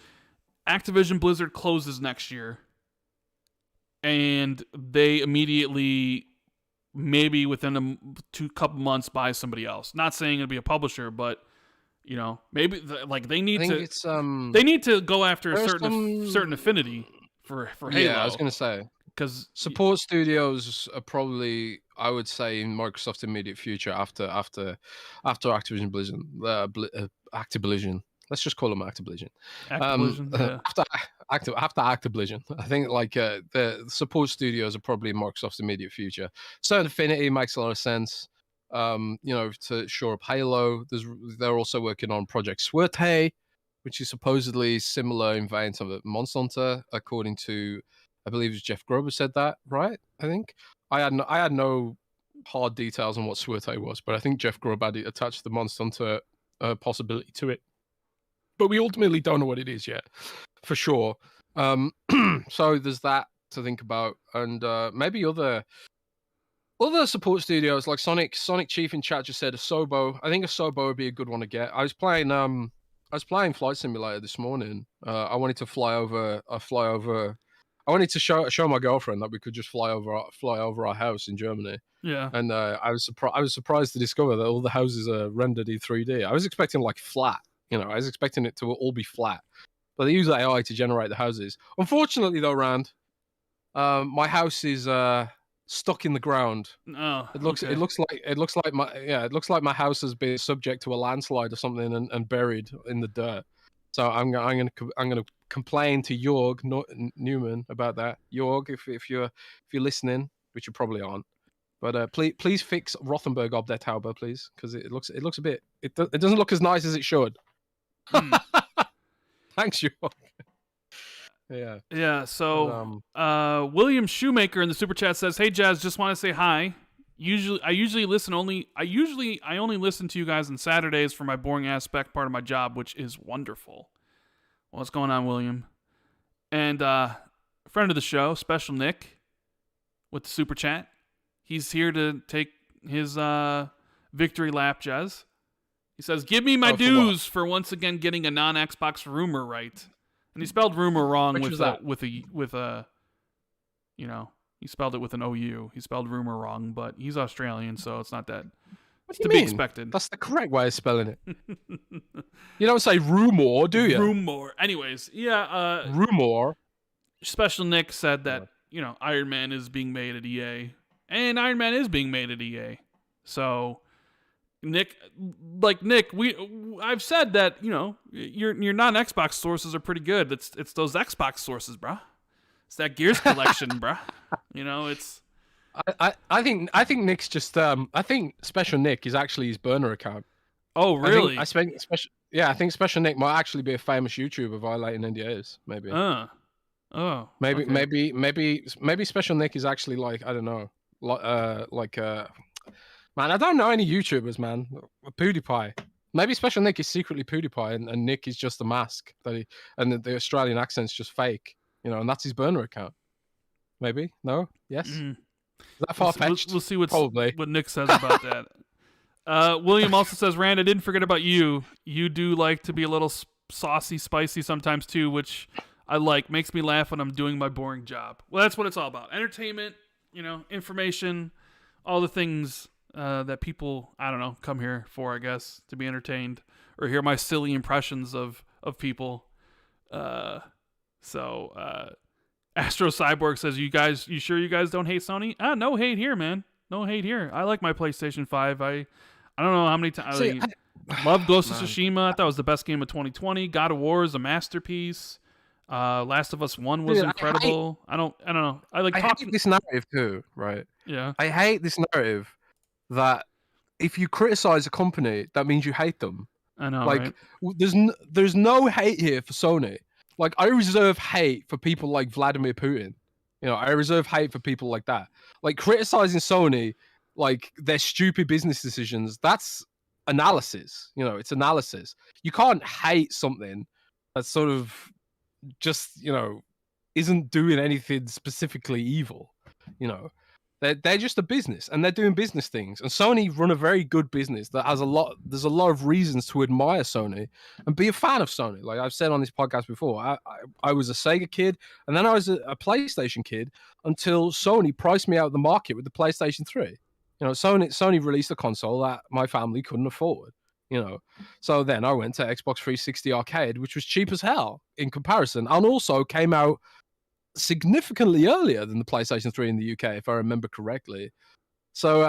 Activision Blizzard closes next year, and they immediately, maybe within a couple months, buy somebody else. Not saying it'll be a publisher, but maybe they need to go after a certain affinity. For Halo. Yeah, I was going to say. Because support studios are probably, I would say, in Microsoft's immediate future after Activision Blizzard. Activision. Let's just call them Activision. Yeah. After Activision. I think the support studios are probably in Microsoft's immediate future. Certain affinity makes a lot of sense. To shore up Halo. They're also working on Project Swerte, which is supposedly similar in vein to the Monster Hunter, according to, I believe it's Jeff Grubb said that, right? I think I had no hard details on what Swerte was, but I think Jeff Grubb had attached the Monster Hunter possibility to it. But we ultimately don't know what it is yet, for sure. So there's that to think about, and maybe other support studios like Sonic Chief in chat just said Asobo. I think Asobo would be a good one to get. I was playing Flight Simulator this morning. I wanted to fly over. I wanted to show my girlfriend that we could just fly over our house in Germany. Yeah. And I was surprised to discover that all the houses are rendered in 3D. I was expecting like flat. I was expecting it to all be flat. But they use AI to generate the houses. Unfortunately, though, Rand, my house is stuck in the ground. Oh, it looks like my house has been subject to a landslide or something and buried in the dirt. So I'm gonna complain to Jorg Newman about that. Jorg, if you're listening, which you probably aren't, But please fix Rothenberg ob der Taube, please, because it looks a bit. It doesn't look as nice as it should. Thanks, you. Yeah. Yeah. So, William Shoemaker in the super chat says, "Hey Jazz, just want to say hi. I usually only listen to you guys on Saturdays for my boring aspect part of my job, which is wonderful." What's going on, William? And friend of the show, Special Nick, with the super chat. He's here to take his victory lap, Jez. He says, "Give me my dues for once again getting a non-Xbox rumor right." And he spelled rumor wrong he spelled it with an OU. He spelled rumor wrong, but he's Australian, so it's not that. What do you mean? Be expected. That's the correct way of spelling it. You don't say rumor, do you? Rumor. Anyways, yeah. Rumor. Special Nick said that Iron Man is being made at EA, and Iron Man is being made at EA. So, Nick, I've said that your non-Xbox sources are pretty good. It's those Xbox sources, bruh. It's that Gears collection, bruh. It's. I think Nick's just I think Special Nick is actually his burner account. Oh really? I think Special Nick might actually be a famous YouTuber violating NDAs. Maybe. Maybe Special Nick is actually like, I don't know, man, I don't know any YouTubers, man. PewDiePie. Maybe Special Nick is secretly PewDiePie, and Nick is just a mask and the Australian accent's just fake, and that's his burner account. Maybe? No? Yes? Is that far-fetched? We'll see what Nick says about that. William also says, "Rand, I didn't forget about you. You do like to be a little saucy, spicy sometimes too, which I like. Makes me laugh when I'm doing my boring job." Well, that's what it's all about. Entertainment, information, all the things that people, I don't know, come here for, I guess, to be entertained or hear my silly impressions of people. Astro Cyborg says, you sure you guys don't hate Sony? No hate here, man. No hate here. I like my PlayStation 5. I don't know how many times. I love Ghost of Tsushima. I thought it was the best game of 2020. God of War is a masterpiece. Last of Us 1 was incredible. I don't know. I hate this narrative too, right? Yeah. I hate this narrative that if you criticize a company, that means you hate them. I know, right? There's no hate here for Sony. Like, I reserve hate for people like Vladimir Putin. I reserve hate for people like that. Like, criticizing Sony, like, their stupid business decisions, that's analysis. It's analysis. You can't hate something that's sort of just, isn't doing anything specifically evil. They're just a business, and they're doing business things. And Sony run a very good business that has there's a lot of reasons to admire Sony and be a fan of Sony. Like I've said on this podcast before, I was a Sega kid, and then I was a PlayStation kid until Sony priced me out of the market with the PlayStation 3. Sony released a console that my family couldn't afford. So then I went to Xbox 360 Arcade, which was cheap as hell in comparison, and also came out significantly earlier than the PlayStation 3 in the UK, if I remember correctly. So,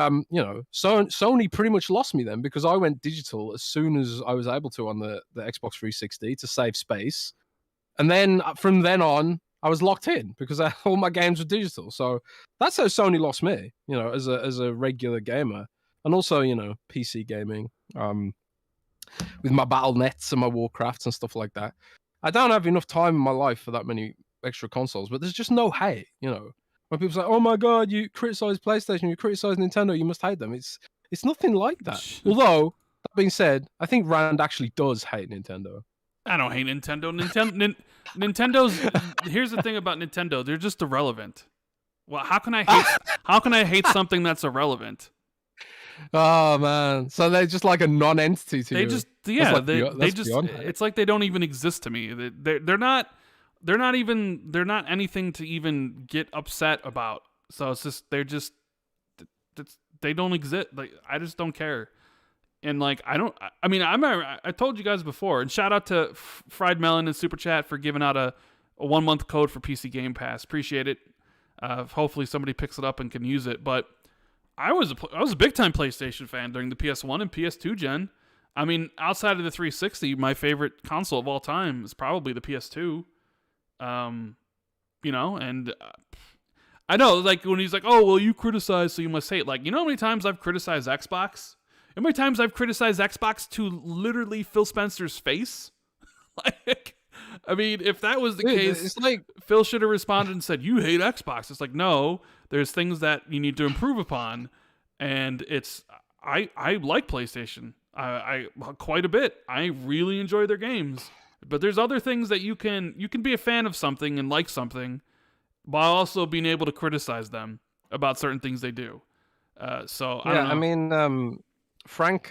Sony pretty much lost me then, because I went digital as soon as I was able to on the Xbox 360 to save space. And then from then on, I was locked in because all my games were digital. So that's how Sony lost me, as a regular gamer. And also, PC gaming, with my Battle.nets and my Warcrafts and stuff like that. I don't have enough time in my life for that many extra consoles, but there's just no hate, when people say, "Oh my god, you criticize PlayStation, you criticize Nintendo, you must hate them." It's nothing like that. Although, that being said, I think Rand actually does hate Nintendo. I don't hate Nintendo. Nintendo's here's the thing about Nintendo, they're just irrelevant. Well, how can I hate something that's irrelevant? Oh man, so they're just like a non-entity to you. It's like they don't even exist to me. They're not anything to even get upset about. So it's just they don't exist. Like, I just don't care. And like I told you guys before, and shout out to Fried Melon in Super Chat for giving out a 1 month code for PC Game Pass. Appreciate it. Hopefully somebody picks it up and can use it. But I was a big time PlayStation fan during the PS1 and PS2 gen. I mean, outside of the 360, my favorite console of all time is probably the PS2. And I know, like, when he's like, oh, well, you criticize, so you must hate. Like, you know how many times I've criticized Xbox? How many times I've criticized Xbox to literally Phil Spencer's face? Like, I mean, if that was the case, it's like Phil should have responded and said, you hate Xbox. It's like, no, there's things that you need to improve upon. And I like PlayStation. I quite a bit. I really enjoy their games. But there's other things that you can be a fan of something and like something, while also being able to criticize them about certain things they do. So I don't know. I mean, Frank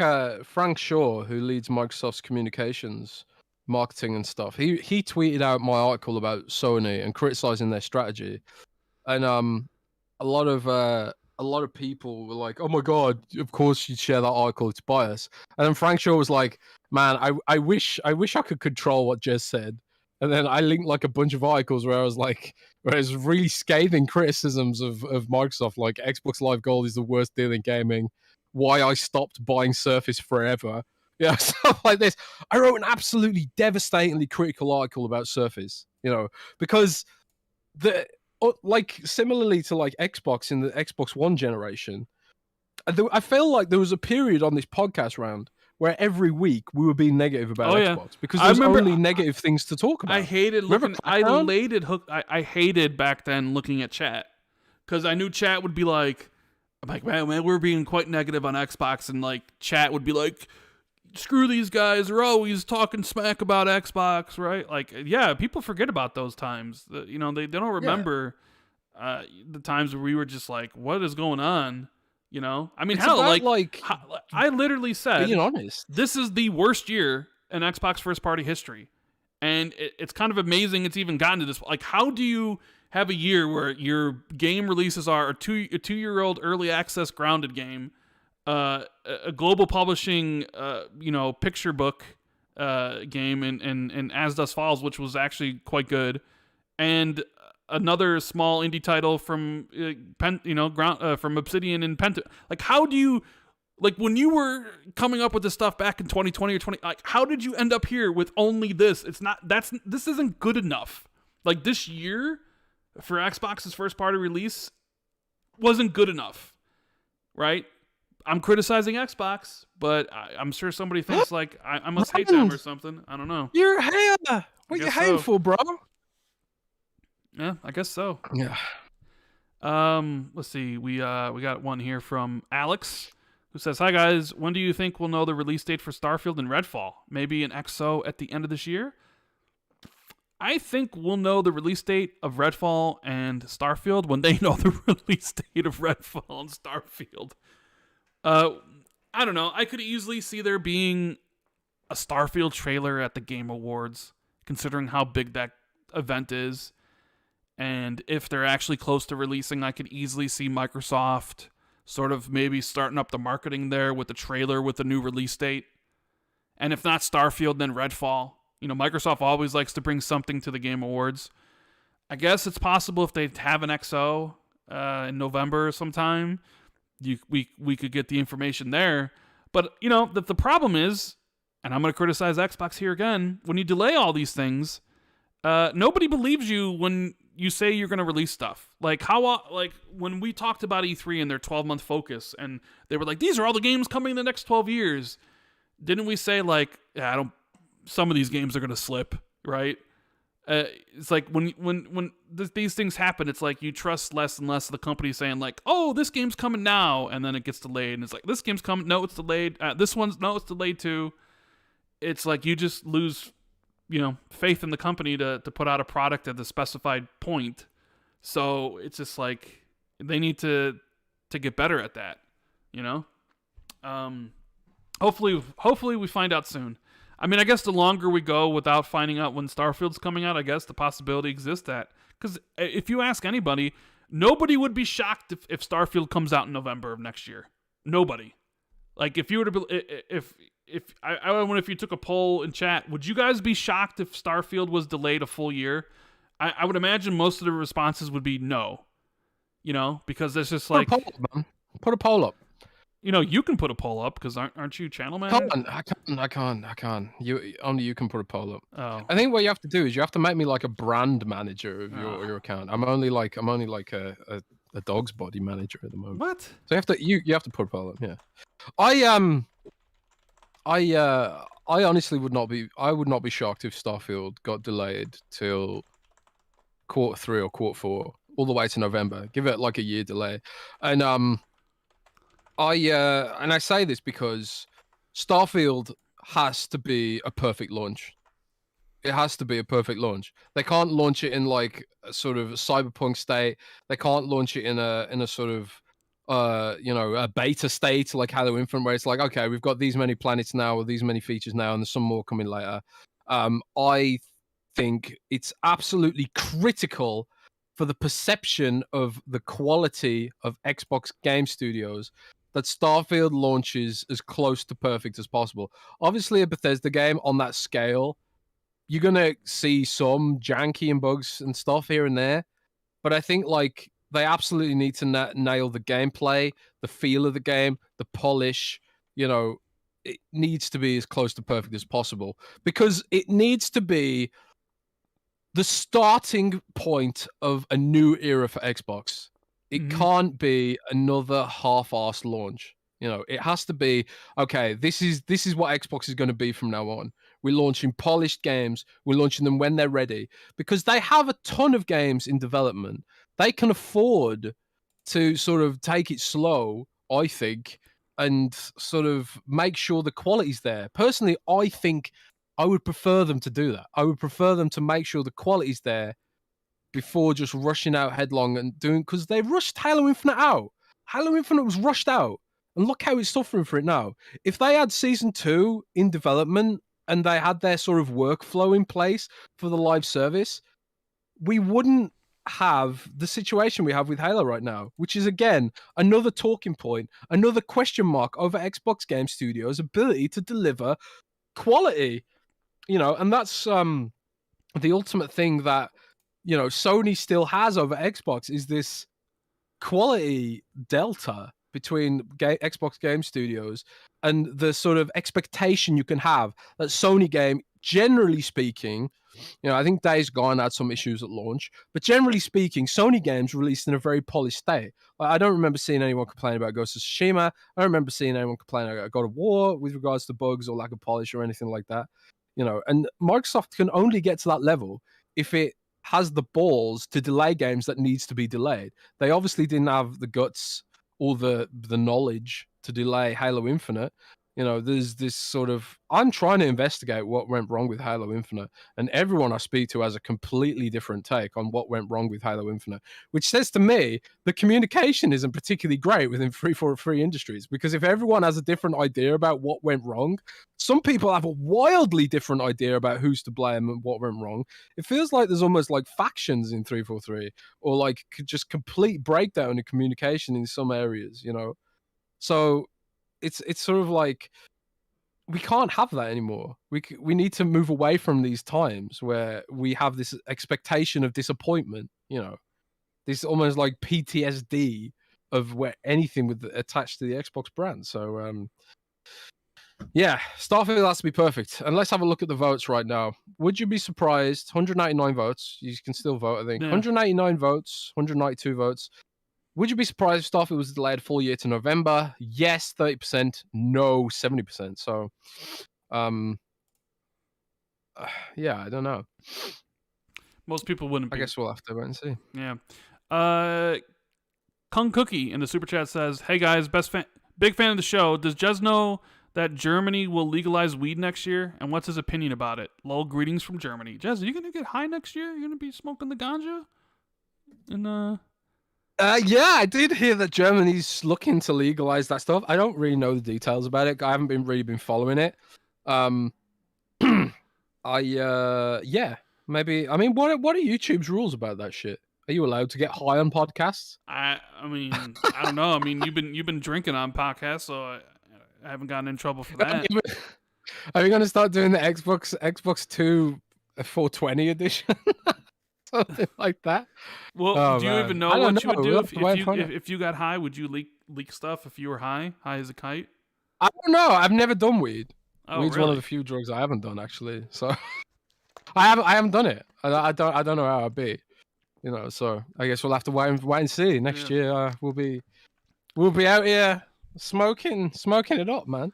Shaw, who leads Microsoft's communications, marketing and stuff, he tweeted out my article about Sony and criticizing their strategy, and a lot of people were like, "Oh my god, of course you'd share that article, it's biased." And then Frank Shaw was like, "Man, I wish I could control what Jez said." And then I linked like a bunch of articles where it was really scathing criticisms of Microsoft, like Xbox Live Gold is the worst deal in gaming, why I stopped buying Surface forever, stuff like this. I wrote an absolutely devastatingly critical article about Surface, because like similarly to like Xbox in the Xbox One generation, I feel like there was a period on this podcast round where every week we were being negative about Xbox because there's only negative things to talk about. I hated I hated back then looking at chat because I knew chat would be like, I'm like, man, we're being quite negative on Xbox, and like chat would be like, screw these guys, they're always talking smack about Xbox, right? Like, yeah, people forget about those times. They don't remember the times where we were just like, what is going on? I mean, hell, I literally said, being honest, this is the worst year in Xbox first party history, and it's kind of amazing it's even gotten to this. Like, how do you have a year where your game releases are a 2-year-old early access Grounded game, a global publishing, picture book game, and As Dusk Falls, which was actually quite good, and another small indie title from from Obsidian and Penta. Like, how do you, like, when you were coming up with this stuff back in 2020 or 20, like, how did you end up here with only this? This isn't good enough. Like, this year for Xbox's first party release wasn't good enough, right? I'm criticizing Xbox, but I'm sure somebody thinks like I must hate them or something. I don't know. You're a hater. What you hating for, bro? Yeah, I guess so. Yeah. Let's see. We got one here from Alex, who says, "Hi guys, when do you think we'll know the release date for Starfield and Redfall? Maybe an XO at the end of this year?" I think we'll know the release date of Redfall and Starfield when they know the release date of Redfall and Starfield. I don't know. I could easily see there being a Starfield trailer at the Game Awards, considering how big that event is. And if they're actually close to releasing, I could easily see Microsoft sort of maybe starting up the marketing there with the trailer with the new release date. And if not Starfield, then Redfall. Microsoft always likes to bring something to the Game Awards. I guess it's possible if they have an XO in November sometime, we could get the information there. But, the problem is, and I'm going to criticize Xbox here again, when you delay all these things, nobody believes you when you say you're going to release stuff. Like when we talked about E3 and their 12-month focus, and they were like, these are all the games coming in the next 12 years. Didn't we say like, some of these games are going to slip, right? It's like when these things happen, it's like you trust less and less of the company saying like, oh, this game's coming now, and then it gets delayed, and it's like, this game's coming, no, it's delayed. This one's, no, it's delayed too. It's like you just lose, faith in the company to put out a product at the specified point. So it's just like they need to get better at that, Hopefully we find out soon. I mean, I guess the longer we go without finding out when Starfield's coming out, I guess the possibility exists that, because if you ask anybody, nobody would be shocked if Starfield comes out in November of next year. Nobody. Like, if you were to, I wonder if you took a poll in chat, would you guys be shocked if Starfield was delayed a full year? I would imagine most of the responses would be no. Because it's just like, put a poll up. You can put a poll up because aren't you channel manager? I can't. Only you can put a poll up. Oh. I think what you have to do is you have to make me like a brand manager of your account. I'm only like a dog's body manager at the moment. What? So you have to put a poll up. Yeah. I honestly would not be shocked if Starfield got delayed till Q3 or Q4, all the way to November. Give it like a year delay. And I say this because Starfield has to be a perfect launch. It has to be a perfect launch. They can't launch it in like a sort of cyberpunk state. They can't launch it in a sort of a beta state like Halo Infinite, where it's like, okay, we've got these many planets now or these many features now, and there's some more coming later. I think it's absolutely critical for the perception of the quality of Xbox Game Studios that Starfield launches as close to perfect as possible. Obviously, a Bethesda game on that scale, you're gonna see some janky and bugs and stuff here and there, but I think like they absolutely need to nail the gameplay, the feel of the game, the polish. It needs to be as close to perfect as possible because it needs to be the starting point of a new era for Xbox. It can't be another half-assed launch. It has to be, okay, this is what Xbox is going to be from now on. We're launching polished games. We're launching them when they're ready because they have a ton of games in development. They can afford to sort of take it slow, I think, and sort of make sure the quality's there. Personally, I think I would prefer them to do that. I would prefer them to make sure the quality's there before just rushing out headlong and doing, because they rushed Halo Infinite out. Halo Infinite was rushed out, and look how it's suffering for it now. If they had Season 2 in development and they had their sort of workflow in place for the live service, we wouldn't have the situation we have with Halo right now, which is, again, another talking point, another question mark over Xbox Game Studios' ability to deliver quality. And that's the ultimate thing that Sony still has over Xbox, is this quality delta between Xbox Game Studios and the sort of expectation you can have that Sony game, generally speaking, I think Days Gone had some issues at launch, but generally speaking, Sony games released in a very polished state. I don't remember seeing anyone complain about Ghost of Tsushima. I don't remember seeing anyone complain about God of War with regards to bugs or lack of polish or anything like that. And Microsoft can only get to that level if it has the balls to delay games that needs to be delayed. They obviously didn't have the guts or the knowledge to delay Halo Infinite. There's this sort of, I'm trying to investigate what went wrong with Halo Infinite, and everyone I speak to has a completely different take on what went wrong with Halo Infinite, which says to me the communication isn't particularly great within 343 Industries, because if everyone has a different idea about what went wrong, some people have a wildly different idea about who's to blame and what went wrong. It feels like there's almost like factions in 343, or like just complete breakdown in communication in some areas, So it's sort of like we can't have that anymore. We need to move away from these times where we have this expectation of disappointment. This almost like PTSD of where anything with attached to the Xbox brand. So yeah, Starfield has to be perfect. And let's have a look at the votes right now. Would you be surprised? 199 votes. You can still vote, I think. Yeah. 189 votes, 192 votes. Would you be surprised if Starfield was delayed a full year to November? Yes, 30%. No, 70%. So, yeah, I don't know. Most people wouldn't be. I guess we'll have to wait and see. Yeah. Kung Cookie in the super chat says, "Hey guys, big fan of the show. Does Jez know that Germany will legalize weed next year? And what's his opinion about it? Lol, greetings from Germany." Jez, are you gonna get high next year? You're gonna be smoking the ganja? And yeah, I did hear that Germany's looking to legalize that stuff. I don't really know the details about it. I haven't really been following it. Yeah, maybe. I mean, what are YouTube's rules about that shit? Are you allowed to get high on podcasts? I mean, I don't know. I mean, you've been drinking on podcasts, so I haven't gotten in trouble for that. Are we going to start doing the Xbox 2 420 edition? something like that. Well, Oh do you man, even know I don't what you know. would We'll do have to wait and find out. if you got high? Would you leak stuff if you were high as a kite? I don't know. I've never done weed. Oh, Weed's one of really? the few drugs I haven't done actually. So I haven't done it. I don't know how I'd be. So I guess we'll have to wait and see. Next Yeah. year we'll be out here smoking it up, man.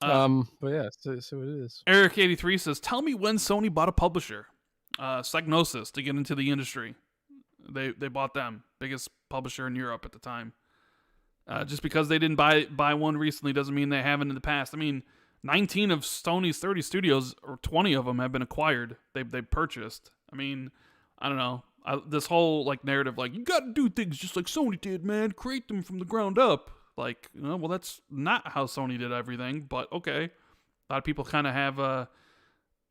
But yeah, so it is. Eric83 says, "Tell me when Sony bought a publisher, Psygnosis, to get into the industry. They bought them, biggest publisher in Europe at the time. Just because they didn't buy one recently doesn't mean they haven't in the past. I mean, 19 of Sony's 30 studios, or 20 of them, have been acquired. They purchased. I mean, I don't know. This whole like narrative, like you got to do things just like Sony did, man. Create them from the ground up. Like, well, that's not how Sony did everything. But okay, a lot of people kind of have a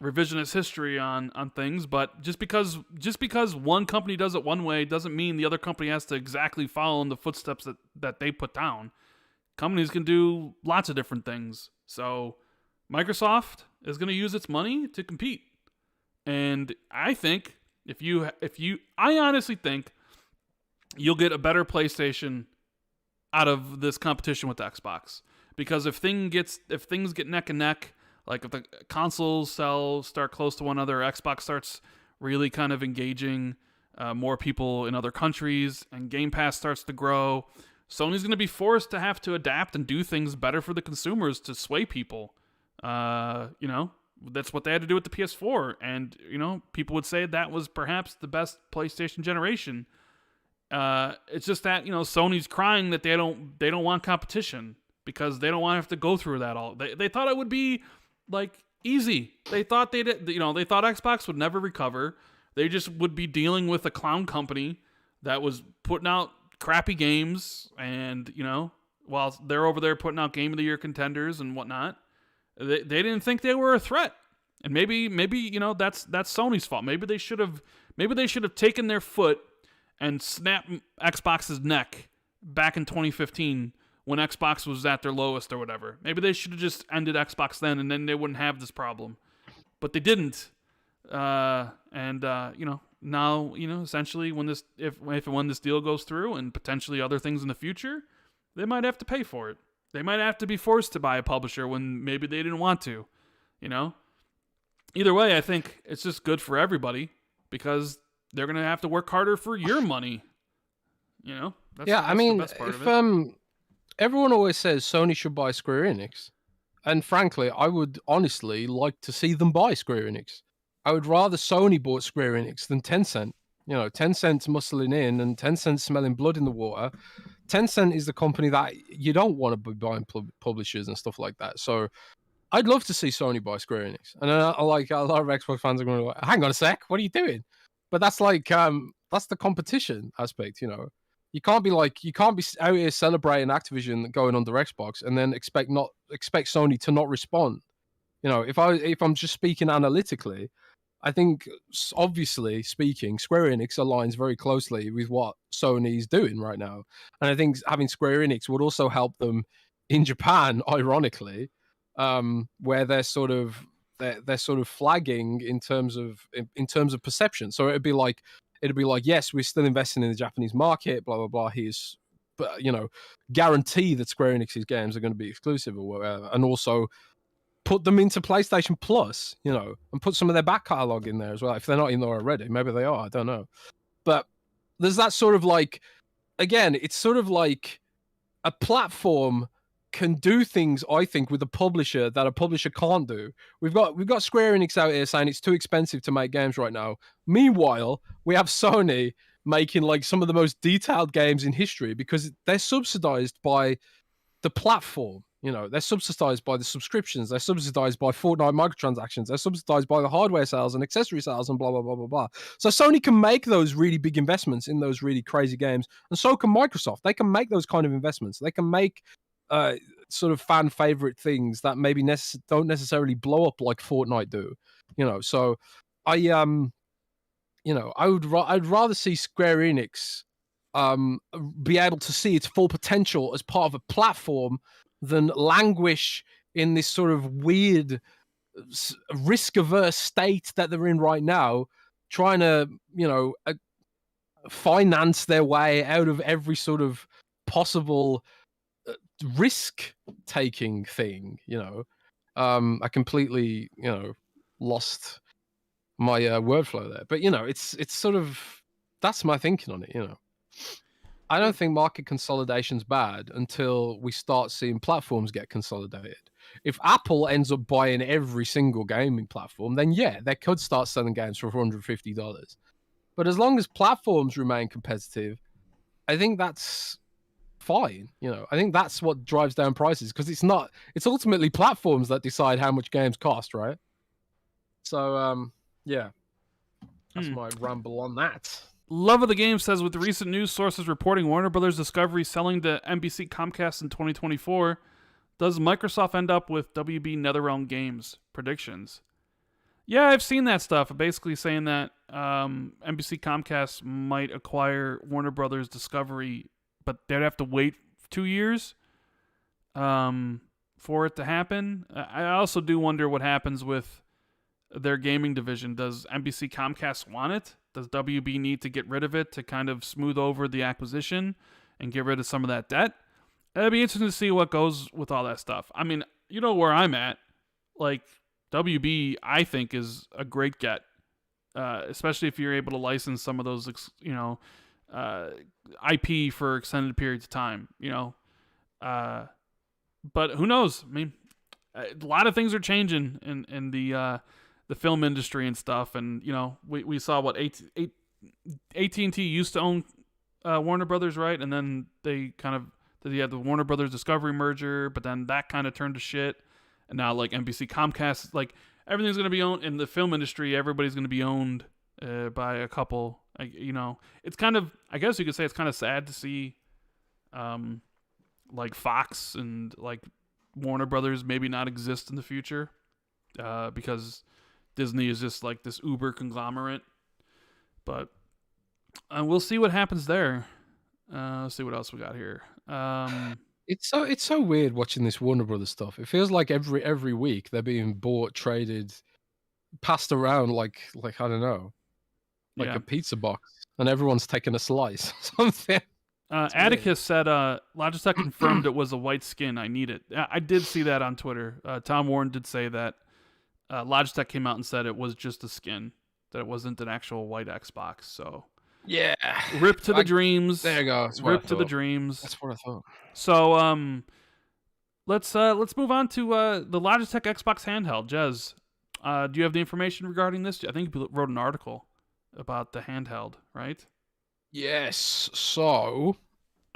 revisionist history on things. But just because one company does it one way doesn't mean the other company has to exactly follow in the footsteps that they put down. Companies can do lots of different things. So Microsoft is going to use its money to compete. And I think I honestly think you'll get a better PlayStation out of this competition with Xbox. Because if things get neck and neck, like if the consoles start close to one another, Xbox starts really kind of engaging more people in other countries, and Game Pass starts to grow, Sony's going to be forced to have to adapt and do things better for the consumers to sway people. That's what they had to do with the PS4. And, people would say that was perhaps the best PlayStation generation. It's just that, Sony's crying that they don't want competition because they don't want to have to go through that all. They thought it would be like easy. They thought they thought Xbox would never recover. They just would be dealing with a clown company that was putting out crappy games, and while they're over there putting out Game of the Year contenders and whatnot, they didn't think they were a threat. And maybe that's Sony's fault. Maybe they should have taken their foot and snapped Xbox's neck back in 2015 when Xbox was at their lowest or whatever. Maybe they should have just ended Xbox then, and then they wouldn't have this problem. But they didn't. Now, essentially when this deal goes through, and potentially other things in the future, they might have to pay for it. They might have to be forced to buy a publisher when maybe they didn't want to, Either way, I think it's just good for everybody because they're going to have to work harder for your money. That's the best part of it. Everyone always says Sony should buy Square Enix. And frankly, I would honestly like to see them buy Square Enix. I would rather Sony bought Square Enix than Tencent. Tencent's muscling in and Tencent's smelling blood in the water. Tencent is the company that you don't want to be buying publishers and stuff like that. So I'd love to see Sony buy Square Enix. And I like a lot of Xbox fans are going to go, hang on a sec, what are you doing? But that's like, that's the competition aspect, You can't be out here celebrating Activision going under Xbox and then expect Sony to not respond. If I'm just speaking analytically, I think, obviously speaking, Square Enix aligns very closely with what Sony's doing right now. And I think having Square Enix would also help them in Japan, ironically, where they're sort of flagging in terms of perception. So it'd be like, yes, we're still investing in the Japanese market, blah, blah, blah. But guarantee that Square Enix's games are going to be exclusive or whatever. And also put them into PlayStation Plus, and put some of their back catalog in there as well. If they're not in there already, maybe they are, I don't know. But there's that sort of like, again, it's sort of like a platform can do things, I think, with a publisher that a publisher can't do. We've got Square Enix out here saying it's too expensive to make games right now. Meanwhile, we have Sony making like some of the most detailed games in history because they're subsidized by the platform. They're subsidized by the subscriptions. They're subsidized by Fortnite microtransactions. They're subsidized by the hardware sales and accessory sales and blah, blah, blah, blah, blah. So Sony can make those really big investments in those really crazy games. And so can Microsoft. They can make those kind of investments. They can make sort of fan favorite things that maybe don't necessarily blow up like Fortnite do. So I'd rather see Square Enix be able to see its full potential as part of a platform than languish in this sort of weird risk-averse state that they're in right now, trying to, finance their way out of every sort of possible risk-taking thing. I completely, lost my word flow there. But it's sort of, that's my thinking on it. I don't think market consolidation's bad until we start seeing platforms get consolidated. If Apple ends up buying every single gaming platform, then yeah, they could start selling games for $150. But as long as platforms remain competitive, I think that's fine. I think that's what drives down prices, because it's ultimately platforms that decide how much games cost, right? So, yeah, that's my ramble on that. Love of the Game says, with recent news sources reporting Warner Brothers Discovery selling to NBC Comcast in 2024, does Microsoft end up with WB NetherRealm Games? Predictions. Yeah, I've seen that stuff. Basically saying that NBC Comcast might acquire Warner Brothers Discovery, but they'd have to wait 2 years for it to happen. I also do wonder what happens with their gaming division. Does NBC Comcast want it? Does WB need to get rid of it to kind of smooth over the acquisition and get rid of some of that debt? It'd be interesting to see what goes with all that stuff. I mean, you know where I'm at. Like, WB, I think, is a great get, especially if you're able to license some of those, IP for extended periods of time, But who knows? I mean, a lot of things are changing in the film industry and stuff, and we saw what AT&T used to own Warner Brothers, right? And then they had the Warner Brothers Discovery merger, but then that kind of turned to shit. And now, like, NBC Comcast, like, everything's going to be owned in the film industry. Everybody's going to be owned by a couple. It's kind of, I guess you could say it's kind of sad to see, like, Fox and, like, Warner Brothers maybe not exist in the future because Disney is just, like, this uber conglomerate. But we'll see what happens there. Let's see what else we got here. It's so weird watching this Warner Brothers stuff. It feels like every week they're being bought, traded, passed around like I don't know, like a pizza box, and everyone's taking a slice or something. Atticus said Logitech confirmed it was a white skin. I need it. I did see that on Twitter. Tom Warren did say that Logitech came out and said it was just a skin, that it wasn't an actual white Xbox. So yeah, rip to the dreams. There you go. Rip to the dreams. That's what I thought. So let's move on to the Logitech Xbox Handheld. Jez, do you have the information regarding this? I think you wrote an article about the handheld, right? Yes. So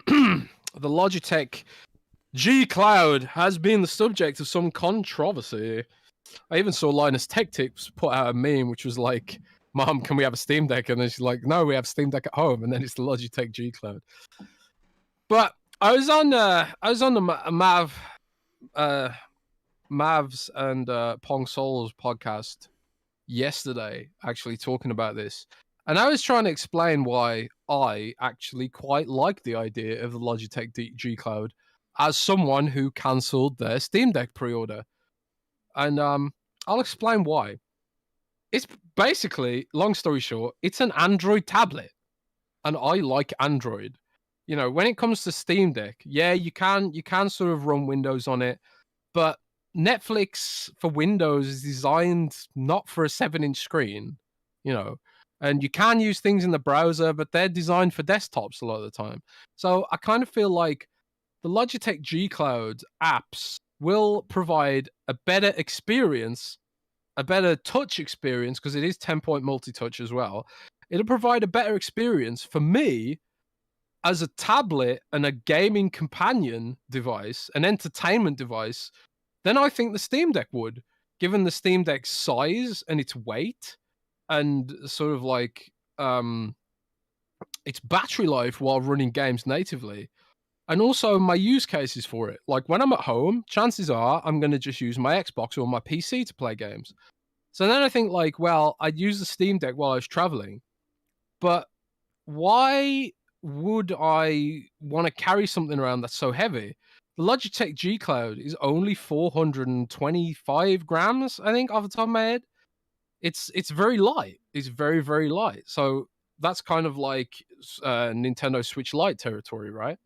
the Logitech G Cloud has been the subject of some controversy. I even saw Linus Tech Tips put out a meme which was like, "Mom, can we have a Steam Deck?" And then she's like, "No, we have Steam Deck at home." And then it's the Logitech G Cloud. But I was on the Mavs and Pong Soul's podcast yesterday, actually talking about this, and I was trying to explain why I actually quite like the idea of the Logitech G Cloud as someone who cancelled their Steam Deck pre-order, and I'll explain why. It's basically, long story short, it's an Android tablet, and I like Android. When it comes to Steam Deck, yeah, you can sort of run Windows on it, but Netflix for Windows is designed not for a 7-inch screen, and you can use things in the browser, but they're designed for desktops a lot of the time. So I kind of feel like the Logitech G Cloud apps will provide a better experience, a better touch experience, because it is 10-point multi-touch as well. It'll provide a better experience for me as a tablet and a gaming companion device, an entertainment device, than I think the Steam Deck would, given the Steam Deck's size and its weight and sort of like its battery life while running games natively. And also my use cases for it. Like when I'm at home, chances are I'm going to just use my Xbox or my PC to play games. So then I think like, well, I'd use the Steam Deck while I was traveling, but why would I want to carry something around that's so heavy? The Logitech G Cloud is only 425 grams, I think, off the top of my head. It's very light. is very, very light. So that's kind of like Nintendo Switch Lite territory, right?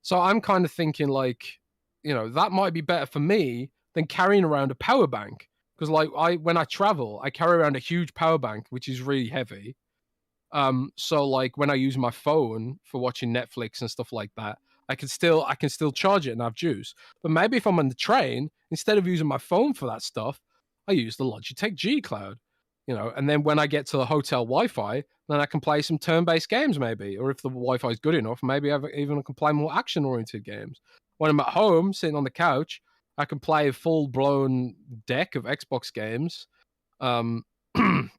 So I'm kind of thinking like, that might be better for me than carrying around a power bank. Because like when I travel, I carry around a huge power bank, which is really heavy. So like when I use my phone for watching Netflix and stuff like that, I can still charge it and have juice. But maybe if I'm on the train, instead of using my phone for that stuff, I use the Logitech G Cloud. And then when I get to the hotel Wi-Fi, then I can play some turn-based games maybe. Or if the Wi-Fi is good enough, maybe I can play more action-oriented games. When I'm at home, sitting on the couch, I can play a full-blown deck of Xbox games.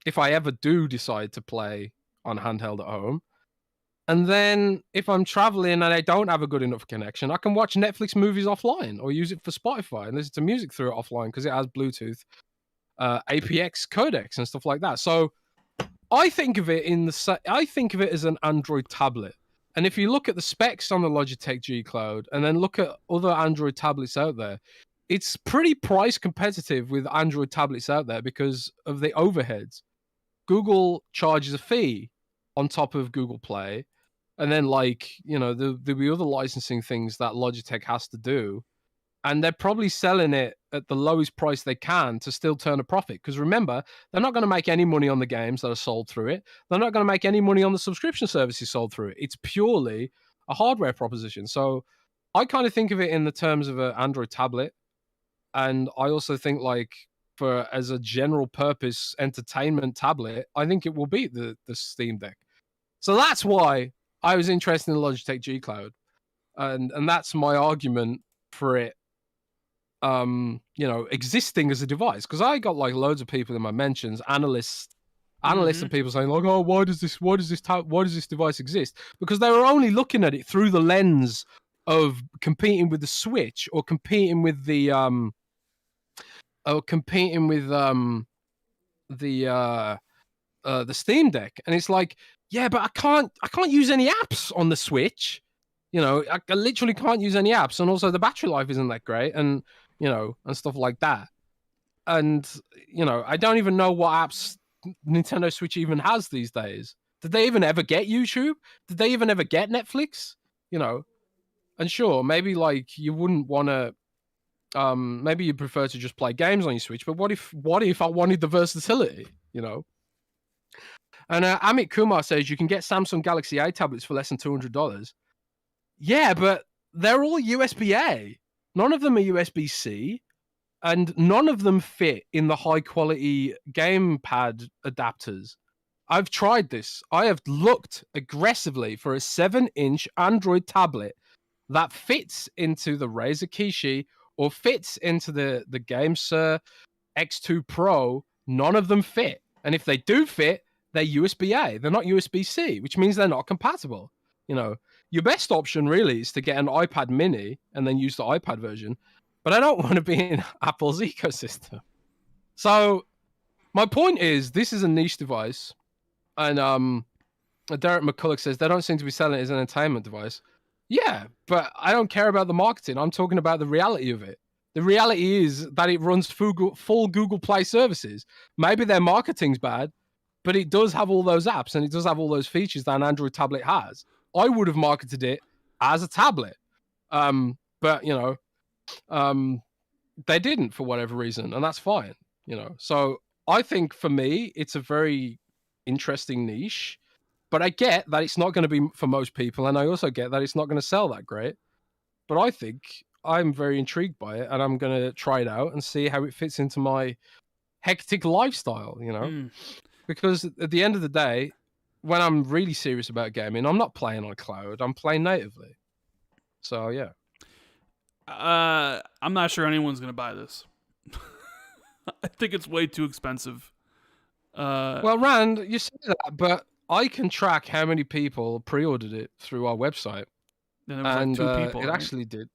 If I ever do decide to play on handheld at home. And then if I'm traveling and I don't have a good enough connection, I can watch Netflix movies offline or use it for Spotify and listen to music through it offline because it has Bluetooth, apx codecs and stuff like that. So I think of it as an Android tablet. And if you look at the specs on the Logitech G Cloud and then look at other Android tablets out there, it's pretty price competitive with Android tablets out there because of the overheads. Google charges a fee on top of Google Play. And then, there'll be other licensing things that Logitech has to do. And they're probably selling it at the lowest price they can to still turn a profit. Because remember, they're not going to make any money on the games that are sold through it. They're not going to make any money on the subscription services sold through it. It's purely a hardware proposition. So I kind of think of it in the terms of an Android tablet. And I also think, as a general purpose entertainment tablet, I think it will beat the Steam Deck. So that's why I was interested in the Logitech G Cloud, and that's my argument for it, existing as a device. Because I got loads of people in my mentions, analysts and people saying oh, why does this device exist? Because they were only looking at it through the lens of competing with the Switch or competing with the the Steam Deck, and it's like, yeah, but I can't use any apps on the Switch. I literally can't use any apps, and also the battery life isn't that great, and and stuff like that. And I don't even know what apps Nintendo Switch even has these days. Did they even ever get YouTube? Did they even ever get Netflix? And sure, maybe you wouldn't want to. Maybe you prefer to just play games on your Switch, but what if I wanted the versatility? And Amit Kumar says you can get Samsung Galaxy A tablets for less than $200. Yeah, but they're all USB-A. None of them are USB-C, and none of them fit in the high-quality gamepad adapters. I've tried this. I have looked aggressively for a 7-inch Android tablet that fits into the Razer Kishi or fits into the GameSir X2 Pro. None of them fit. And if they do fit, they're USB-A. They're not USB-C, which means they're not compatible. Your best option really is to get an iPad mini and then use the iPad version. But I don't want to be in Apple's ecosystem. So my point is, this is a niche device. And Derek McCulloch says they don't seem to be selling it as an entertainment device. Yeah, but I don't care about the marketing. I'm talking about the reality of it. The reality is that it runs full Google Play services. Maybe their marketing's bad, but it does have all those apps and it does have all those features that an Android tablet has. I would have marketed it as a tablet. But, they didn't for whatever reason, and that's fine, So I think for me, it's a very interesting niche, but I get that it's not going to be for most people, and I also get that it's not going to sell that great. But I think I'm very intrigued by it, and I'm going to try it out and see how it fits into my hectic lifestyle, Because at the end of the day, when I'm really serious about gaming, I'm not playing on a cloud, I'm playing natively. So, yeah. I'm not sure anyone's going to buy this. I think it's way too expensive. Well, Rand, you say that, but I can track how many people pre-ordered it through our website. And there was 2 people. It actually did.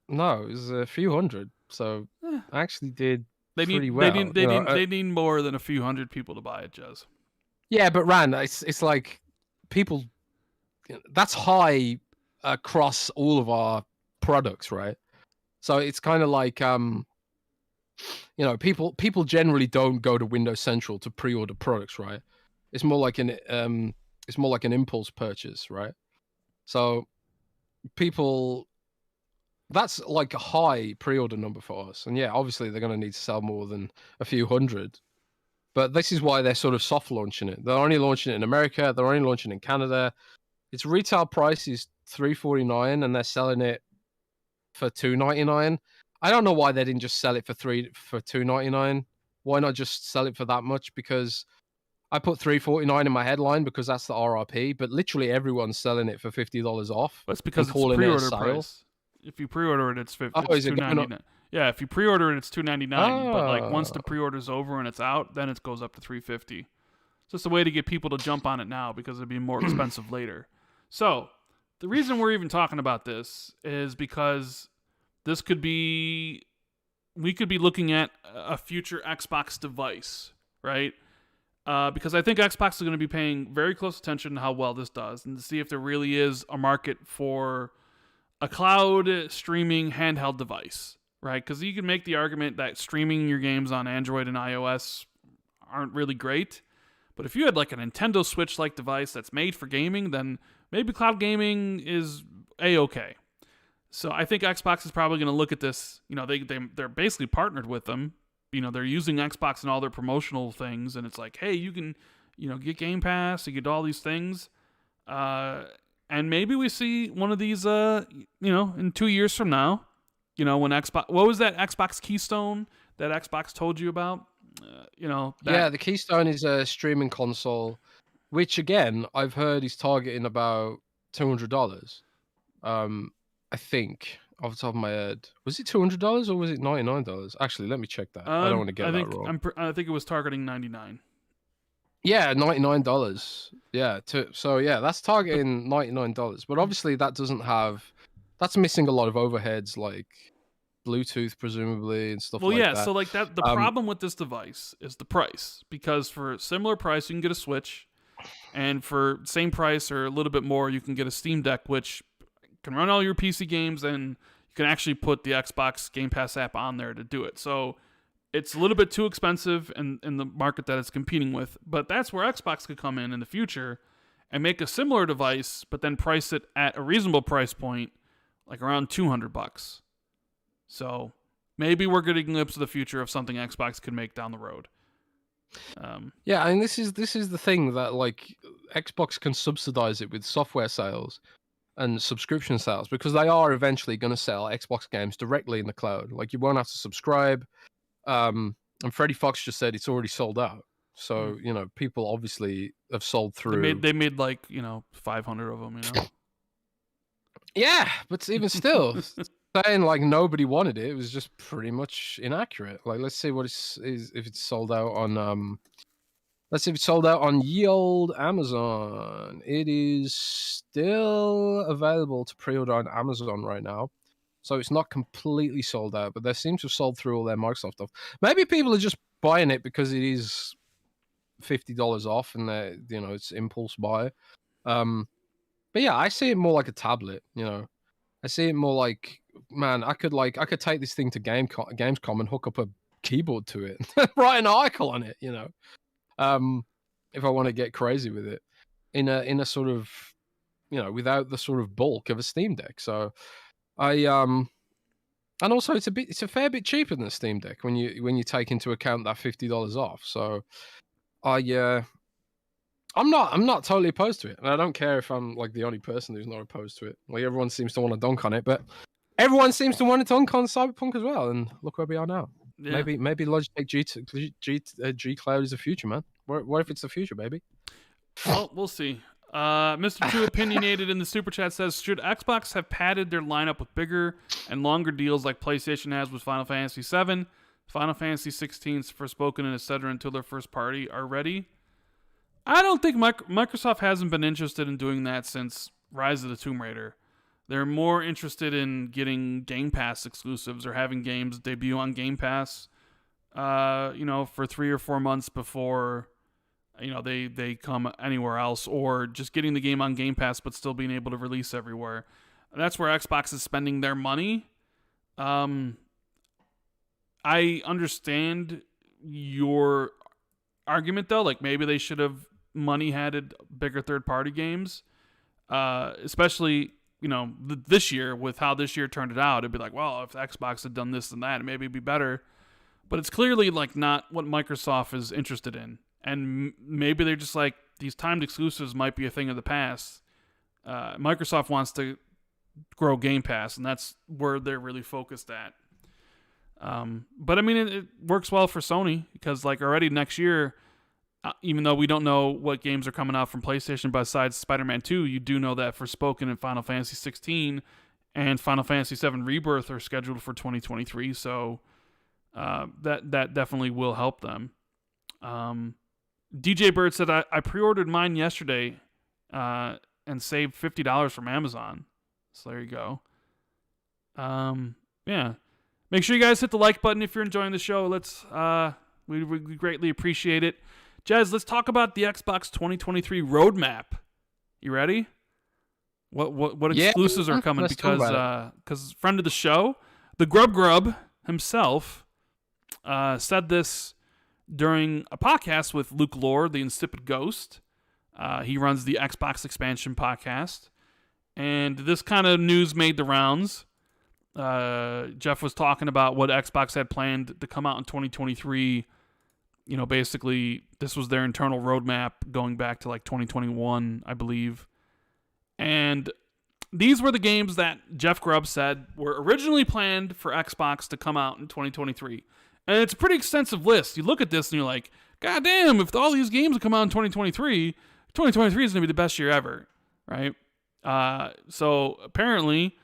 No, it was a few hundred. So I actually did pretty well. They need more than a few hundred people to buy it, Jez. Yeah, but Rand, it's like people. That's high across all of our products, right? So it's kind of like people generally don't go to Windows Central to pre-order products, right? It's more like an impulse purchase, right? So people, that's like a high pre-order number for us. And yeah, obviously they're going to need to sell more than a few hundred. But this is why they're sort of soft launching it. They're only launching it in America. They're only launching it in Canada. Its retail price is $349, and they're selling it for $299. I don't know why they didn't just sell it for $299. Why not just sell it for that much? Because I put $349 in my headline because that's the RRP, but literally everyone's selling it for $50 off. That's because it's pre-order price. If you pre-order it, it's $299. Yeah, if you pre-order it, it's $299. But like once the pre-order's over and it's out, then it goes up to $350. It's just a way to get people to jump on it now because it'd be more expensive later. So the reason we're even talking about this is because we could be looking at a future Xbox device, right? Because I think Xbox is going to be paying very close attention to how well this does and to see if there really is a market for a cloud streaming handheld device, right? Because you can make the argument that streaming your games on Android and iOS aren't really great. But if you had like a Nintendo Switch-like device that's made for gaming, then maybe cloud gaming is A-okay. So I think Xbox is probably going to look at this. You know, they're basically partnered with them. You know, they're using Xbox in all their promotional things, and it's like, hey, you can, you know, get Game Pass, you get all these things, and maybe we see one of these, you know, in 2 years from now, you know, when Xbox, what was that Xbox Keystone that Xbox told you about? You know, the Keystone is a streaming console, which again I've heard is targeting about $200. I think. Off the top of my head, was it $200 or was it $99? Actually, let me check that. I don't want to get that wrong. I think it was targeting $99. Yeah, $99. Yeah, so yeah, that's targeting $99. But obviously, that's missing a lot of overheads like Bluetooth, presumably, and stuff like that. Well, yeah. So like that, the problem with this device is the price, because for similar price you can get a Switch, and for same price or a little bit more you can get a Steam Deck, which can run all your PC games, and you can actually put the Xbox Game Pass app on there to do it. So it's a little bit too expensive in the market that it's competing with. But that's where Xbox could come in the future and make a similar device, but then price it at a reasonable price point, like around $200. So maybe we're getting a glimpse of the future of something Xbox could make down the road. Yeah, and this is the thing that like Xbox can subsidize it with software sales and subscription sales, because they are eventually going to sell Xbox games directly in the cloud. Like you won't have to subscribe. And Freddie Fox just said it's already sold out. So, you know, people obviously have sold through. They made like, you know, 500 of them, you know? Yeah, but even still, saying like nobody wanted it was just pretty much inaccurate. Like, let's see what is if it's sold out on let's see if it's sold out on ye old Amazon. It is still available to pre-order on Amazon right now. So it's not completely sold out, but they seem to have sold through all their Microsoft stuff. Maybe people are just buying it because it is $50 off and they, you know, it's impulse buy. But yeah, I see it more like a tablet, you know. I see it more like, man, I could take this thing to Gamescom and hook up a keyboard to it, write an article on it, you know. If I want to get crazy with it in a sort of, you know, without the sort of bulk of a Steam Deck. So and also it's a fair bit cheaper than a Steam Deck when you take into account that $50 off. So I'm not totally opposed to it, and I don't care if I'm like the only person who's not opposed to it. Like everyone seems to want to dunk on it, but everyone seems to want to dunk on Cyberpunk as well. And look where we are now. Yeah. Maybe Logitech G Cloud is the future, man. What if it's the future, baby? Well, we'll see. Mr. Two Opinionated in the Super Chat says, should Xbox have padded their lineup with bigger and longer deals like PlayStation has with Final Fantasy VII, Final Fantasy 16's Forspoken, and etc. until their first party are ready? I don't think Microsoft hasn't been interested in doing that since Rise of the Tomb Raider. They're more interested in getting Game Pass exclusives or having games debut on Game Pass, you know, for 3 or 4 months before, you know, they come anywhere else, or just getting the game on Game Pass but still being able to release everywhere. And that's where Xbox is spending their money. I understand your argument though, like maybe they should have money-headed, bigger third-party games, especially, this year with how this year turned it out. It'd be like, well, if Xbox had done this and that, maybe it'd be better. But it's clearly like not what Microsoft is interested in. And maybe they're just like, these timed exclusives might be a thing of the past. Microsoft wants to grow Game Pass, and that's where they're really focused at. But I mean, it works well for Sony because like already next year, even though we don't know what games are coming out from PlayStation besides Spider-Man 2, you do know that Forspoken and Final Fantasy 16 and Final Fantasy 7 Rebirth are scheduled for 2023. So that definitely will help them. DJ Bird said, I pre-ordered mine yesterday and saved $50 from Amazon. So there you go. Yeah. Make sure you guys hit the like button if you're enjoying the show. We greatly appreciate it. Jez, let's talk about the Xbox 2023 roadmap. You ready? What exclusives are coming? Because friend of the show, the Grub himself, said this during a podcast with Luke Lore, the Insipid Ghost. He runs the Xbox Expansion podcast. And this kind of news made the rounds. Jeff was talking about what Xbox had planned to come out in 2023. Basically, this was their internal roadmap going back to like 2021, I believe. And these were the games that Jeff Grubb said were originally planned for Xbox to come out in 2023. And it's a pretty extensive list. You look at this and you're like, God damn, if all these games come out in 2023, 2023 is going to be the best year ever, right? So apparently,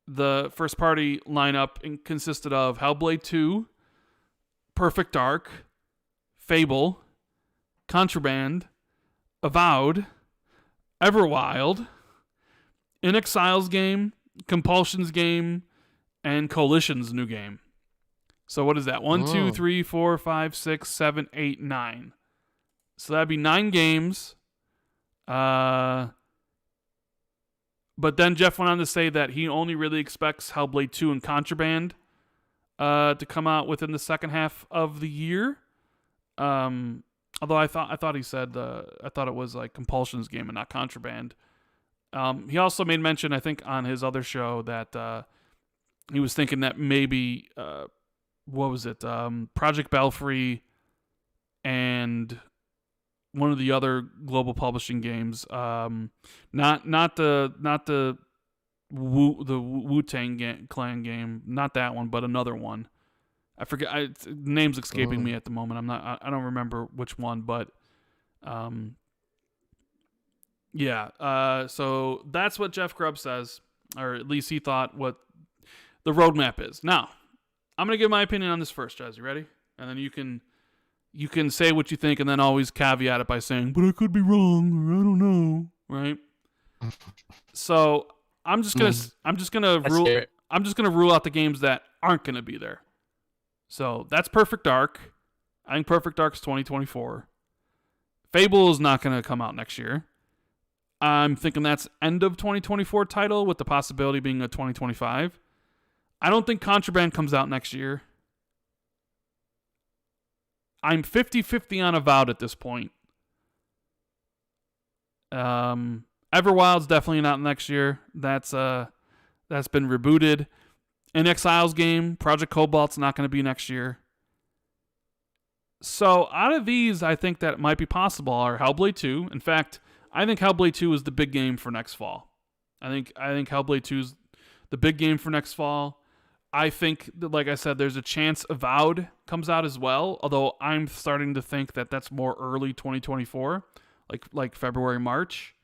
the first party lineup consisted of Hellblade 2, Perfect Dark, Fable, Contraband, Avowed, Everwild, In Exile's game, Compulsion's game, and Coalition's new game. So what is that? 1, 2, 3, 4, 5, 6, 7, 8, 9. So that'd be 9 games. But then Jeff went on to say that he only really expects Hellblade 2 and Contraband to come out within the second half of the year. Although I thought he said I thought it was like Compulsion's game and not Contraband. He also made mention, I think, on his other show that he was thinking that maybe what was it? Project Belfry and one of the other global publishing games, not the Wu-Tang Clan game, not that one, but another one. I forget. The name's escaping me at the moment. I don't remember which one, but yeah. So that's what Jeff Grubb says, or at least he thought what the roadmap is. Now, I'm gonna give my opinion on this first, Jazz. You ready? And then you can say what you think, and then always caveat it by saying, "But I could be wrong," or "I don't know." Right? So I'm just gonna rule out the games that aren't gonna be there. So that's Perfect Dark. I think Perfect Dark's 2024. Fable is not gonna come out next year. I'm thinking that's end of 2024 title with the possibility being a 2025. I don't think Contraband comes out next year. I'm 50-50 on Avowed at this point. Everwild's definitely not next year. That's been rebooted. In Exile's game, Project Cobalt's not going to be next year. So out of these, I think that might be possible are Hellblade 2. In fact, I think Hellblade 2 is the big game for next fall. I think Hellblade 2 is the big game for next fall. I think that, like I said, there's a chance Avowed comes out as well, although I'm starting to think that that's more early 2024, like February, March.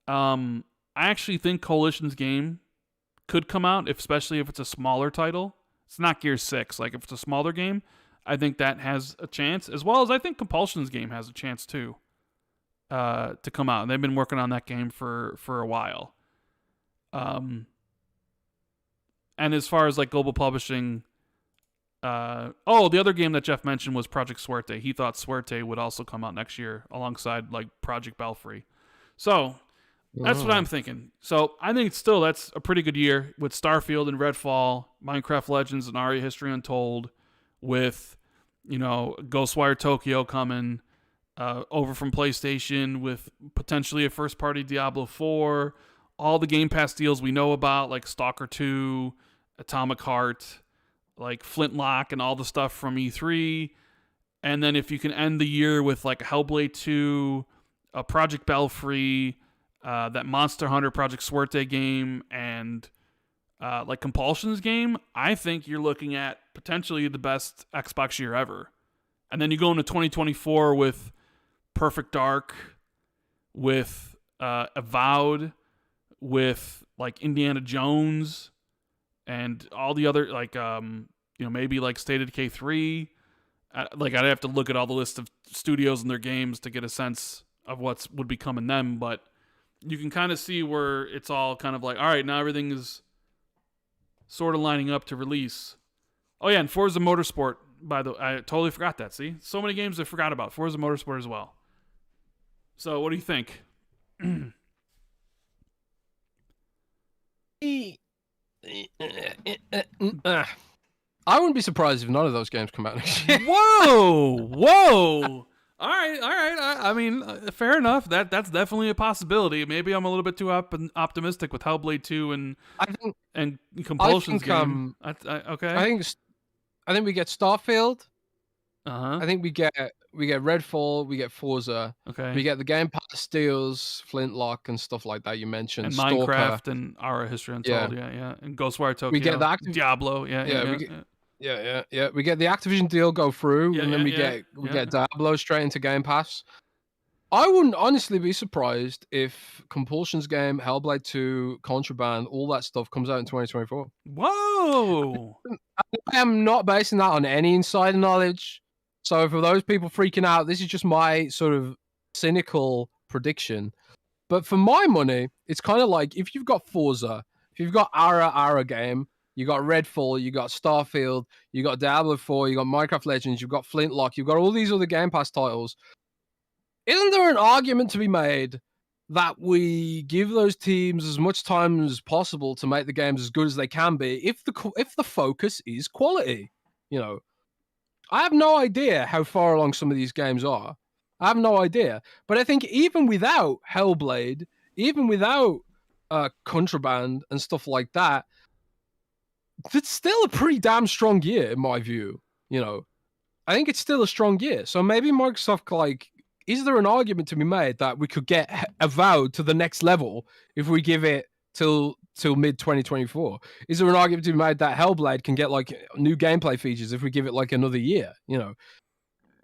I actually think Coalition's game could come out, especially if it's a smaller title. It's not Gear 6. Like, if it's a smaller game, I think that has a chance, as well as I think Compulsion's game has a chance too to come out. And they've been working on that game for a while. And as far as like global publishing, the other game that Jeff mentioned was Project Suerte. He thought Suerte would also come out next year alongside like Project Belfry. So that's what I'm thinking. So I think that's a pretty good year with Starfield and Redfall, Minecraft Legends and Aria History Untold, with Ghostwire Tokyo coming, over from PlayStation with potentially a first-party Diablo 4, all the Game Pass deals we know about, like Stalker 2, Atomic Heart, like Flintlock, and all the stuff from E3. And then if you can end the year with like a Hellblade 2, a Project Belfry, that Monster Hunter Project Suerte game, and like Compulsion's game, I think you're looking at potentially the best Xbox year ever. And then you go into 2024 with Perfect Dark, with Avowed, with like Indiana Jones, and all the other like maybe like State of Decay 3. Like I'd have to look at all the list of studios and their games to get a sense of what would be coming them, but you can kind of see where it's all kind of like, all right, now everything is sort of lining up to release. Oh yeah, and Forza Motorsport, by the way, I totally forgot that. See, so many games I forgot about. Forza Motorsport as well. So what do you think? I wouldn't be surprised if none of those games come out next year. Whoa! All right. I mean, fair enough. That's definitely a possibility. Maybe I'm a little bit too optimistic with Hellblade 2 and Compulsion's game. Okay. I think we get Starfield. Uh-huh. I think we get Redfall, we get Forza. Okay. We get the Game Pass deals, Flintlock and stuff like that you mentioned. And Stalker. Minecraft and Our History Untold. Yeah. And Ghostwire Tokyo. We get the Diablo. Yeah. We get the Activision deal go through, and then we get Diablo straight into Game Pass. I wouldn't honestly be surprised if Compulsion's game, Hellblade 2, Contraband, all that stuff comes out in 2024. Whoa! I am not basing that on any insider knowledge. So for those people freaking out, this is just my sort of cynical prediction. But for my money, it's kind of like if you've got Forza, if you've got Ara game, you got Redfall, you got Starfield, you got Diablo 4, you got Minecraft Legends, you've got Flintlock, you've got all these other Game Pass titles. Isn't there an argument to be made that we give those teams as much time as possible to make the games as good as they can be if the focus is quality? You know, I have no idea how far along some of these games are. I have no idea. But I think even without Hellblade, even without Contraband and stuff like that, it's still a pretty damn strong year in my view. You know, I think it's still a strong year. So maybe Microsoft, like, is there an argument to be made that we could get Avowed to the next level if we give it till mid 2024? Is there an argument to be made that Hellblade can get like new gameplay features if we give it like another year? You know,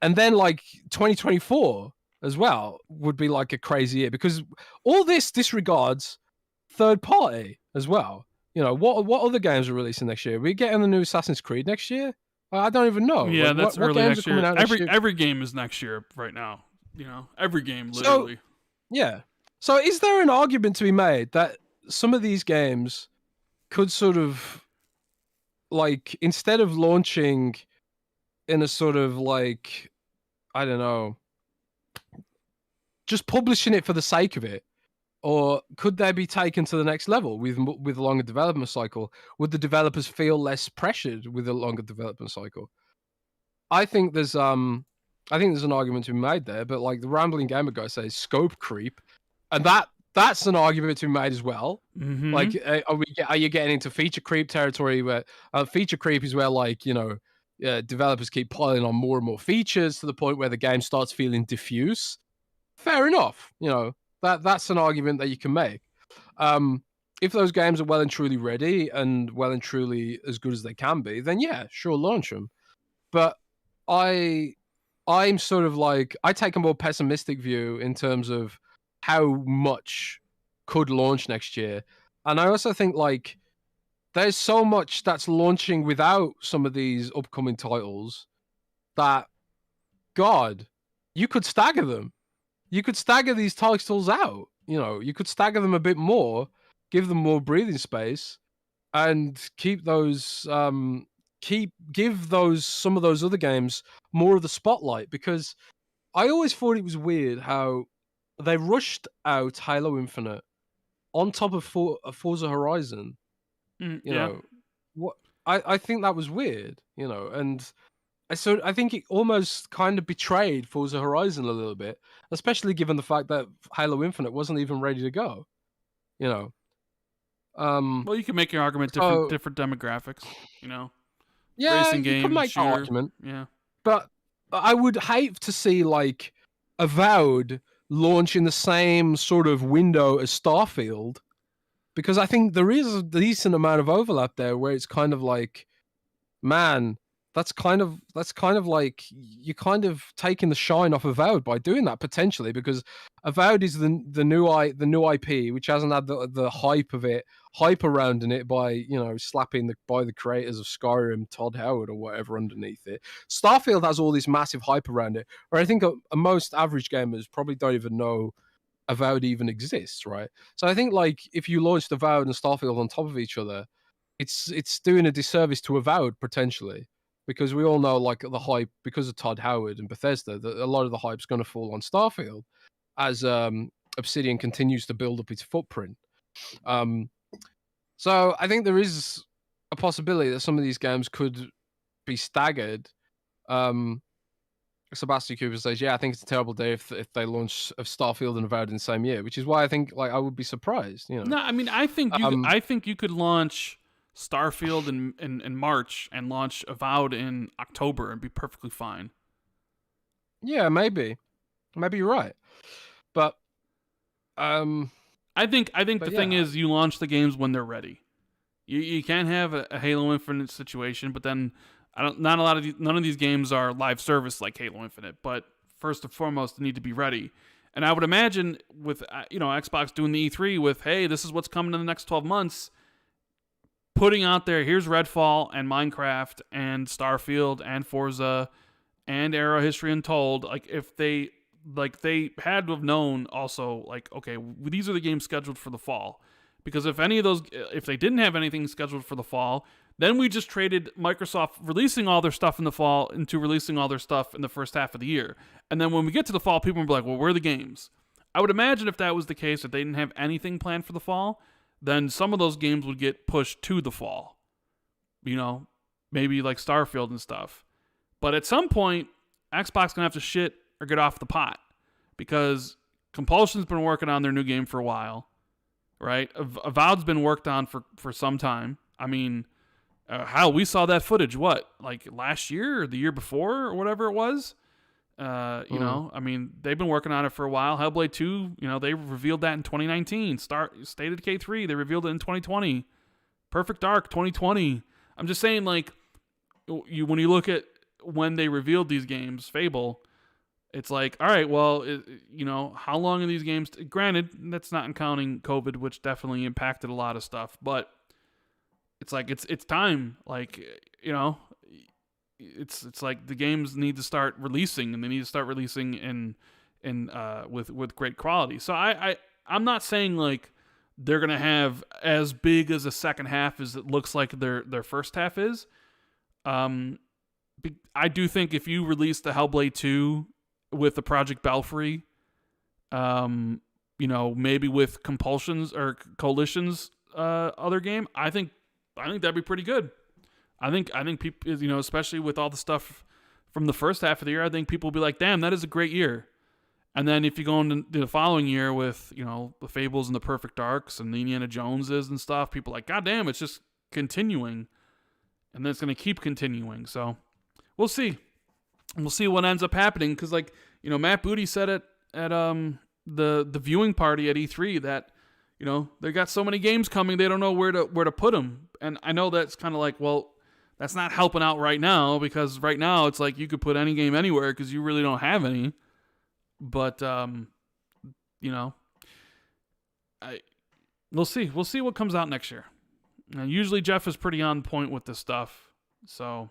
and then like 2024 as well would be like a crazy year because all this disregards third party as well. You know, what other games are releasing next year? Are we getting the new Assassin's Creed next year? I don't even know. Yeah, like, that's what early games next are coming year. out next year? Every game is next year right now. You know, every game literally. So is there an argument to be made that some of these games could sort of like instead of launching in a sort of like, I don't know, just publishing it for the sake of it? Or could they be taken to the next level with a longer development cycle? Would the developers feel less pressured with a longer development cycle? I think there's an argument to be made there, but like the Rambling Gamer guy says, scope creep, and that's an argument to be made as well. Mm-hmm. Like, are you getting into feature creep territory where feature creep is where like, you know, developers keep piling on more and more features to the point where the game starts feeling diffuse? Fair enough, you know. That's an argument that you can make. If those games are well and truly ready and well and truly as good as they can be, then yeah, sure, launch them. But I'm sort of like, I take a more pessimistic view in terms of how much could launch next year. And I also think like there's so much that's launching without some of these upcoming titles that, God, you could stagger them. You could stagger these titles out. You know, you could stagger them a bit more, give them more breathing space, and keep those give those some of those other games more of the spotlight. Because I always thought it was weird how they rushed out Halo Infinite on top of Forza Horizon. You know, what I think that was weird. You know, and I think it almost kind of betrayed Forza Horizon a little bit, especially given the fact that Halo Infinite wasn't even ready to go. You know. Well, you can make your argument different demographics. You know, Yeah, racing you could game, make that shooter. argument. Yeah, but I would hate to see like Avowed launch in the same sort of window as Starfield, because I think there is a decent amount of overlap there where it's kind of like, man, that's kind of like you're kind of taking the shine off Avowed by doing that potentially, because Avowed is the new IP, which hasn't had the hype around in it by, you know, slapping by the creators of Skyrim, Todd Howard or whatever underneath it. Starfield has all this massive hype around it, where I think most average gamers probably don't even know Avowed even exists, right? So I think like if you launched Avowed and Starfield on top of each other, it's doing a disservice to Avowed potentially, because we all know like the hype because of Todd Howard and Bethesda, that a lot of the hype's going to fall on Starfield as Obsidian continues to build up its footprint. So I think there is a possibility that some of these games could be staggered. Sebastian Cooper says, "Yeah, I think it's a terrible day if they launch of Starfield and Avowed in the same year," which is why I think like I would be surprised. You know, no, I mean, I think you could launch Starfield in March and launch Avowed in October and be perfectly fine. Yeah, maybe you're right, but I think the thing is you launch the games when they're ready. You can't have a Halo Infinite situation, but then none of these games are live service like Halo Infinite. But first and foremost, they need to be ready. And I would imagine with Xbox doing the E3 with, hey, this is what's coming in the next 12 months, putting out there, here's Redfall and Minecraft and Starfield and Forza and Era History Untold. Like if they had to have known also, like, okay, these are the games scheduled for the fall. Because if they didn't have anything scheduled for the fall, then we just traded Microsoft releasing all their stuff in the fall into releasing all their stuff in the first half of the year. And then when we get to the fall, people will be like, well, where are the games? I would imagine if that was the case, if they didn't have anything planned for the fall, then some of those games would get pushed to the fall. You know, maybe like Starfield and stuff. But at some point, Xbox gonna have to shit or get off the pot, because Compulsion's been working on their new game for a while, right? Avowed's been worked on for some time. I mean, hell, we saw that footage, like last year or the year before or whatever it was? You know, I mean, they've been working on it for a while. Hellblade 2, you know, they revealed that in 2019. State of Decay 3, they revealed it in 2020. Perfect Dark, 2020. I'm just saying, like, when you look at when they revealed these games, Fable, it's like, all right, well, you know, how long are these games? Granted, that's not counting COVID, which definitely impacted a lot of stuff, but it's like it's time. Like, you know, it's like the games need to start releasing, and they need to start releasing in with great quality. So I'm not saying like they're gonna have as big as a second half as it looks like their first half is. I do think if you release the Hellblade 2 with the Project Belfry, you know, maybe with Compulsion's or Coalition's other game, I think that'd be pretty good. I think people, you know, especially with all the stuff from the first half of the year, I think people will be like, damn, that is a great year. And then if you go into the following year with, you know, the Fables and the Perfect Darks and the Indiana Joneses and stuff, people are like, god damn, it's just continuing. And then it's going to keep continuing. So we'll see. We'll see what ends up happening, because, like, you know, Matt Booty said it at the viewing party at E3 that, you know, they got so many games coming, they don't know where to put them. And I know that's kind of like, well, that's not helping out right now, because right now it's like you could put any game anywhere because you really don't have any. But you know, we'll see. We'll see what comes out next year. And usually Jeff is pretty on point with this stuff, so.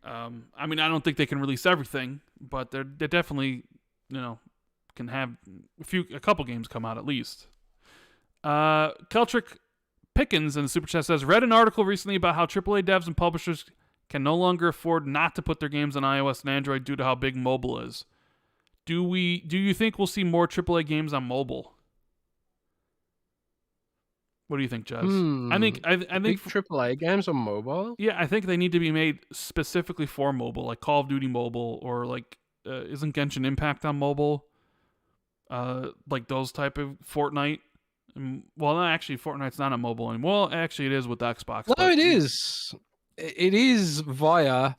I mean, I don't think they can release everything, but they definitely, you know, can have a couple games come out at least. Keltrick Pickens in the Super Chat says, read an article recently about how AAA devs and publishers can no longer afford not to put their games on iOS and Android due to how big mobile is. Do you think we'll see more AAA games on mobile? What do you think, Jez? I think big AAA games on mobile. Yeah, I think they need to be made specifically for mobile, like Call of Duty mobile, or like isn't Genshin Impact on mobile? Like those type of Fortnite. Well, no, actually, Fortnite's not on mobile anymore. Well, actually, it is with Xbox. No, it is. It is via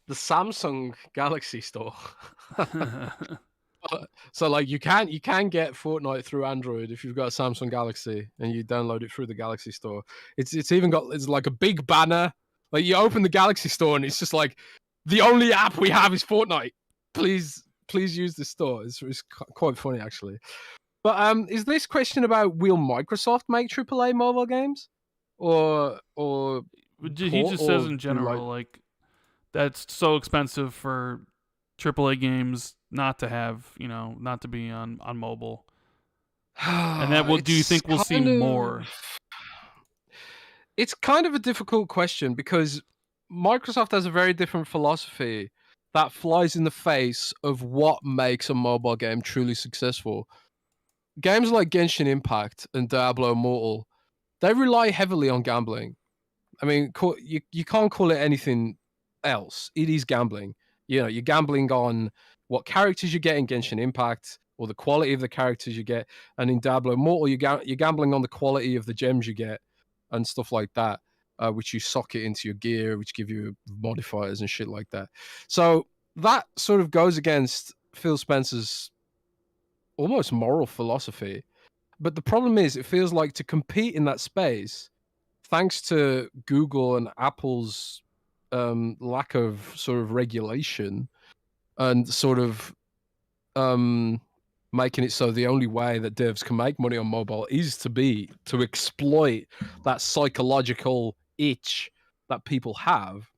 the Samsung Galaxy Store. So like you can get Fortnite through Android if you've got a Samsung Galaxy and you download it through the Galaxy Store. It's even got like a big banner. Like you open the Galaxy Store and it's just like the only app we have is Fortnite. Please use the store. It's quite funny actually. But is this question about will Microsoft make AAA mobile games or he just says in general like that's so expensive for AAA games not to have, not to be on mobile. And that do you think we'll see more? It's kind of a difficult question because Microsoft has a very different philosophy that flies in the face of what makes a mobile game truly successful. Games like Genshin Impact and Diablo Immortal, they rely heavily on gambling. I mean, you can't call it anything else. It is gambling. You're gambling on what characters you get in Genshin Impact or the quality of the characters you get. And in Diablo Immortal, you're gambling on the quality of the gems you get and stuff like that, which you socket into your gear, which give you modifiers and shit like that. So that sort of goes against Phil Spencer's almost moral philosophy. But the problem is it feels like to compete in that space, thanks to Google and Apple's lack of sort of regulation and sort of making it so the only way that devs can make money on mobile is to exploit that psychological itch that people have.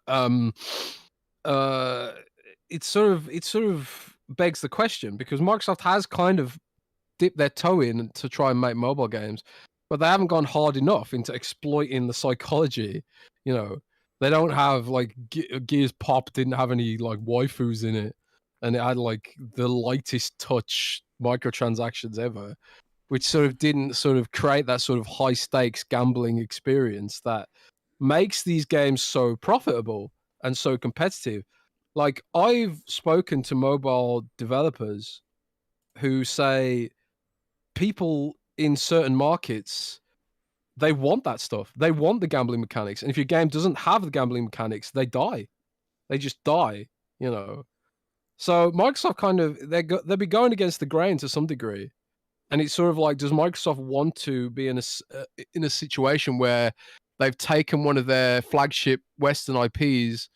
It sort of begs the question because Microsoft has kind of dipped their toe in to try and make mobile games, but they haven't gone hard enough into exploiting the psychology. They don't have like Gears Pop didn't have any like waifus in it, and it had like the lightest touch microtransactions ever, which sort of didn't sort of create that sort of high stakes gambling experience that makes these games so profitable and so competitive. Like I've spoken to mobile developers who say people in certain markets, they want that stuff. They want the gambling mechanics. And if your game doesn't have the gambling mechanics, they die. They just die, So Microsoft kind of, they'll be going against the grain to some degree. And it's sort of like, does Microsoft want to be in a situation where they've taken one of their flagship Western IPs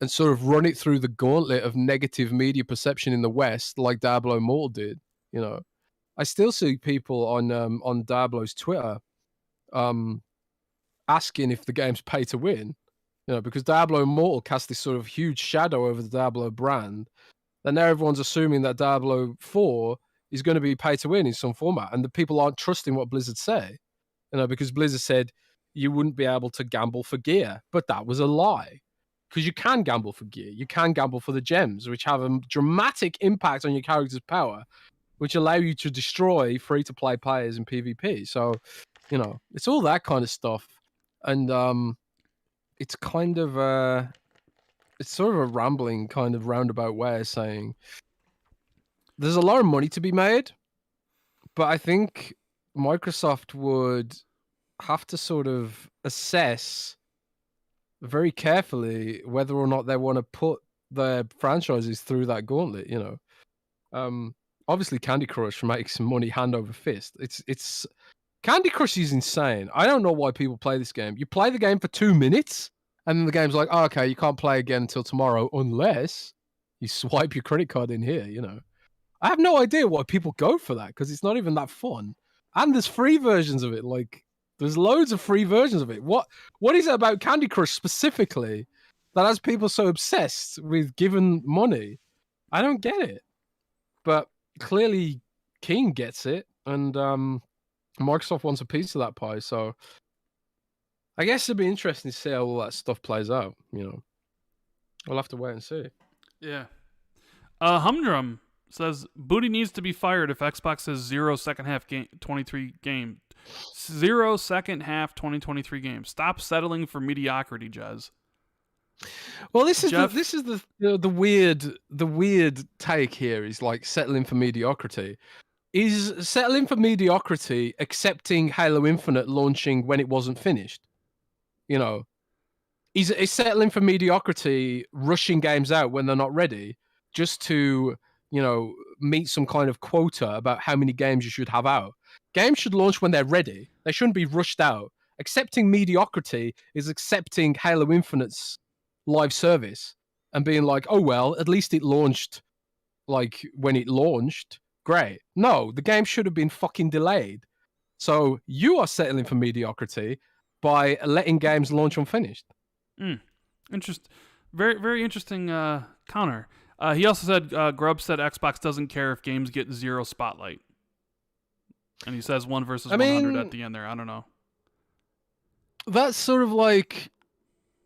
and sort of run it through the gauntlet of negative media perception in the West, like Diablo Immortal did? I still see people on Diablo's Twitter asking if the game's pay to win, because Diablo Immortal cast this sort of huge shadow over the Diablo brand. And now everyone's assuming that Diablo 4 is going to be pay to win in some format. And the people aren't trusting what Blizzard say, because Blizzard said you wouldn't be able to gamble for gear. But that was a lie, because you can gamble for gear. You can gamble for the gems, which have a dramatic impact on your character's power, which allow you to destroy free-to-play players in PvP. So, it's all that kind of stuff. And it's kind of it's sort of a rambling kind of roundabout way of saying there's a lot of money to be made, but I think Microsoft would have to sort of assess very carefully whether or not they want to put their franchises through that gauntlet. Obviously Candy Crush makes money hand over fist. It's Candy Crush is insane. I don't know why people play this game. You play the game for 2 minutes, and then the game's like, oh, okay, you can't play again until tomorrow unless you swipe your credit card in here, I have no idea why people go for that, because it's not even that fun. And there's free versions of it. Like, there's loads of free versions of it. What is it about Candy Crush specifically that has people so obsessed with giving money? I don't get it. But clearly King gets it, and Microsoft wants a piece of that pie, so I guess it'd be interesting to see how all that stuff plays out. We'll have to wait and see. Yeah. Humdrum says Booty needs to be fired if Xbox has 0 second half game 23 game 0 second half 2023 games. Stop settling for mediocrity, Jez. Well, this is the weird take here is like settling for mediocrity. Is settling for mediocrity accepting Halo Infinite launching when it wasn't finished? You know, is settling for mediocrity rushing games out when they're not ready just to, meet some kind of quota about how many games you should have out? Games should launch when they're ready. They shouldn't be rushed out. Accepting mediocrity is accepting Halo Infinite's live service and being like, oh, well, at least it launched like when it launched. Great. No, the game should have been fucking delayed. So you are settling for mediocrity by letting games launch unfinished. Very, very interesting counter. He also said, Grubb said Xbox doesn't care if games get 0 spotlight. And he says 1 versus 100 at the end there. I don't know. That's sort of like,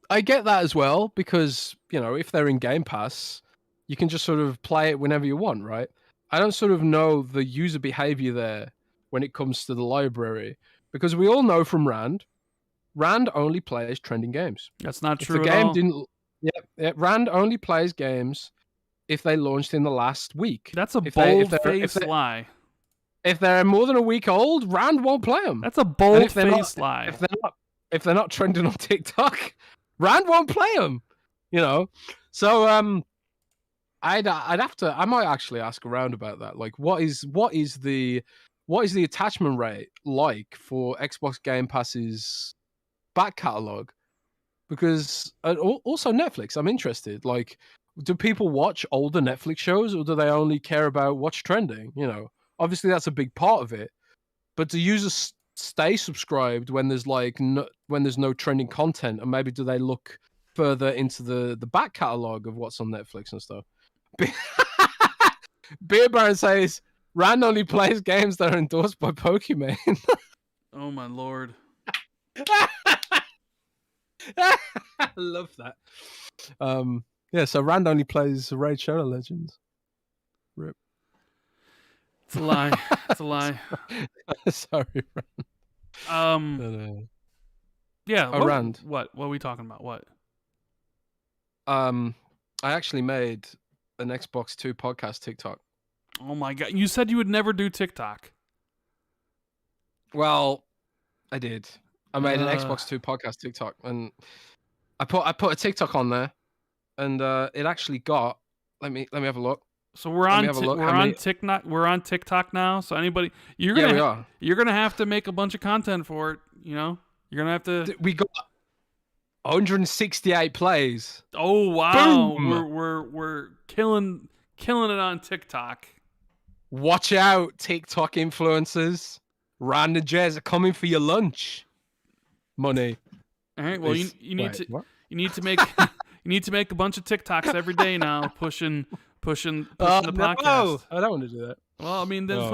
I get that as well, because, if they're in Game Pass, you can just sort of play it whenever you want, right? I don't sort of know the user behavior there when it comes to the library, because we all know from Rand only plays trending games. That's not true if the game didn't. Rand only plays games if they launched in the last week. That's a bold-faced lie. If they're more than a week old, Rand won't play them. That's a bold-faced lie. If they're not trending on TikTok, Rand won't play them. So I might actually ask around about that. Like, what is the attachment rate like for Xbox Game Pass's back catalog? Because also Netflix, I'm interested. Like, do people watch older Netflix shows, or do they only care about what's trending? Obviously that's a big part of it. But do users stay subscribed when there's no trending content, and maybe do they look further into the back catalog of what's on Netflix and stuff? Beer Baron says Rand only plays games that are endorsed by Pokemon. Oh my lord. I love that. So Rand only plays Raid Shadow Legends. Rip. It's a lie. It's a lie. Sorry, Rand. Yeah. Rand. What are we talking about? What? I actually made an Xbox 2 podcast TikTok. Oh my god! You said you would never do TikTok. Well, I did. I made an Xbox 2 podcast TikTok, and I put a TikTok on there, and it actually got. Let me have a look. So we're on TikTok. We're on TikTok now. So anybody, you're gonna have to make a bunch of content for it. You're gonna have to. We got 168 plays. Oh wow! Boom. We're killing it on TikTok. Watch out, TikTok influencers. Rand Jez are coming for your lunch money. All right. Well, you need to make you need to make a bunch of TikToks every day now, pushing the podcast. No, I don't want to do that. Well, I mean, there's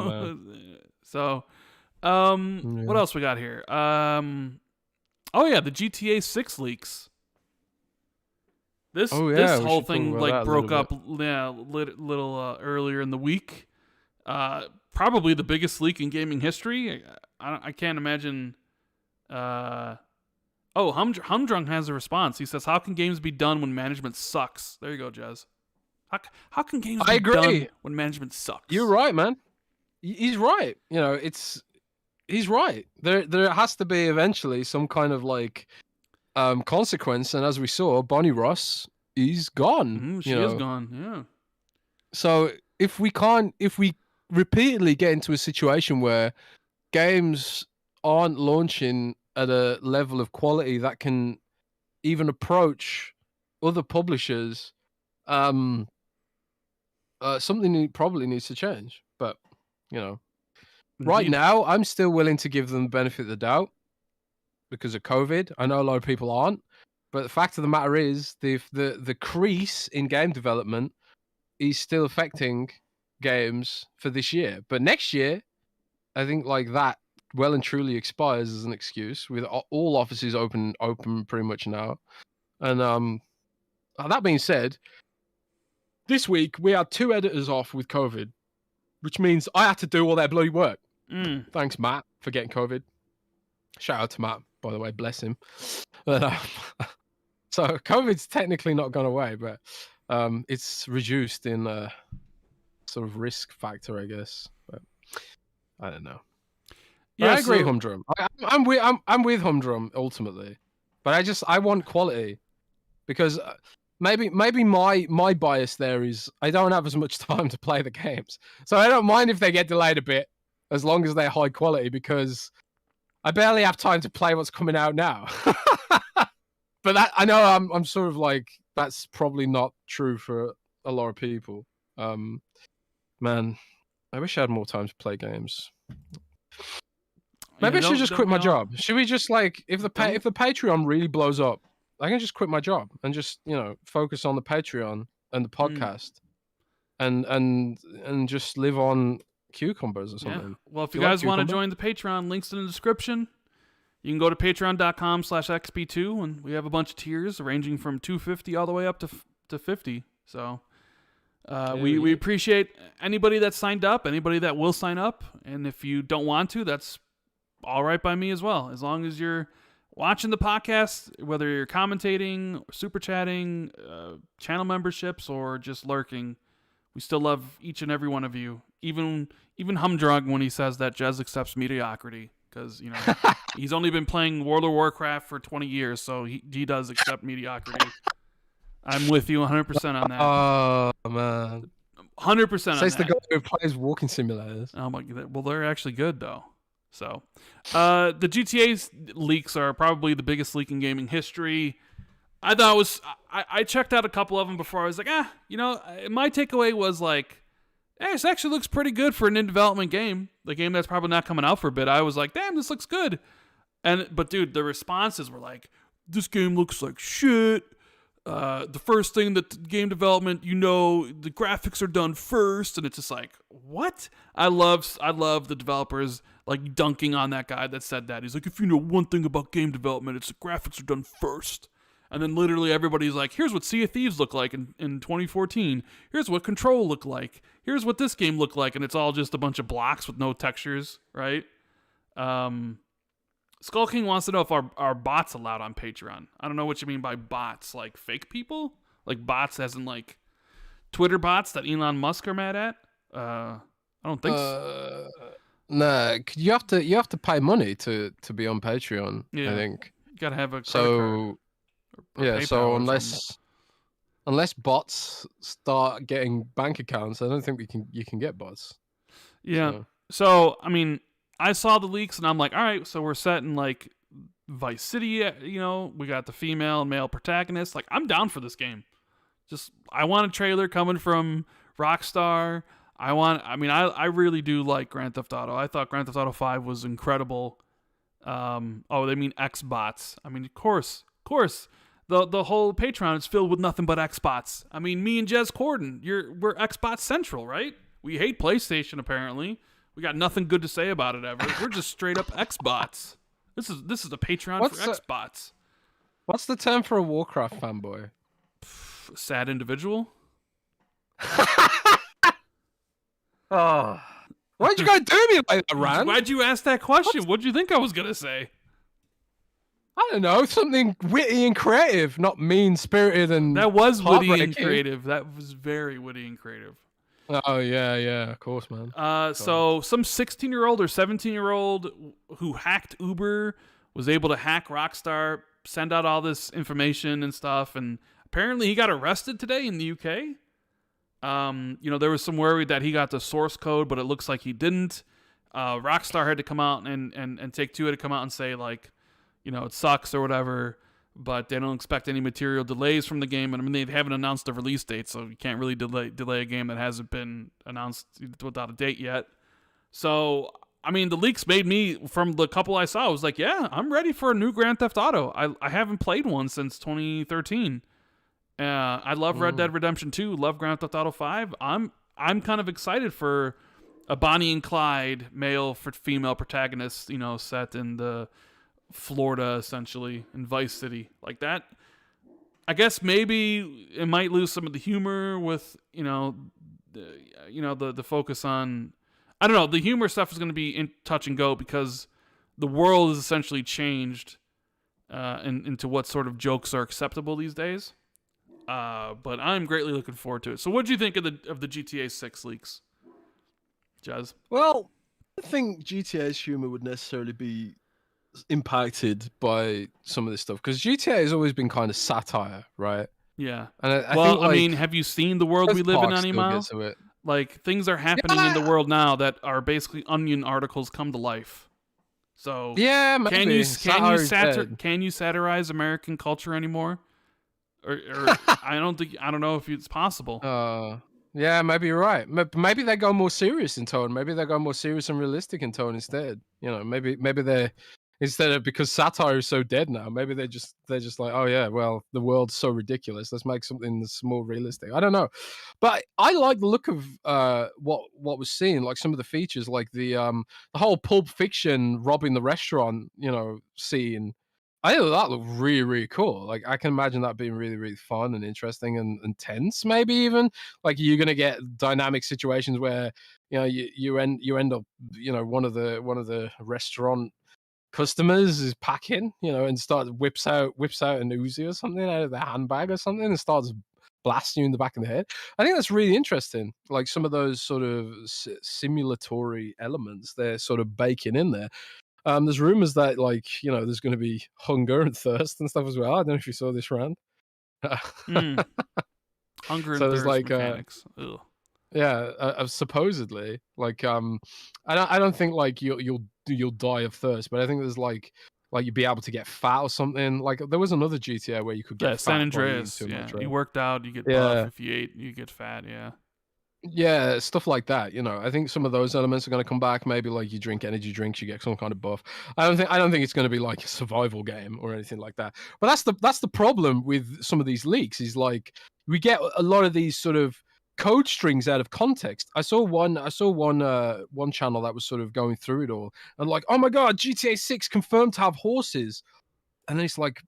what else we got here? Oh yeah, the GTA 6 leaks. This whole thing like broke up little earlier in the week. Probably the biggest leak in gaming history. I can't imagine. Humdrung has a response. He says, "How can games be done when management sucks?" There you go, Jez. How can games be done when management sucks? You're right, man. He's right. He's right. There has to be eventually some kind of like consequence, and as we saw, Bonnie Ross is gone. She is gone. Yeah. So if we repeatedly get into a situation where games aren't launching at a level of quality that can even approach other publishers, something probably needs to change. But right now, I'm still willing to give them the benefit of the doubt because of COVID. I know a lot of people aren't, but the fact of the matter is, the crease in game development is still affecting games for this year. But next year, I think like that well and truly expires as an excuse, with all offices open pretty much now. And that being said, this week we had 2 editors off with COVID, which means I had to do all their bloody work. Thanks, Matt, for getting COVID. Shout out to Matt, by the way, bless him. But, so COVID's technically not gone away, but it's reduced in sort of risk factor, I guess. But I don't know. Yeah, I agree, Humdrum. I'm with Humdrum ultimately, but I want quality because maybe my bias there is I don't have as much time to play the games, so I don't mind if they get delayed a bit as long as they're high quality because I barely have time to play what's coming out now. But that I know I'm sort of like that's probably not true for a lot of people. Man, I wish I had more time to play games. Maybe I should just quit my job. Should we just like if the Patreon really blows up, I can just quit my job and just focus on the Patreon and the podcast, and just live on cucumbers or something. Yeah. Well, if you guys want to join the Patreon, links in the description. You can go to patreon.com/XB2, and we have a bunch of tiers ranging from $2.50 all the way up to $50. So we appreciate anybody that signed up, anybody that will sign up, and if you don't want to, that's all right by me as well. As long as you're watching the podcast, whether you're commentating, super chatting, channel memberships, or just lurking, we still love each and every one of you. Even Humdrug when he says that Jez accepts mediocrity. Because, he's only been playing World of Warcraft for 20 years, so he does accept mediocrity. I'm with you 100% on that. Oh, man. 100% on that. Says the guy who plays walking simulators. Oh, my God. Well, they're actually good, though. So, the GTA leaks are probably the biggest leak in gaming history. I thought I checked out a couple of them before. I was like, my takeaway was like, hey, this actually looks pretty good for an in-development game. The game that's probably not coming out for a bit. I was like, damn, this looks good. But dude, the responses were like, this game looks like shit. The first thing that the game development, the graphics are done first. And it's just like, what? I love the developers like dunking on that guy that said that. He's like, if you know one thing about game development, it's the graphics are done first. And then literally everybody's like, here's what Sea of Thieves looked like in 2014. Here's what Control looked like. Here's what this game looked like. And it's all just a bunch of blocks with no textures, right? Skull King wants to know if our bots allowed on Patreon. I don't know what you mean by bots. Like fake people? Like bots as in like Twitter bots that Elon Musk are mad at? I don't think so. No, you have to pay money to be on Patreon, I think. You gotta have a credit card. Yeah, so unless bots start getting bank accounts, I don't think you can get bots. Yeah. So I mean, I saw the leaks and I'm like, all right, so we're set in like Vice City. We got the female and male protagonists. Like, I'm down for this game. I want a trailer coming from Rockstar. I really do like Grand Theft Auto. I thought Grand Theft Auto 5 was incredible. They mean Xbots. I mean, of course. The whole Patreon is filled with nothing but Xbots. I mean, me and Jez Corden, we're Xbox Central, right? We hate PlayStation, apparently. We got nothing good to say about it ever. We're just straight up Xbots. This is a Patreon for Xbots. What's the term for a Warcraft fanboy? Sad individual. Oh, why'd you guys do me like that, Rand? Why'd you ask that question? What'd you think I was gonna say? I don't know, something witty and creative, not mean-spirited and that was witty and creative. That was very witty and creative. Oh yeah, of course, man. So some 16-year-old or 17-year-old who hacked Uber was able to hack Rockstar, send out all this information and stuff, and apparently he got arrested today in the UK. There was some worry that he got the source code, but it looks like he didn't. Rockstar had to come out and Take-Two had to come out and say like, it sucks or whatever, but they don't expect any material delays from the game. And I mean, they haven't announced a release date, so you can't really delay a game that hasn't been announced without a date yet. So, I mean, the leaks made me, from the couple I saw, I was like, yeah, I'm ready for a new Grand Theft Auto. I haven't played one since 2013. I love Red Dead Redemption 2, love Grand Theft Auto 5. I'm kind of excited for a Bonnie and Clyde male for female protagonist, set in the Florida, essentially, in Vice City. Like that, I guess maybe it might lose some of the humor with, the focus on, I don't know, the humor stuff is going to be in touch and go because the world has essentially changed into what sort of jokes are acceptable these days. But I'm greatly looking forward to it. So, what do you think of the GTA 6 leaks, Jez? Well, I don't think GTA's humor would necessarily be impacted by some of this stuff because GTA has always been kind of satire, right? Yeah. And I Well, think, like, I mean, have you seen the world we South live in Park still anymore? gets to it. Like, things are happening in the world now that are basically Onion articles come to life. So Yeah, maybe. can you satirize American culture anymore? Or I don't know if it's possible. Yeah, maybe you're right. Maybe they go more serious in tone. Maybe they go more serious and realistic in tone instead. You know, maybe they're, instead of, because satire is so dead now, maybe they're just like, oh yeah, well, the world's so ridiculous, let's make something that's more realistic. I don't know, but I like the look of what was seen, like some of the features, like the whole Pulp Fiction robbing the restaurant, scene. I thought that looked really, really cool. Like, I can imagine that being really, really fun and interesting and tense, maybe even. Like, you're gonna get dynamic situations where you end up, one of the restaurant customers is packing, and whips out an Uzi or something out of their handbag or something and starts blasting you in the back of the head. I think that's really interesting. Like, some of those sort of simulatory elements they're sort of baking in there. There's rumors that, like, there's going to be hunger and thirst and stuff as well. I don't know if you saw this, Rand. Hunger and thirst like, mechanics. Ugh. Yeah, supposedly, like, I don't think, like, you'll die of thirst, but I think there's like you'd be able to get fat or something. Like, there was another GTA where you could get fat. San Andreas. Yeah, you worked out, you get buff. If you ate, you get fat. Yeah. Yeah, stuff like that. I think some of those elements are going to come back. Maybe, like, you drink energy drinks, you get some kind of buff. I don't think it's going to be like a survival game or anything like that. But that's the problem with some of these leaks. Is, like, we get a lot of these sort of code strings out of context. I saw one channel that was sort of going through it all and, like, oh my god, GTA 6 confirmed to have horses, and then it's like,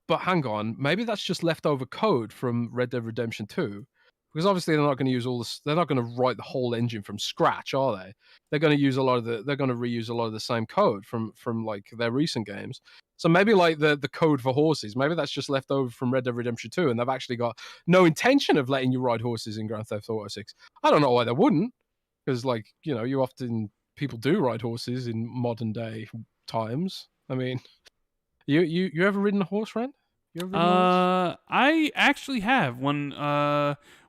but hang on, maybe that's just leftover code from Red Dead Redemption 2. Because obviously they're not going to use all this. They're not going to write the whole engine from scratch, are they? They're going to use They're going to reuse a lot of the same code from like their recent games. So maybe, like, the code for horses, maybe that's just left over from Red Dead Redemption 2, and they've actually got no intention of letting you ride horses in Grand Theft Auto 6. I don't know why they wouldn't, because, like, people do ride horses in modern day times. I mean, you ever ridden a horse, Rand? I actually have. When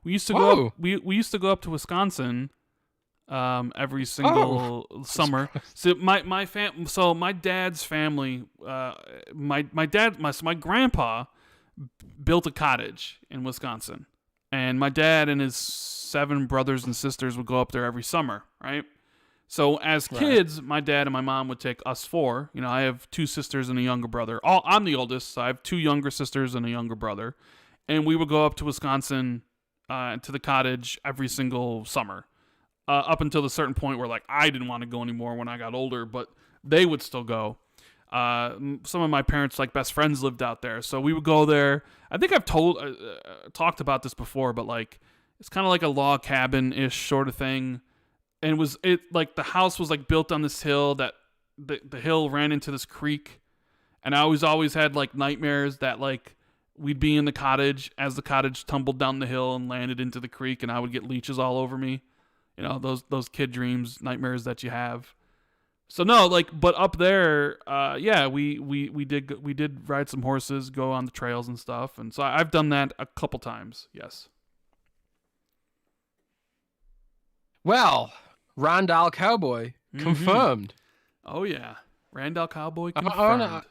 we used to go up, we used to go up to Wisconsin every single summer. So my dad's family, my grandpa built a cottage in Wisconsin, and my dad and his 7 brothers and sisters would go up there every summer, right? So as kids, my dad and my mom would take us 4. I have 2 sisters and a younger brother. I'm the oldest, so I have 2 younger sisters and a younger brother. And we would go up to Wisconsin to the cottage every single summer, up until the certain point where, like, I didn't want to go anymore when I got older, but they would still go. Some of my parents, like, best friends lived out there, so we would go there. I think I've talked about this before, but, like, it's kind of like a log cabin-ish sort of thing. And like, the house was, like, built on this hill that the hill ran into this creek. And I always had, like, nightmares that, like, we'd be in the cottage as the cottage tumbled down the hill and landed into the creek, and I would get leeches all over me. Those kid dreams, nightmares that you have. So no, like, but up there, yeah, we did ride some horses, go on the trails and stuff. And so I've done that a couple times. Yes. Well, Randall Cowboy confirmed. Oh yeah, Randall Cowboy confirmed.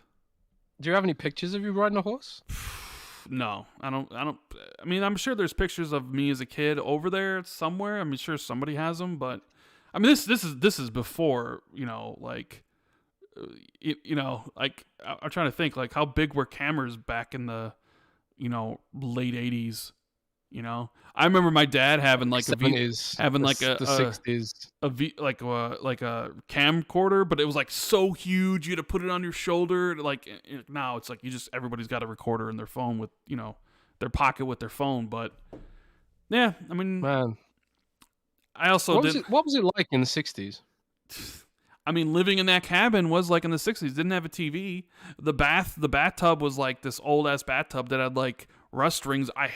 Do you have any pictures of you riding a horse? No, I don't. I mean, I'm sure there's pictures of me as a kid over there somewhere. I'm sure somebody has them, but I mean, this is before, like, like, I'm trying to think, like, how big were cameras back in the, late 80s. I remember my dad having, like, the 60s, like a camcorder, but it was, like, so huge you had to put it on your shoulder. Like, now it's like everybody's got a recorder in their phone with, their pocket with their phone. But yeah, I mean, man, I also what was it like in the 60s? I mean, living in that cabin was like in the 60s. Didn't have a TV. The bathtub was like this old ass bathtub that had like rust rings. I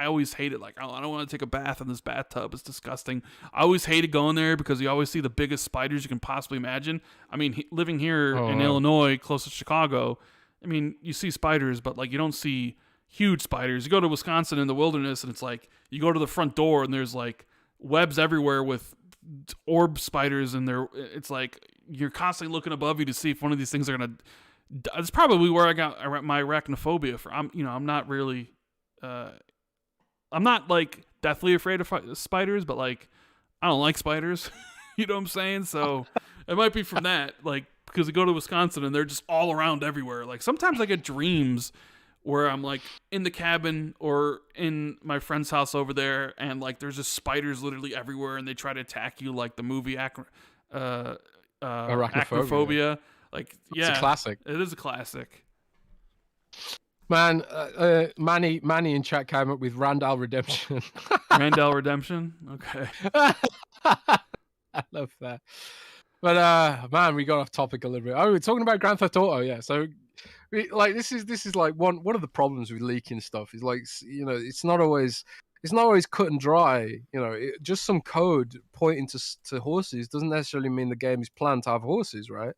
always hated like, oh, I don't want to take a bath in this bathtub. It's disgusting. I always hated going there because you always see the biggest spiders you can possibly imagine. I mean, living here in Illinois, close to Chicago, I mean, you see spiders, but like you don't see huge spiders. You go to Wisconsin in the wilderness and it's like you go to the front door and there's like webs everywhere with orb spiders in there. It's like you're constantly looking above you to see if one of these things are gonna. It's probably where I got my arachnophobia for. I'm not really, I'm not like deathly afraid of spiders, but like I don't like spiders. You know what I'm saying? So it might be from that, like because we go to Wisconsin and they're just all around everywhere. Like sometimes I get dreams where I'm like in the cabin or in my friend's house over there, and like there's just spiders literally everywhere, and they try to attack you, like the movie Arachnophobia. Like, yeah, it's a classic. It is a classic. Man, Manny in chat came up with Randall Redemption. Randall Redemption. Okay. I love that. But man, we got off topic a little bit. Oh, we're talking about Grand Theft Auto, yeah. So. Like this is like one of the problems with leaking stuff is like, you know, it's not always cut and dry. You know, just some code pointing to horses doesn't necessarily mean the game is planned to have horses, right?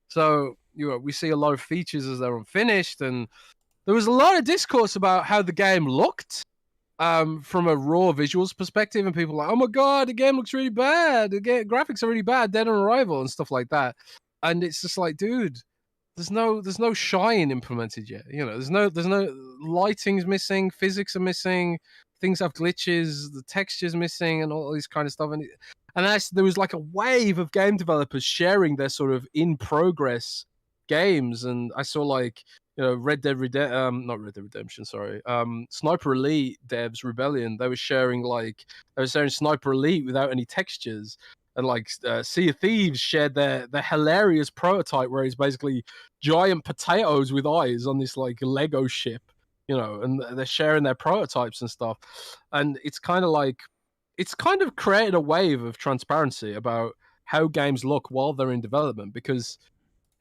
So you know, we see a lot of features as they're unfinished, and there was a lot of discourse about how the game looked from a raw visuals perspective, and people were like, oh my god, the game looks really bad, graphics are really bad, Dead on Arrival and stuff like that. And it's just like, dude, there's no shine implemented yet. You know, there's no lighting's missing, physics are missing, things have glitches, the texture's missing, and all this kind of stuff. And there was like a wave of game developers sharing their sort of in progress games, and I saw like, you know, not Red Dead Redemption, sorry, Sniper Elite devs Rebellion. They were sharing Sniper Elite without any textures. And like Sea of Thieves shared their hilarious prototype where it's basically giant potatoes with eyes on this like Lego ship, you know, and they're sharing their prototypes and stuff. And it's kind of created a wave of transparency about how games look while they're in development, because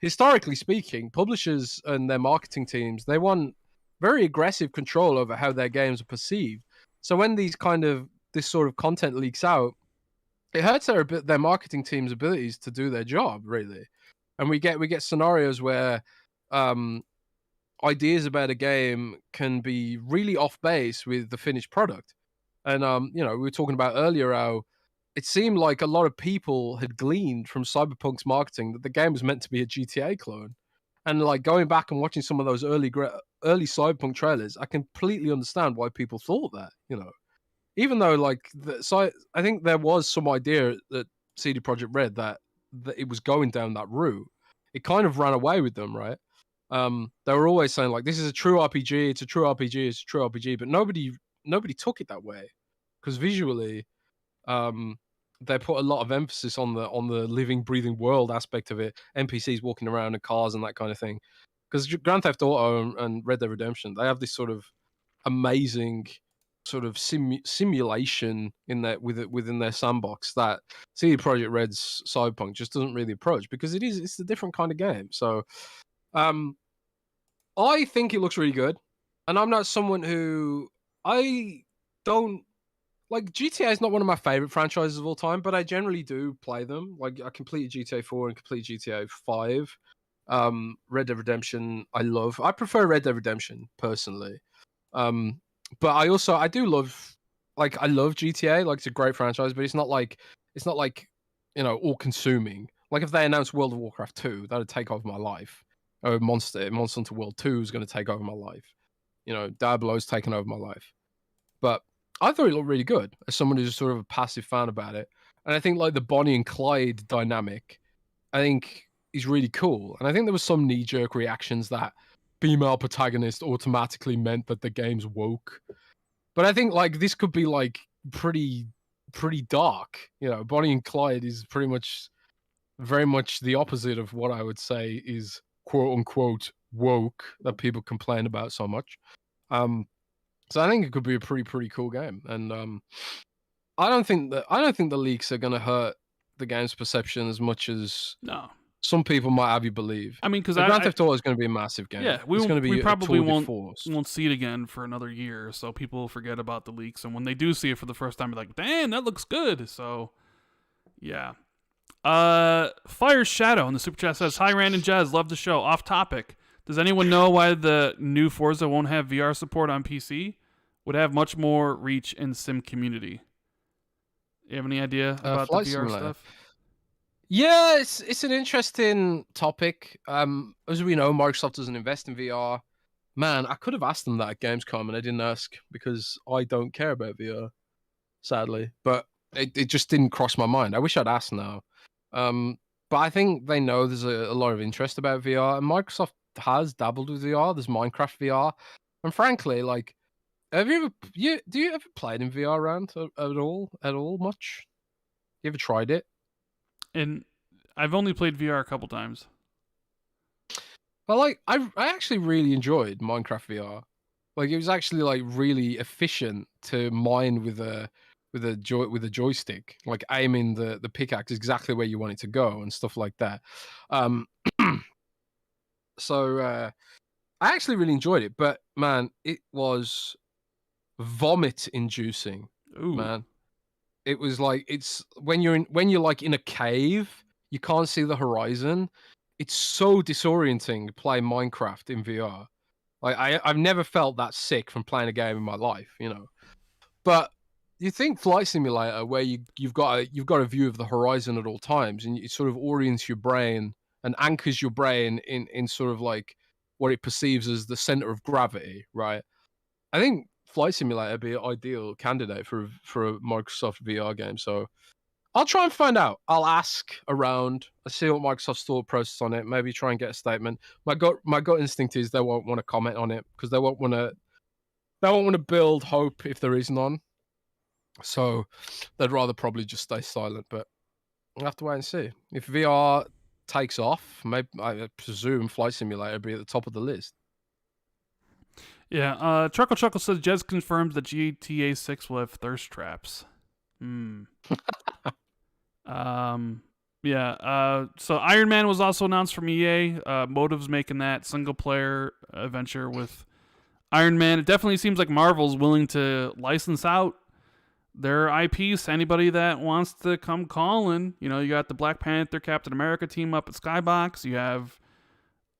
historically speaking, publishers and their marketing teams, they want very aggressive control over how their games are perceived. So when this sort of content leaks out, it hurts their marketing team's abilities to do their job, really. And we get scenarios where ideas about a game can be really off base with the finished product. And you know, we were talking about earlier how it seemed like a lot of people had gleaned from Cyberpunk's marketing that the game was meant to be a GTA clone. And like going back and watching some of those early Cyberpunk trailers, I completely understand why people thought that, you know. Even though, like, I think there was some idea that CD Projekt Red that it was going down that route. It kind of ran away with them, right? They were always saying like, "This is a true RPG. It's a true RPG. It's a true RPG," but nobody took it that way, because visually, they put a lot of emphasis on the living, breathing world aspect of it. NPCs walking around in cars and that kind of thing. Because Grand Theft Auto and Red Dead Redemption, they have this sort of amazing sort of simulation in that within their sandbox that CD Projekt Red's Cyberpunk just doesn't really approach, because it's a different kind of game. So I think it looks really good, and I'm not someone who I don't like. GTA is not one of my favorite franchises of all time, but I generally do play them. Like I completed GTA 4 and completed GTA 5. Red Dead Redemption I love. I prefer Red Dead Redemption personally. But I do love, like, I love GTA. Like, it's a great franchise, but it's not like, you know, all consuming. Like, if they announced World of Warcraft 2, that would take over my life. Or Monster Hunter World 2 is going to take over my life. You know, Diablo's taken over my life. But I thought it looked really good as someone who's sort of a passive fan about it. And I think, like, the Bonnie and Clyde dynamic, I think is really cool. And I think there was some knee-jerk reactions that female protagonist automatically meant that the game's woke. But I think like this could be like pretty dark. You know, Bonnie and Clyde is very much the opposite of what I would say is quote unquote woke that people complain about so much. So I think it could be a pretty cool game. And I don't think the leaks are gonna hurt the game's perception as much as No. some people might have you believe. I mean, because Grand Theft Auto is going to be a massive game. Yeah, it's going to be we probably a tour de force. won't see it again for another year, so people forget about the leaks, and when they do see it for the first time, they're like, "Damn, that looks good." So, yeah. Fire Shadow in the super chat says, "Hi, Rand and Jez, love the show. Off topic. Does anyone know why the new Forza won't have VR support on PC? Would have much more reach in sim community." You have any idea about the VR simulator stuff? Yeah, it's an interesting topic. As we know, Microsoft doesn't invest in VR. Man, I could have asked them that at Gamescom, and I didn't ask because I don't care about VR, sadly. But it just didn't cross my mind. I wish I'd asked now. But I think they know there's a lot of interest about VR, and Microsoft has dabbled with VR. There's Minecraft VR, and frankly, like, do you ever played in VR, Rand, at all much? You ever tried it? And I've only played VR a couple times. But like, I actually really enjoyed Minecraft VR. Like, it was actually like really efficient to mine with a joystick, like aiming the pickaxe exactly where you want it to go and stuff like that. So I actually really enjoyed it, but man, it was vomit inducing. Ooh. Man, it was like, it's when you're like in a cave, you can't see the horizon. It's so disorienting playing Minecraft in VR. Like, I've never felt that sick from playing a game in my life, you know. But you think Flight Simulator, where you've got a view of the horizon at all times, and it sort of orients your brain and anchors your brain in sort of like what it perceives as the center of gravity, right? I think Flight Simulator would be an ideal candidate for a Microsoft VR game. So I'll try and find out. I'll ask around. I'll see what Microsoft's thought process on it. Maybe try and get a statement. My gut instinct is they won't want to comment on it because they won't want to build hope if there is none. So they'd rather probably just stay silent. But we'll have to wait and see. If VR takes off, maybe I presume Flight Simulator will be at the top of the list. Yeah, Chuckle says Jez confirms that GTA 6 will have thirst traps. Yeah. So Iron Man was also announced from EA. Motive's making that single player adventure with Iron Man. It definitely seems like Marvel's willing to license out their IPs to anybody that wants to come calling. You know, you got the Black Panther, Captain America team up at Skybox.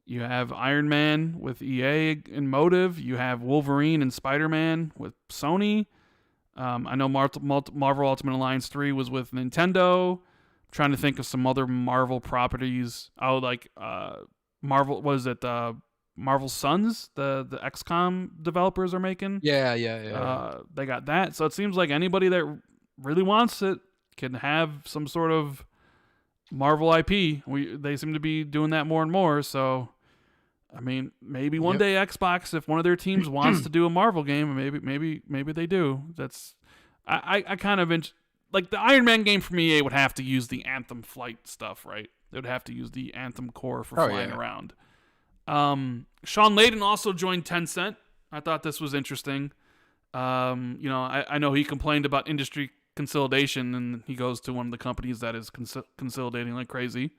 You have Iron Man with EA and Motive. You have Wolverine and Spider-Man with Sony. I know Marvel Ultimate Alliance 3 was with Nintendo. I'm trying to think of some other Marvel properties. Oh, like Marvel, was it Marvel Sons, the XCOM developers are making? Yeah. They got that. So it seems like anybody that really wants it can have some sort of Marvel IP. They seem to be doing that more and more. So, I mean, maybe one day Xbox, if one of their teams wants to do a Marvel game, maybe they do. That's I kind of like the Iron Man game from EA would have to use the Anthem flight stuff, right? They would have to use the Anthem core for flying around. Sean Layden also joined Tencent. I thought this was interesting. I know he complained about industry consolidation, and he goes to one of the companies that is consolidating like crazy.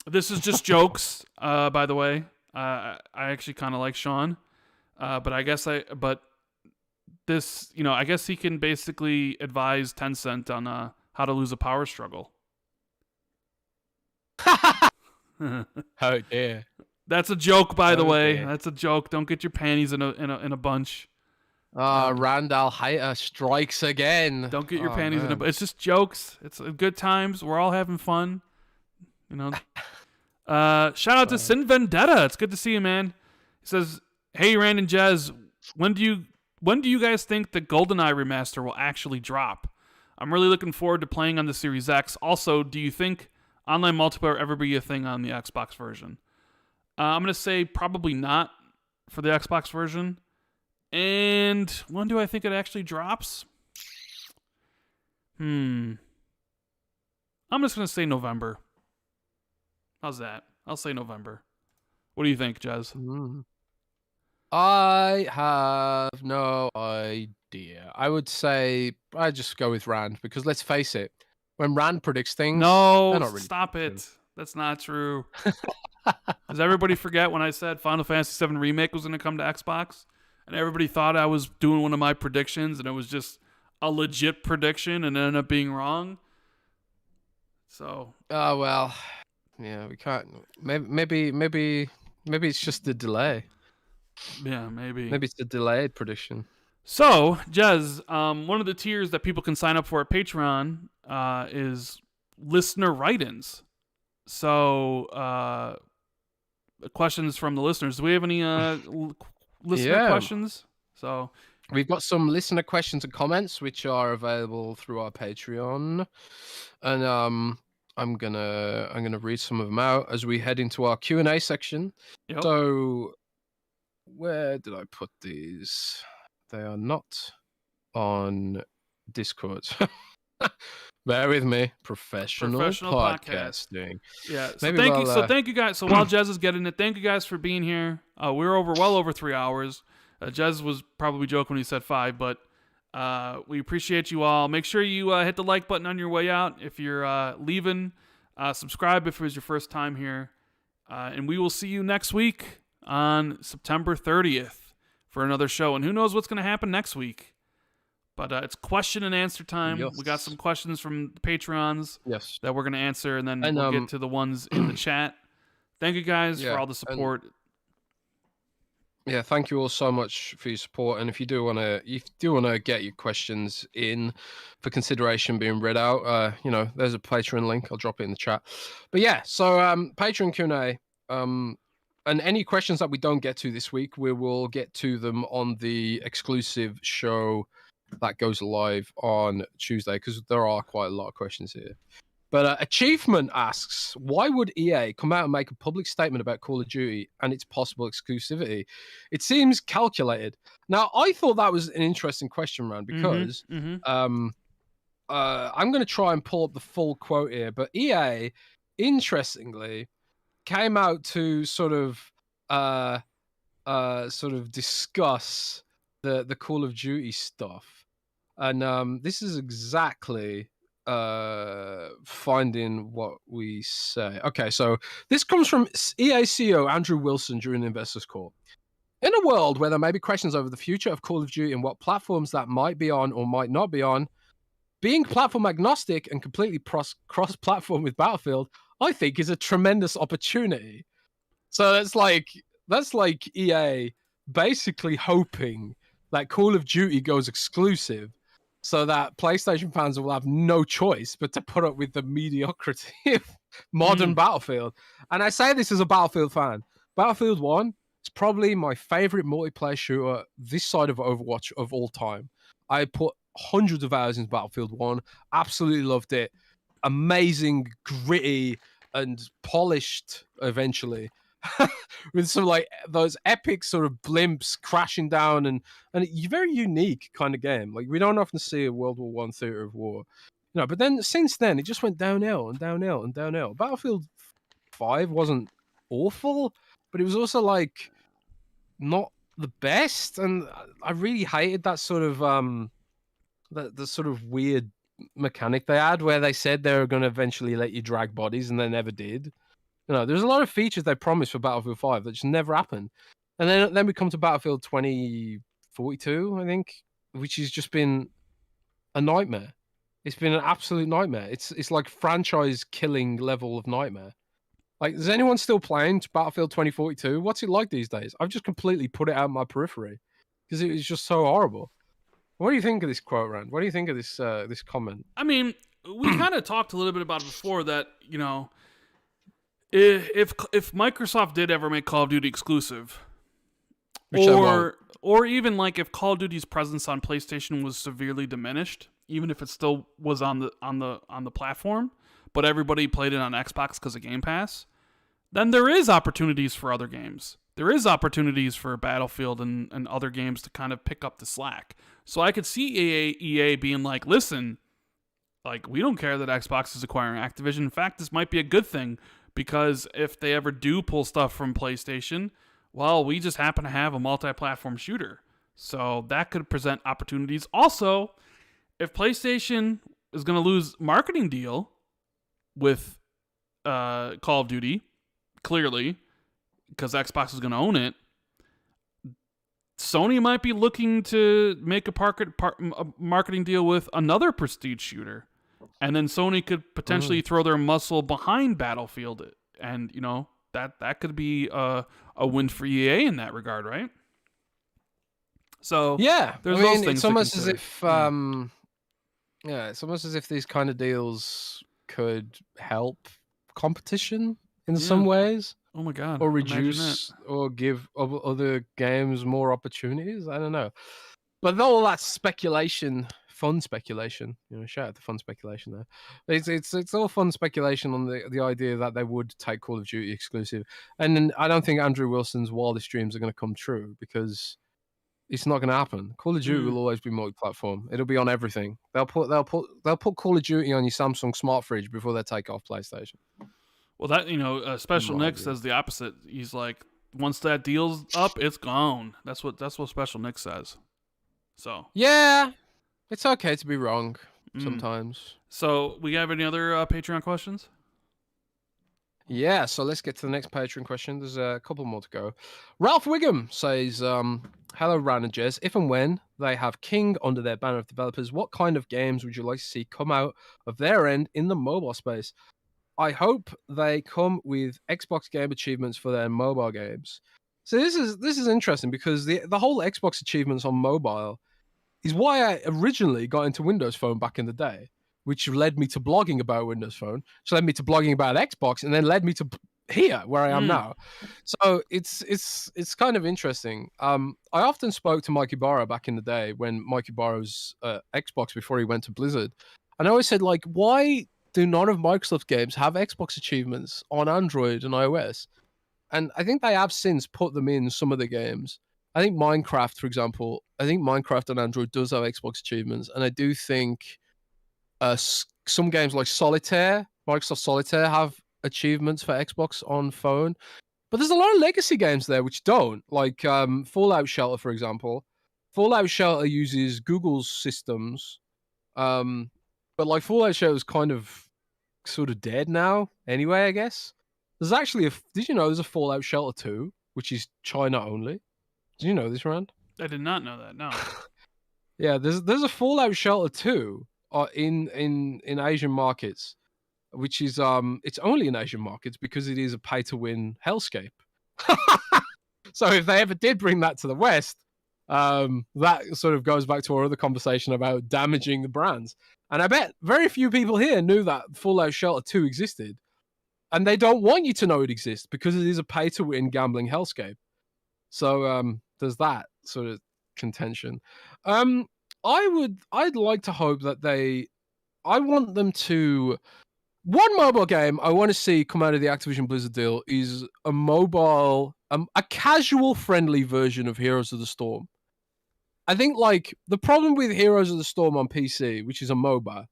This is just jokes, by the way. I actually kind of like Sean, but I guess he can basically advise Tencent on how to lose a power struggle. Oh dear. That's a joke, by the way. That's a joke. Don't get your panties in a bunch. Randall Hater strikes again. Don't get your panties in a bunch. It's just jokes. It's good times. We're all having fun. You know. Shout out to Sin Vendetta. It's good to see you, man. He says, "Hey, Rand and Jez, when do you guys think the GoldenEye remaster will actually drop? I'm really looking forward to playing on the Series X. Also, do you think online multiplayer ever be a thing on the Xbox version?" I'm going to say probably not for the Xbox version. And when do I think it actually drops? I'm just going to say November. How's that? I'll say November. What do you think, Jez? I have no idea. I would say I just go with Rand because let's face it, when Rand predicts things, No, they're not really stop predictive. it. That's not true. Does everybody forget when I said Final Fantasy VII Remake was going to come to Xbox? And everybody thought I was doing one of my predictions, and it was just a legit prediction, and it ended up being wrong. So. Oh, well. Yeah, we can't. Maybe it's just the delay. Yeah, maybe. Maybe it's the delayed prediction. So, Jez, one of the tiers that people can sign up for at Patreon is listener write-ins. So, questions from the listeners. Do we have any listener questions? So we've got some listener questions and comments which are available through our Patreon, and I'm gonna read some of them out as we head into our Q&A section. Yep. So where did I put these? They are not on Discord. Bear with me. Professional podcasting. Yeah. So thank you guys. So while Jez is getting it, thank you guys for being here. We're well over 3 hours. Jez was probably joking when he said 5, but we appreciate you all. Make sure you hit the like button on your way out if you're leaving. Subscribe if it was your first time here. And we will see you next week on September 30th for another show. And who knows what's going to happen next week. But it's question and answer time. Yes. We got some questions from the Patrons that we're going to answer, and then we'll get to the ones in the chat. Thank you guys for all the support. Thank you all so much for your support. And if you do want to get your questions in for consideration being read out, there's a Patreon link. I'll drop it in the chat. But so Patreon Q&A. And any questions that we don't get to this week, we will get to them on the exclusive show that goes live on Tuesday, because there are quite a lot of questions here. But Achievement asks, why would EA come out and make a public statement about Call of Duty and its possible exclusivity? It seems calculated. Now, I thought that was an interesting question, Rand, because I'm going to try and pull up the full quote here. But EA, interestingly, came out to sort of discuss the Call of Duty stuff. And this is exactly finding what we say. Okay, so this comes from EA CEO Andrew Wilson during the investors call. In a world where there may be questions over the future of Call of Duty and what platforms that might be on or might not be on, being platform agnostic and completely cross-platform with Battlefield, I think is a tremendous opportunity. So that's like EA basically hoping that Call of Duty goes exclusive, so that PlayStation fans will have no choice but to put up with the mediocrity of modern Battlefield. And I say this as a Battlefield fan. Battlefield 1 is probably my favorite multiplayer shooter this side of Overwatch of all time. I put hundreds of hours into Battlefield 1. Absolutely loved it. Amazing, gritty, and polished eventually. With some like those epic sort of blimps crashing down and very unique kind of game. Like we don't often see a World War I theater of war, but then since then it just went downhill and downhill and downhill. Battlefield 5 wasn't awful, but it was also like not the best, and I really hated that sort of the sort of weird mechanic they had where they said they were going to eventually let you drag bodies and they never did. There's a lot of features they promised for Battlefield 5 that just never happened. And then we come to Battlefield 2042, I think, which has just been a nightmare. It's been an absolute nightmare. It's like franchise killing level of nightmare. Like, is anyone still playing Battlefield 2042? What's it like these days? I've just completely put it out of my periphery because it was just so horrible. What do you think of this quote, Rand? What do you think of this this comment? I mean, we kind of talked a little bit about it before that, if Microsoft did ever make Call of Duty exclusive, or even like if Call of Duty's presence on PlayStation was severely diminished, even if it still was on the platform, but everybody played it on Xbox because of Game Pass, then there is opportunities for other games. There is opportunities for Battlefield and other games to kind of pick up the slack. So I could see EA being like, listen, like, we don't care that Xbox is acquiring Activision. In fact, this might be a good thing, because if they ever do pull stuff from PlayStation, well, we just happen to have a multi-platform shooter. So that could present opportunities. Also, if PlayStation is going to lose marketing deal with Call of Duty, clearly, because Xbox is going to own it. Sony might be looking to make a marketing deal with another prestige shooter. And then Sony could potentially throw their muscle behind Battlefield. And, that could be a win for EA in that regard, right? So, yeah, there's those things it's to almost consider. as if, it's almost as if these kind of deals could help competition in some ways. Oh my God. Or reduce or give other games more opportunities. I don't know. But all that speculation, fun speculation, shout out to fun speculation there. It's all fun speculation on the idea that they would take Call of Duty exclusive. And I don't think Andrew Wilson's wildest dreams are going to come true because it's not going to happen. Call of Duty will always be multi-platform. It'll be on everything. They'll put Call of Duty on your Samsung smart fridge before they take off PlayStation. Well, that Special Nick says the opposite. He's like, once that deal's up, it's gone. That's what Special Nick says. So yeah, it's okay to be wrong sometimes. So we have any other Patreon questions? Yeah, so let's get to the next Patreon question. There's a couple more to go. Ralph Wiggum says, hello, Rand and Jez. If and when they have King under their banner of developers, what kind of games would you like to see come out of their end in the mobile space? I hope they come with Xbox game achievements for their mobile games. So this is interesting because the whole Xbox achievements on mobile is why I originally got into Windows Phone back in the day, which led me to blogging about Windows Phone, which led me to blogging about Xbox, and then led me to here where I am now. So it's kind of interesting. I often spoke to Mikey Barrow back in the day when Mikey Barrow's Xbox before he went to Blizzard, and I always said, like, why do none of Microsoft's games have Xbox achievements on Android and iOS? And I think they have since put them in some of the games. I think Minecraft, for example, Minecraft on Android does have Xbox achievements. And I do think some games like Solitaire, Microsoft Solitaire, have achievements for Xbox on phone. But there's a lot of legacy games there which don't. Like Fallout Shelter, for example. Fallout Shelter uses Google's systems. But like Fallout Shelter is kind of sort of dead now anyway, I guess. There's actually did you know there's a Fallout Shelter 2, which is China only? Did you know this, Rand? I did not know that, no. Yeah, there's a Fallout Shelter 2 in Asian markets, which is it's only in Asian markets because it is a pay-to-win hellscape. So if they ever did bring that to the West, that sort of goes back to our other conversation about damaging the brands. And I bet very few people here knew that Fallout Shelter 2 existed. And they don't want you to know it exists because it is a pay-to-win gambling hellscape. So there's that sort of contention. I'd like to hope that I want them to... One mobile game I want to see come out of the Activision Blizzard deal is a mobile, a casual-friendly version of Heroes of the Storm. I think, like, the problem with Heroes of the Storm on PC, which is a MOBA,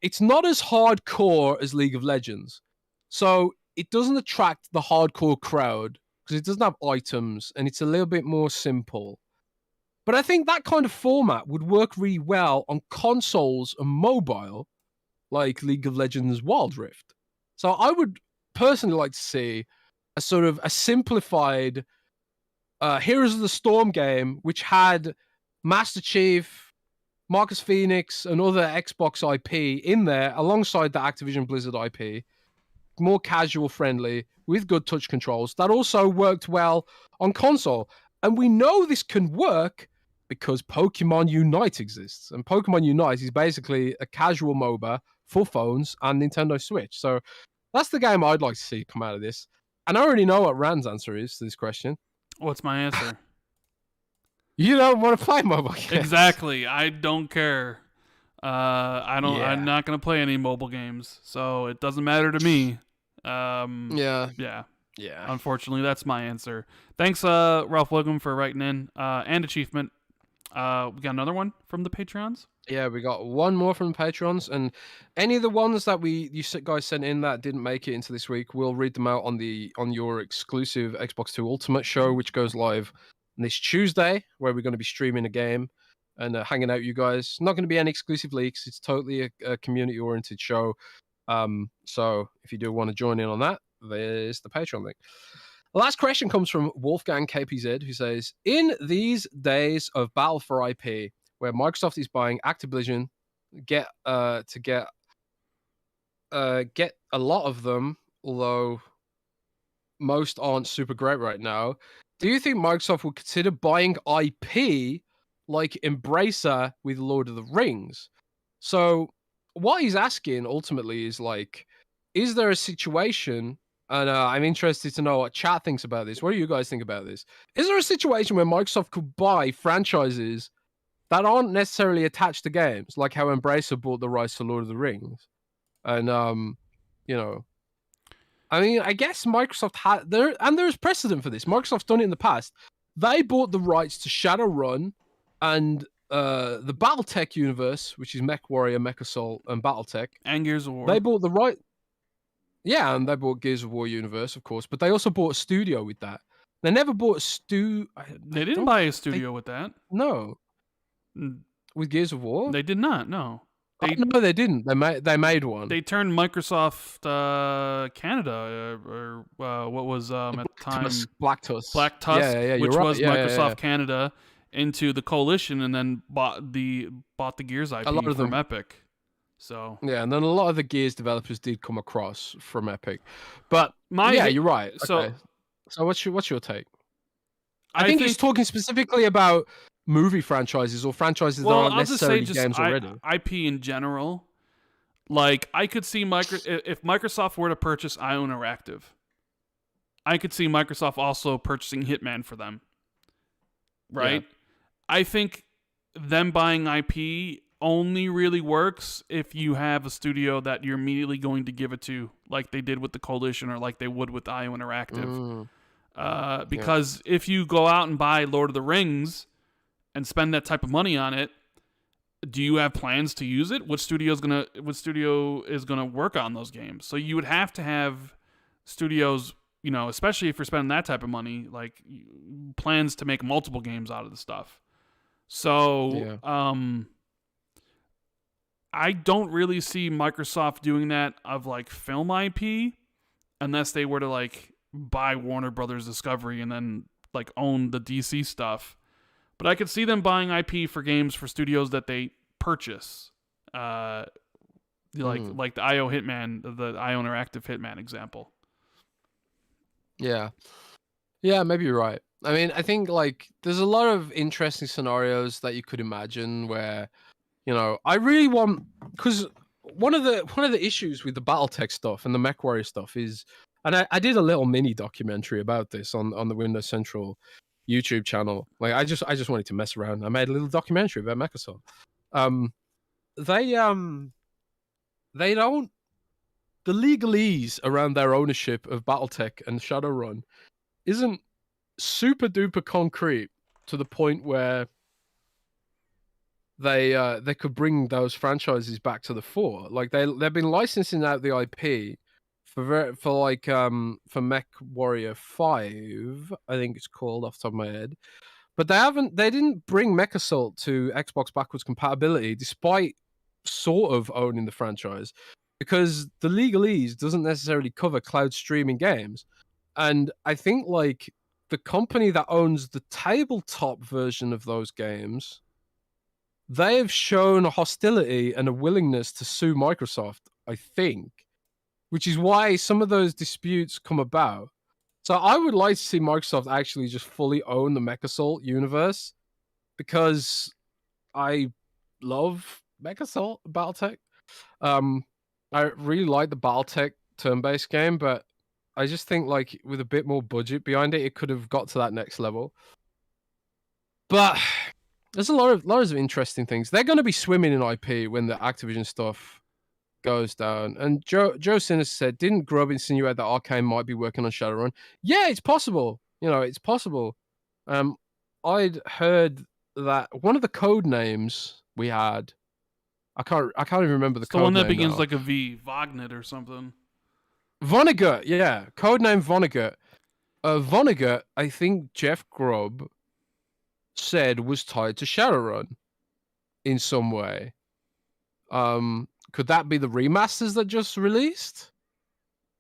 it's not as hardcore as League of Legends. So it doesn't attract the hardcore crowd because it doesn't have items and it's a little bit more simple. But I think that kind of format would work really well on consoles and mobile, like League of Legends Wild Rift. So I would personally like to see a sort of a simplified Heroes of the Storm game, which had Master Chief, Marcus Phoenix, and other Xbox IP in there alongside the Activision Blizzard IP, more casual friendly with good touch controls that also worked well on console. And we know this can work because Pokemon Unite exists. And Pokemon Unite is basically a casual MOBA for phones and Nintendo Switch. So that's the game I'd like to see come out of this. And I already know what Rand's answer is to this question. What's my answer? You don't want to play mobile games. Exactly. I don't care. I'm not going to play any mobile games, so it doesn't matter to me. Yeah. Unfortunately, that's my answer. Thanks, Ralph Wiggum, for writing in. And Achievement. We got another one from the Patreons? Yeah, we got one more from the Patrons, and any of the ones that you guys sent in that didn't make it into this week, we'll read them out on your exclusive Xbox 2 Ultimate show, which goes live this Tuesday, where we're going to be streaming a game. and hanging out with you guys. Not going to be any exclusive leaks. It's totally a community-oriented show. So if you do want to join in on that, there's the Patreon link. The last question comes from Wolfgang KPZ, who says, in these days of battle for IP, where Microsoft is buying Activision, get a lot of them, although most aren't super great right now. Do you think Microsoft would consider buying IP like Embracer with Lord of the Rings? So what he's asking ultimately is like, is there a situation, and I'm interested to know what chat thinks about this. What do you guys think about this? Is there a situation where Microsoft could buy franchises that aren't necessarily attached to games, like how Embracer bought the rights to Lord of the Rings? And, you know, I mean, I guess Microsoft had there, and there's precedent for this. Microsoft's done it in the past. They bought the rights to Shadowrun and the BattleTech universe, which is MechWarrior, MechAssault, and BattleTech, and Gears of War. They bought the right. Yeah, and they bought Gears of War universe, of course, but they also bought a studio with that. They never bought a They didn't buy a studio with that. No. With Gears of War? They did not. No. No, they didn't. They made one. They turned Microsoft Canada, or what was at the time Black Tusk, yeah, which right. was Microsoft Canada, into the coalition, and then bought the Gears IP from Epic. So yeah, and then a lot of the Gears developers did come across from Epic, but you're right. Okay. So what's your take? I think he's talking specifically about movie franchises or franchises that aren't necessarily games already. IP in general. Like, I could see if Microsoft were to purchase IO Interactive, I could see Microsoft also purchasing Hitman for them. Right? Yeah. I think them buying IP only really works if you have a studio that you're immediately going to give it to, like they did with the Coalition or like they would with IO Interactive. Because if you go out and buy Lord of the Rings and spend that type of money on it, do you have plans to use it? What studio is gonna work on those games? So you would have to have studios, you know, especially if you're spending that type of money, like plans to make multiple games out of the stuff. So I don't really see Microsoft doing that of like film IP, unless they were to like buy Warner Brothers Discovery and then like own the DC stuff. But I could see them buying IP for games for studios that they purchase, like the IO Hitman, the IO Interactive Hitman example. Yeah, maybe you're right. I mean, I think like there's a lot of interesting scenarios that you could imagine where, you know, I really want, because one of the issues with the BattleTech stuff and the MechWarrior stuff is, and I did a little mini documentary about this on the Windows Central YouTube channel. Like I just wanted to mess around. I made a little documentary about MechAssault. They don't, the legalese around their ownership of BattleTech and Shadowrun isn't super duper concrete to the point where they could bring those franchises back to the fore. Like they've been licensing out the IP for MechWarrior 5, I think it's called off the top of my head. But they didn't bring MechAssault to Xbox backwards compatibility, despite sort of owning the franchise, because the legalese doesn't necessarily cover cloud streaming games. And I think like the company that owns the tabletop version of those games, they have shown a hostility and a willingness to sue Microsoft, I think, which is why some of those disputes come about. So I would like to see Microsoft actually just fully own the MechAssault universe, because I love MechAssault, BattleTech. I really like the BattleTech turn-based game, but I just think like with a bit more budget behind it, it could have got to that next level. But there's a lot of interesting things. They're going to be swimming in IP when the Activision stuff goes down. And Joe Sinners said, didn't Grubb insinuate that Arcane might be working on Shadowrun? Yeah, it's possible. You know, it's possible. I'd heard that one of the code names we had, I can't even remember the code name. The one that begins like a V, Vonnegut or something. Vonnegut, yeah. Codename Vonnegut. Vonnegut, I think Jeff Grubb said was tied to Shadowrun. in some way. Could that be the remasters that just released?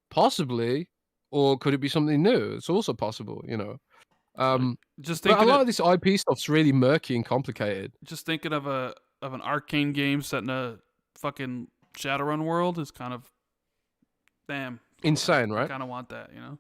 Possibly. Or could it be something new? It's also possible, you know. Just but a thinking lot of this IP stuff's really murky and complicated. Just thinking of an arcane game set in a fucking Shadowrun world is kind of insane, right? I kind of want that, you know.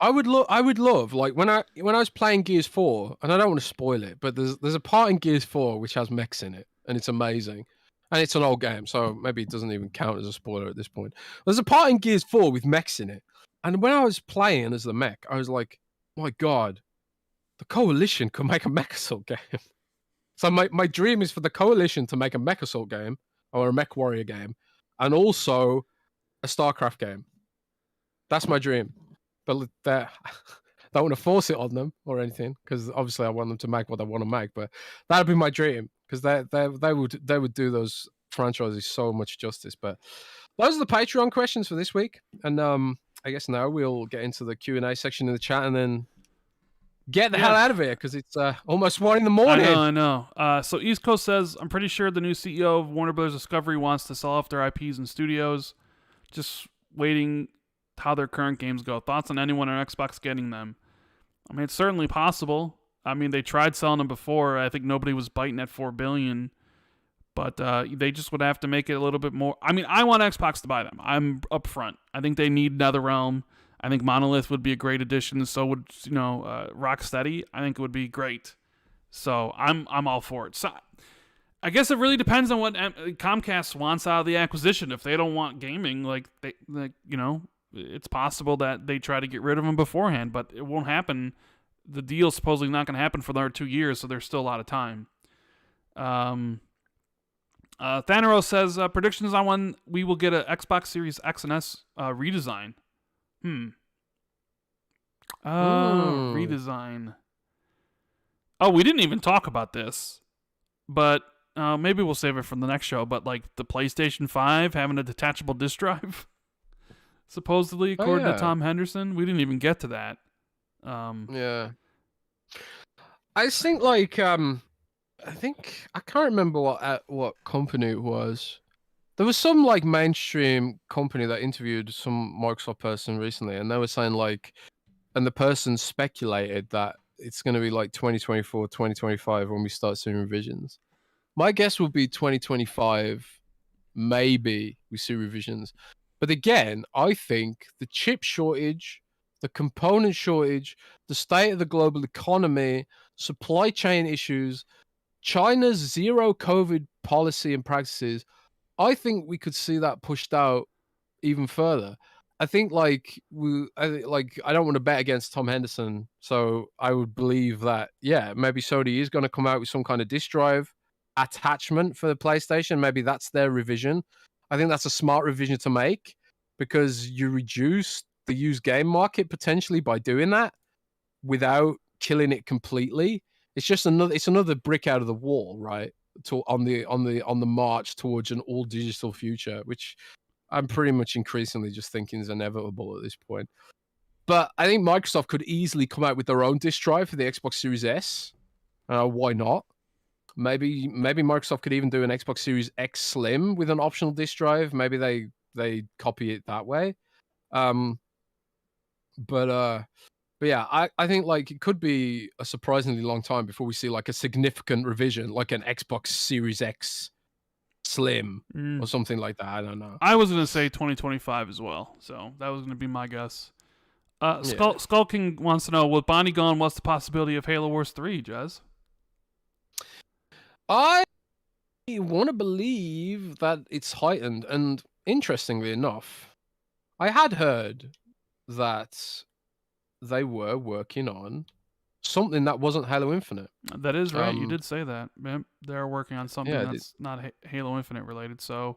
I would love like when I was playing Gears 4, and I don't want to spoil it, but there's a part in Gears 4 which has mechs in it, and it's amazing. And it's an old game, so maybe it doesn't even count as a spoiler at this point. There's a part in Gears 4 with mechs in it. And when I was playing as the mech, I was like, my God, the Coalition could make a mech assault game. So my dream is for the Coalition to make a mech assault game, or a mech warrior game, and also a StarCraft game. That's my dream. But I don't want to force it on them or anything, because obviously I want them to make what they want to make. But that'd be my dream, because they would do those franchises so much justice. But those are the Patreon questions for this week, and I guess now we'll get into the Q&A section in the chat, and then get the hell out of here, because it's almost 1 a.m. I know. So East Coast says, I'm pretty sure the new CEO of Warner Bros. Discovery wants to sell off their IPs and studios. Just waiting how their current games go. Thoughts on anyone on Xbox getting them? I mean, it's certainly possible. I mean, they tried selling them before. I think nobody was biting at $4 billion. But they just would have to make it a little bit more. I mean, I want Xbox to buy them. I'm upfront. I think they need NetherRealm. I think Monolith would be a great addition. So would, you know, Rocksteady. I think it would be great. So I'm all for it. So I guess it really depends on what Comcast wants out of the acquisition. If they don't want gaming, you know, it's possible that they try to get rid of them beforehand, but it won't happen. The deal's supposedly not going to happen for another 2 years, so there's still a lot of time. Thaneros says, predictions on when we will get an Xbox Series X and S redesign. Redesign. Oh, we didn't even talk about this, but maybe we'll save it for the next show. But like the PlayStation 5 having a detachable disk drive, supposedly, according to Tom Henderson, we didn't even get to that. Yeah. I think like I can't remember what company it was. There was some like mainstream company that interviewed some Microsoft person recently, and they were saying like, and the person speculated that it's going to be like 2024, 2025 when we start seeing revisions. My guess would be 2025, maybe we see revisions. But again, I think the chip shortage, the component shortage, the state of the global economy, supply chain issues, China's zero COVID policy and practices, I think we could see that pushed out even further. I think I don't want to bet against Tom Henderson, so I would believe that maybe Sony is going to come out with some kind of disk drive attachment for the PlayStation. Maybe that's their revision. I think that's a smart revision to make, because you reduce the used game market potentially by doing that without killing it completely. It's another brick out of the wall, right? On the march towards an all digital future, which I'm pretty much increasingly just thinking is inevitable at this point. But I think Microsoft could easily come out with their own disk drive for the Xbox Series S. Why not? Maybe Microsoft could even do an Xbox Series X Slim with an optional disk drive. Maybe they copy it that way. But yeah, I think like it could be a surprisingly long time before we see like a significant revision, like an Xbox Series X Slim or something like that. I don't know. I was going to say 2025 as well, so that was going to be my guess. Skull King wants to know, with Bonnie gone, what's the possibility of Halo Wars 3, Jez? I want to believe that it's heightened, and interestingly enough, I had heard that they were working on something that wasn't Halo Infinite. That is right. You did say that. They're working on something that's not Halo Infinite related. So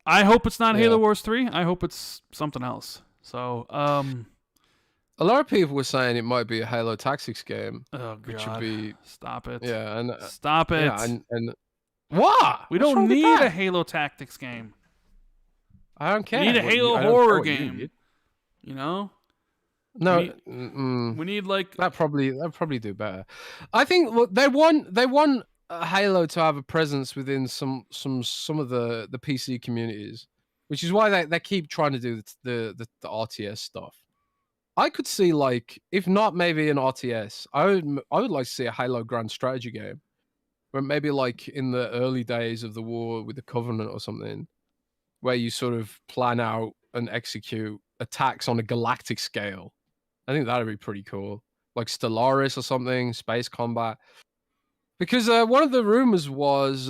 I hope it's not Halo Wars 3. I hope it's something else. So a lot of people were saying it might be a Halo Tactics game. Oh God! Which would be Stop it. Yeah, and stop it. Yeah, and what? We don't need a Halo Tactics game. I don't care. We need a Halo horror game. You know. No, we need like that probably do better. I think they won Halo to have a presence within some of the PC communities, which is why they keep trying to do the RTS stuff. I could see, like, if not maybe an RTS, I would like to see a Halo grand strategy game, where maybe like in the early days of the war with the Covenant or something, where you sort of plan out and execute attacks on a galactic scale. I think that'd be pretty cool, like Stellaris or something, space combat. Because one of the rumors was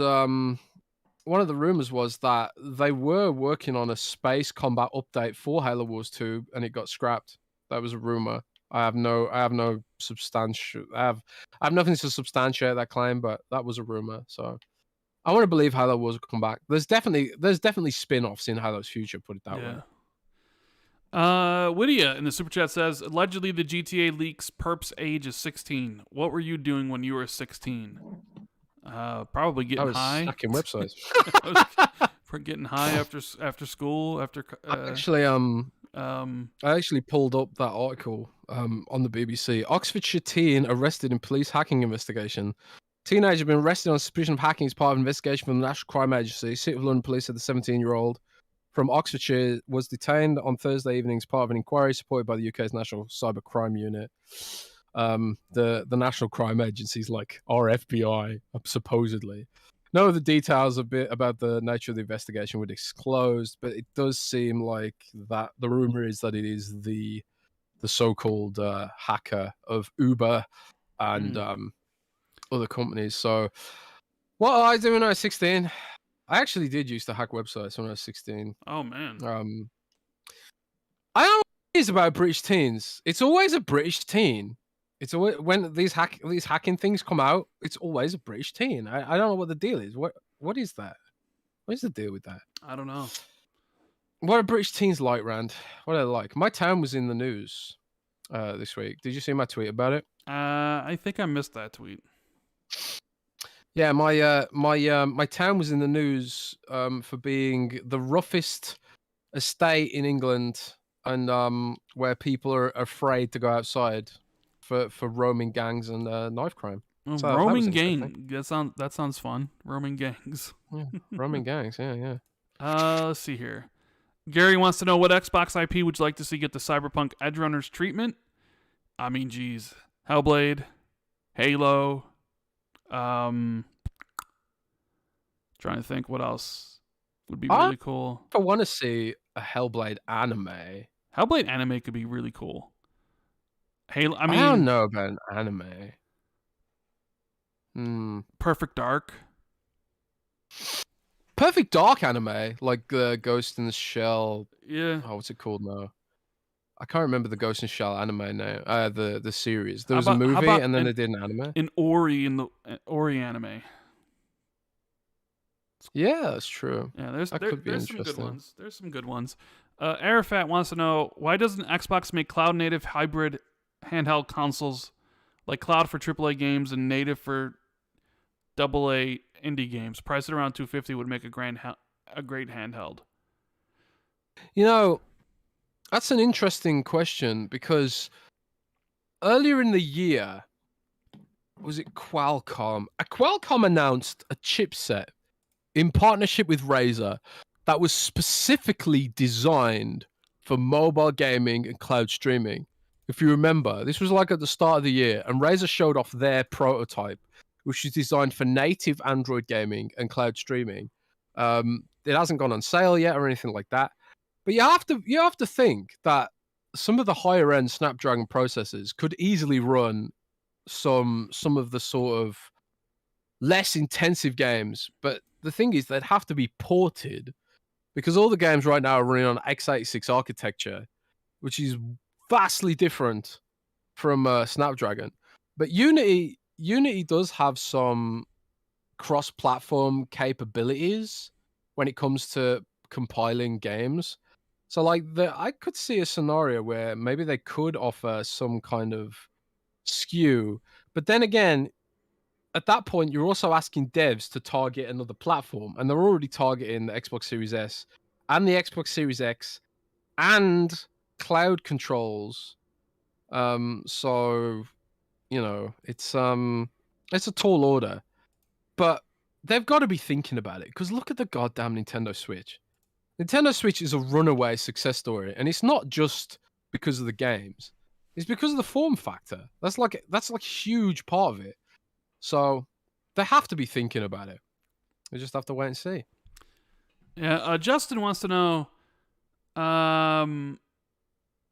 that they were working on a space combat update for Halo Wars 2, and it got scrapped. That was a rumor. I have no substantial. I have nothing to substantiate that claim, but that was a rumor. So I want to believe Halo Wars will come back. There's definitely spin-offs in Halo's future. Put it that way. Whittia in the super chat says, allegedly the GTA leaks perp's age is 16. What were you doing when you were 16? Probably getting high. Hacking websites. For getting high after school. I actually pulled up that article on the BBC. Oxfordshire teen arrested in police hacking investigation. Teenager been arrested on suspicion of hacking as part of an investigation from the National Crime Agency. City of London Police said the 17-year-old from Oxfordshire was detained on Thursday evening as part of an inquiry supported by the UK's National Cyber Crime Unit. The National Crime Agency is like our FBI, supposedly. No other details about the nature of the investigation were disclosed, but it does seem like that the rumor is that it is the so-called hacker of Uber and other companies. So what I do when I was 16, I actually did used to hack websites when I was 16. Oh man. I don't know what it is about British teens. It's always a British teen. It's always, when these hacking things come out, it's always a British teen. I don't know what the deal is. What is that? What is the deal with that? I don't know. What are British teens like, Rand? What are they like? My town was in the news this week. Did you see my tweet about it? I think I missed that tweet. Yeah, my town was in the news for being the roughest estate in England, and where people are afraid to go outside for roaming gangs and knife crime. So roaming gang. That sounds fun. Roaming gangs. Yeah, roaming gangs. Yeah. Let's see here. Gary wants to know, what Xbox IP would you like to see get the Cyberpunk Edgerunners treatment? I mean, geez, Hellblade, Halo. Trying to think what else would be really cool. I want to see a Hellblade anime. Hellblade anime could be really cool. Halo. I mean, I don't know about an anime. Perfect Dark. Perfect Dark anime, like the Ghost in the Shell. Yeah. Oh, what's it called now? I can't remember the Ghost in the Shell anime name. The series. There was a movie, and then they did an anime. An Ori in the Ori anime. Yeah, that's true. Yeah, there's some good ones. There's some good ones. Arafat wants to know, why doesn't Xbox make cloud native hybrid handheld consoles like cloud for AAA games and native for AA indie games? Priced at around $250 would make a great handheld. You know, that's an interesting question, because earlier in the year, was it Qualcomm? Qualcomm announced a chipset in partnership with Razer that was specifically designed for mobile gaming and cloud streaming. If you remember, this was like at the start of the year, and Razer showed off their prototype, which is designed for native Android gaming and cloud streaming. It hasn't gone on sale yet or anything like that, but you have to think that some of the higher end Snapdragon processors could easily run some of the sort of less intensive games. But the thing is, they'd have to be ported, because all the games right now are running on x86 architecture, which is vastly different from Snapdragon. But Unity does have some cross-platform capabilities when it comes to compiling games. So like I could see a scenario where maybe they could offer some kind of SKU, but then again, at that point, you're also asking devs to target another platform, and they're already targeting the Xbox Series S and the Xbox Series X and cloud controls. So, you know, it's a tall order. But they've got to be thinking about it, because look at the goddamn Nintendo Switch. Nintendo Switch is a runaway success story, and it's not just because of the games. It's because of the form factor. That's like a huge part of it. So they have to be thinking about it. We just have to wait and see. Yeah, Justin wants to know,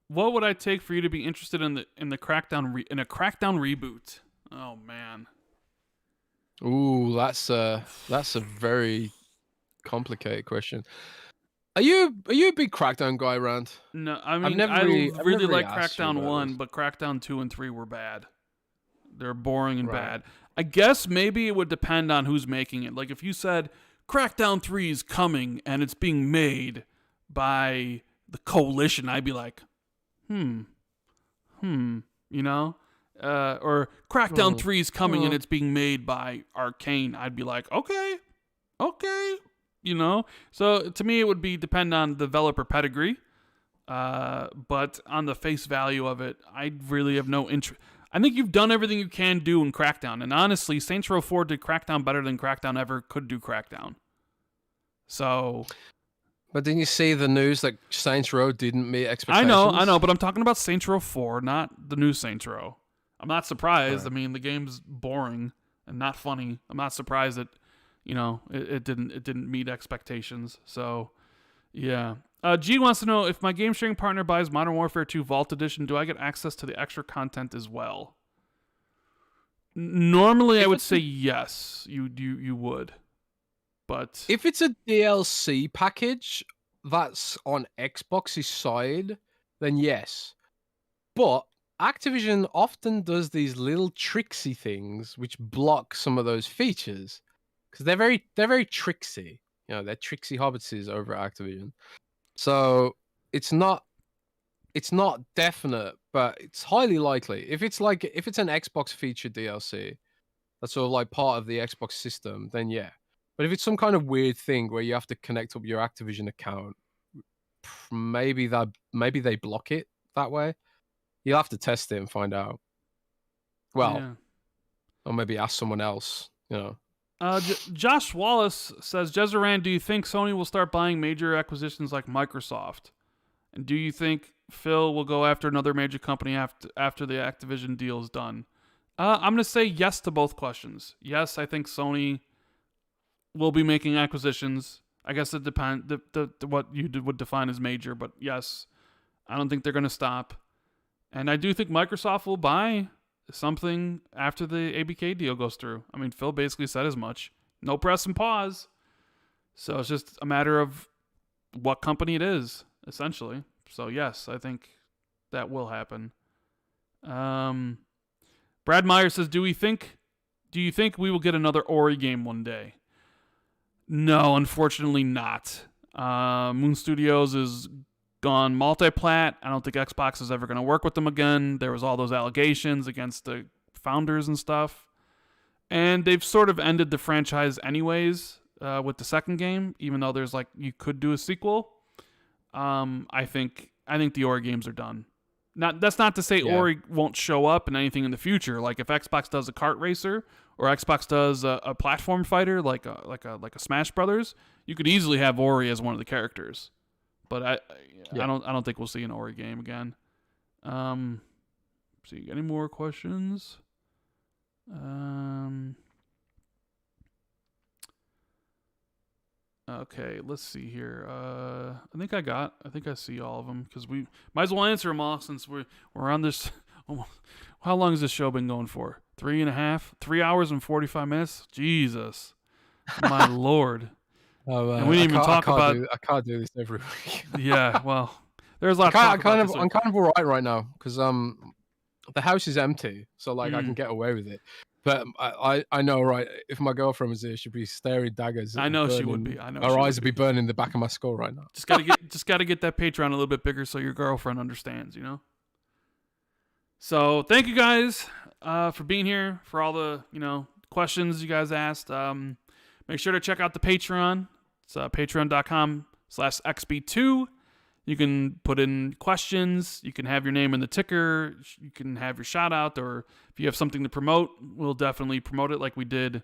what would I take for you to be interested in the Crackdown in a Crackdown reboot? Oh man. Ooh, that's a very complicated question. Are you a big Crackdown guy, Rand? No, I mean I really like Crackdown 1, but Crackdown 2 and 3 were bad. They're boring and bad. I guess maybe it would depend on who's making it. Like if you said Crackdown 3 is coming and it's being made by the Coalition, I'd be like, you know? Or Crackdown 3 is coming and it's being made by Arcane. I'd be like, okay, you know? So to me, it would depend on developer pedigree. But on the face value of it, I really have no interest. I think you've done everything you can do in Crackdown. And honestly, Saints Row 4 did Crackdown better than Crackdown ever could do Crackdown. So... But didn't you see the news that Saints Row didn't meet expectations? I know, but I'm talking about Saints Row 4, not the new Saints Row. I'm not surprised. Right. I mean, the game's boring and not funny. I'm not surprised that, you know, it didn't meet expectations. So, yeah. G wants to know, if my game sharing partner buys Modern Warfare 2 Vault Edition, do I get access to the extra content as well? Normally, I would say yes. You would. But if it's a DLC package that's on Xbox's side, then yes. But Activision often does these little tricksy things which block some of those features, because they're very tricksy. You know, they're tricksy hobbitses over at Activision. So it's not definite, but it's highly likely. If it's an Xbox featured DLC that's sort of like part of the Xbox system, then yeah. But if it's some kind of weird thing where you have to connect up your Activision account, maybe they block it that way. You'll have to test it and find out. Well, yeah. Or maybe ask someone else, you know. Josh Wallace says, Jezran, do you think Sony will start buying major acquisitions like Microsoft? And do you think Phil will go after another major company after the Activision deal is done? I'm going to say yes to both questions. Yes, I think Sony will be making acquisitions. I guess it depends what you would define as major, but yes, I don't think they're going to stop. And I do think Microsoft will buy something after the ABK deal goes through. I mean, Phil basically said as much. No press and pause. So it's just a matter of what company it is, essentially. So yes, I think that will happen. Brad Meyer says, do you think we will get another Ori game one day? No, unfortunately not. Moon Studios is gone multi-plat. I don't think Xbox is ever going to work with them again. There was all those allegations against the founders and stuff. And they've sort of ended the franchise anyways with the second game, even though there's you could do a sequel. I think the Ori games are done. That's not to say Ori won't show up in anything in the future. Like if Xbox does a kart racer or Xbox does a platform fighter like a Smash Brothers, you could easily have Ori as one of the characters. But I don't think we'll see an Ori game again. See, any more questions? Okay, let's see here. I think I see all of them, because we might as well answer them all since we're on this. How long has this show been going for? 3 hours and 45 minutes? Jesus, my Lord. And we didn't even talk about. I can't do this every week. Yeah, well, there's a lot. I'm kind of alright right now because the house is empty, so I can get away with it. But I know, right? If my girlfriend was here, she'd be staring daggers. I know she would be. I know her eyes would be burning the back of my skull right now. Just gotta get that Patreon a little bit bigger so your girlfriend understands, you know. So thank you guys for being here, for all the questions you guys asked. Make sure to check out the Patreon. It's patreon.com/XB2. You can put in questions. You can have your name in the ticker. You can have your shout out, or if you have something to promote, we'll definitely promote it like we did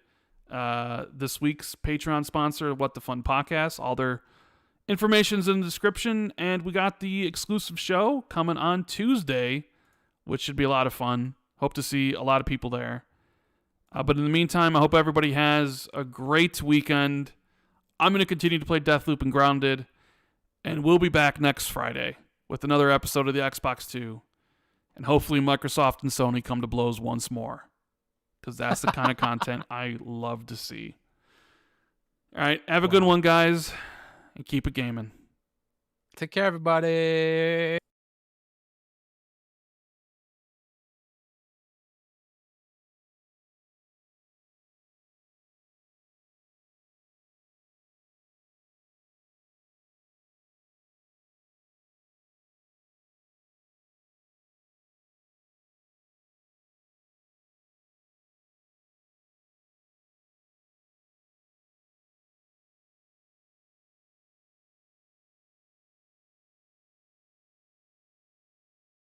this week's Patreon sponsor, What the Fun Podcast. All their information's in the description, and we got the exclusive show coming on Tuesday, which should be a lot of fun. Hope to see a lot of people there. But in the meantime, I hope everybody has a great weekend. I'm going to continue to play Deathloop and Grounded, and we'll be back next Friday with another episode of the Xbox 2. And hopefully Microsoft and Sony come to blows once more, because that's the kind of content I love to see. All right, have a good one, guys, and keep it gaming. Take care, everybody.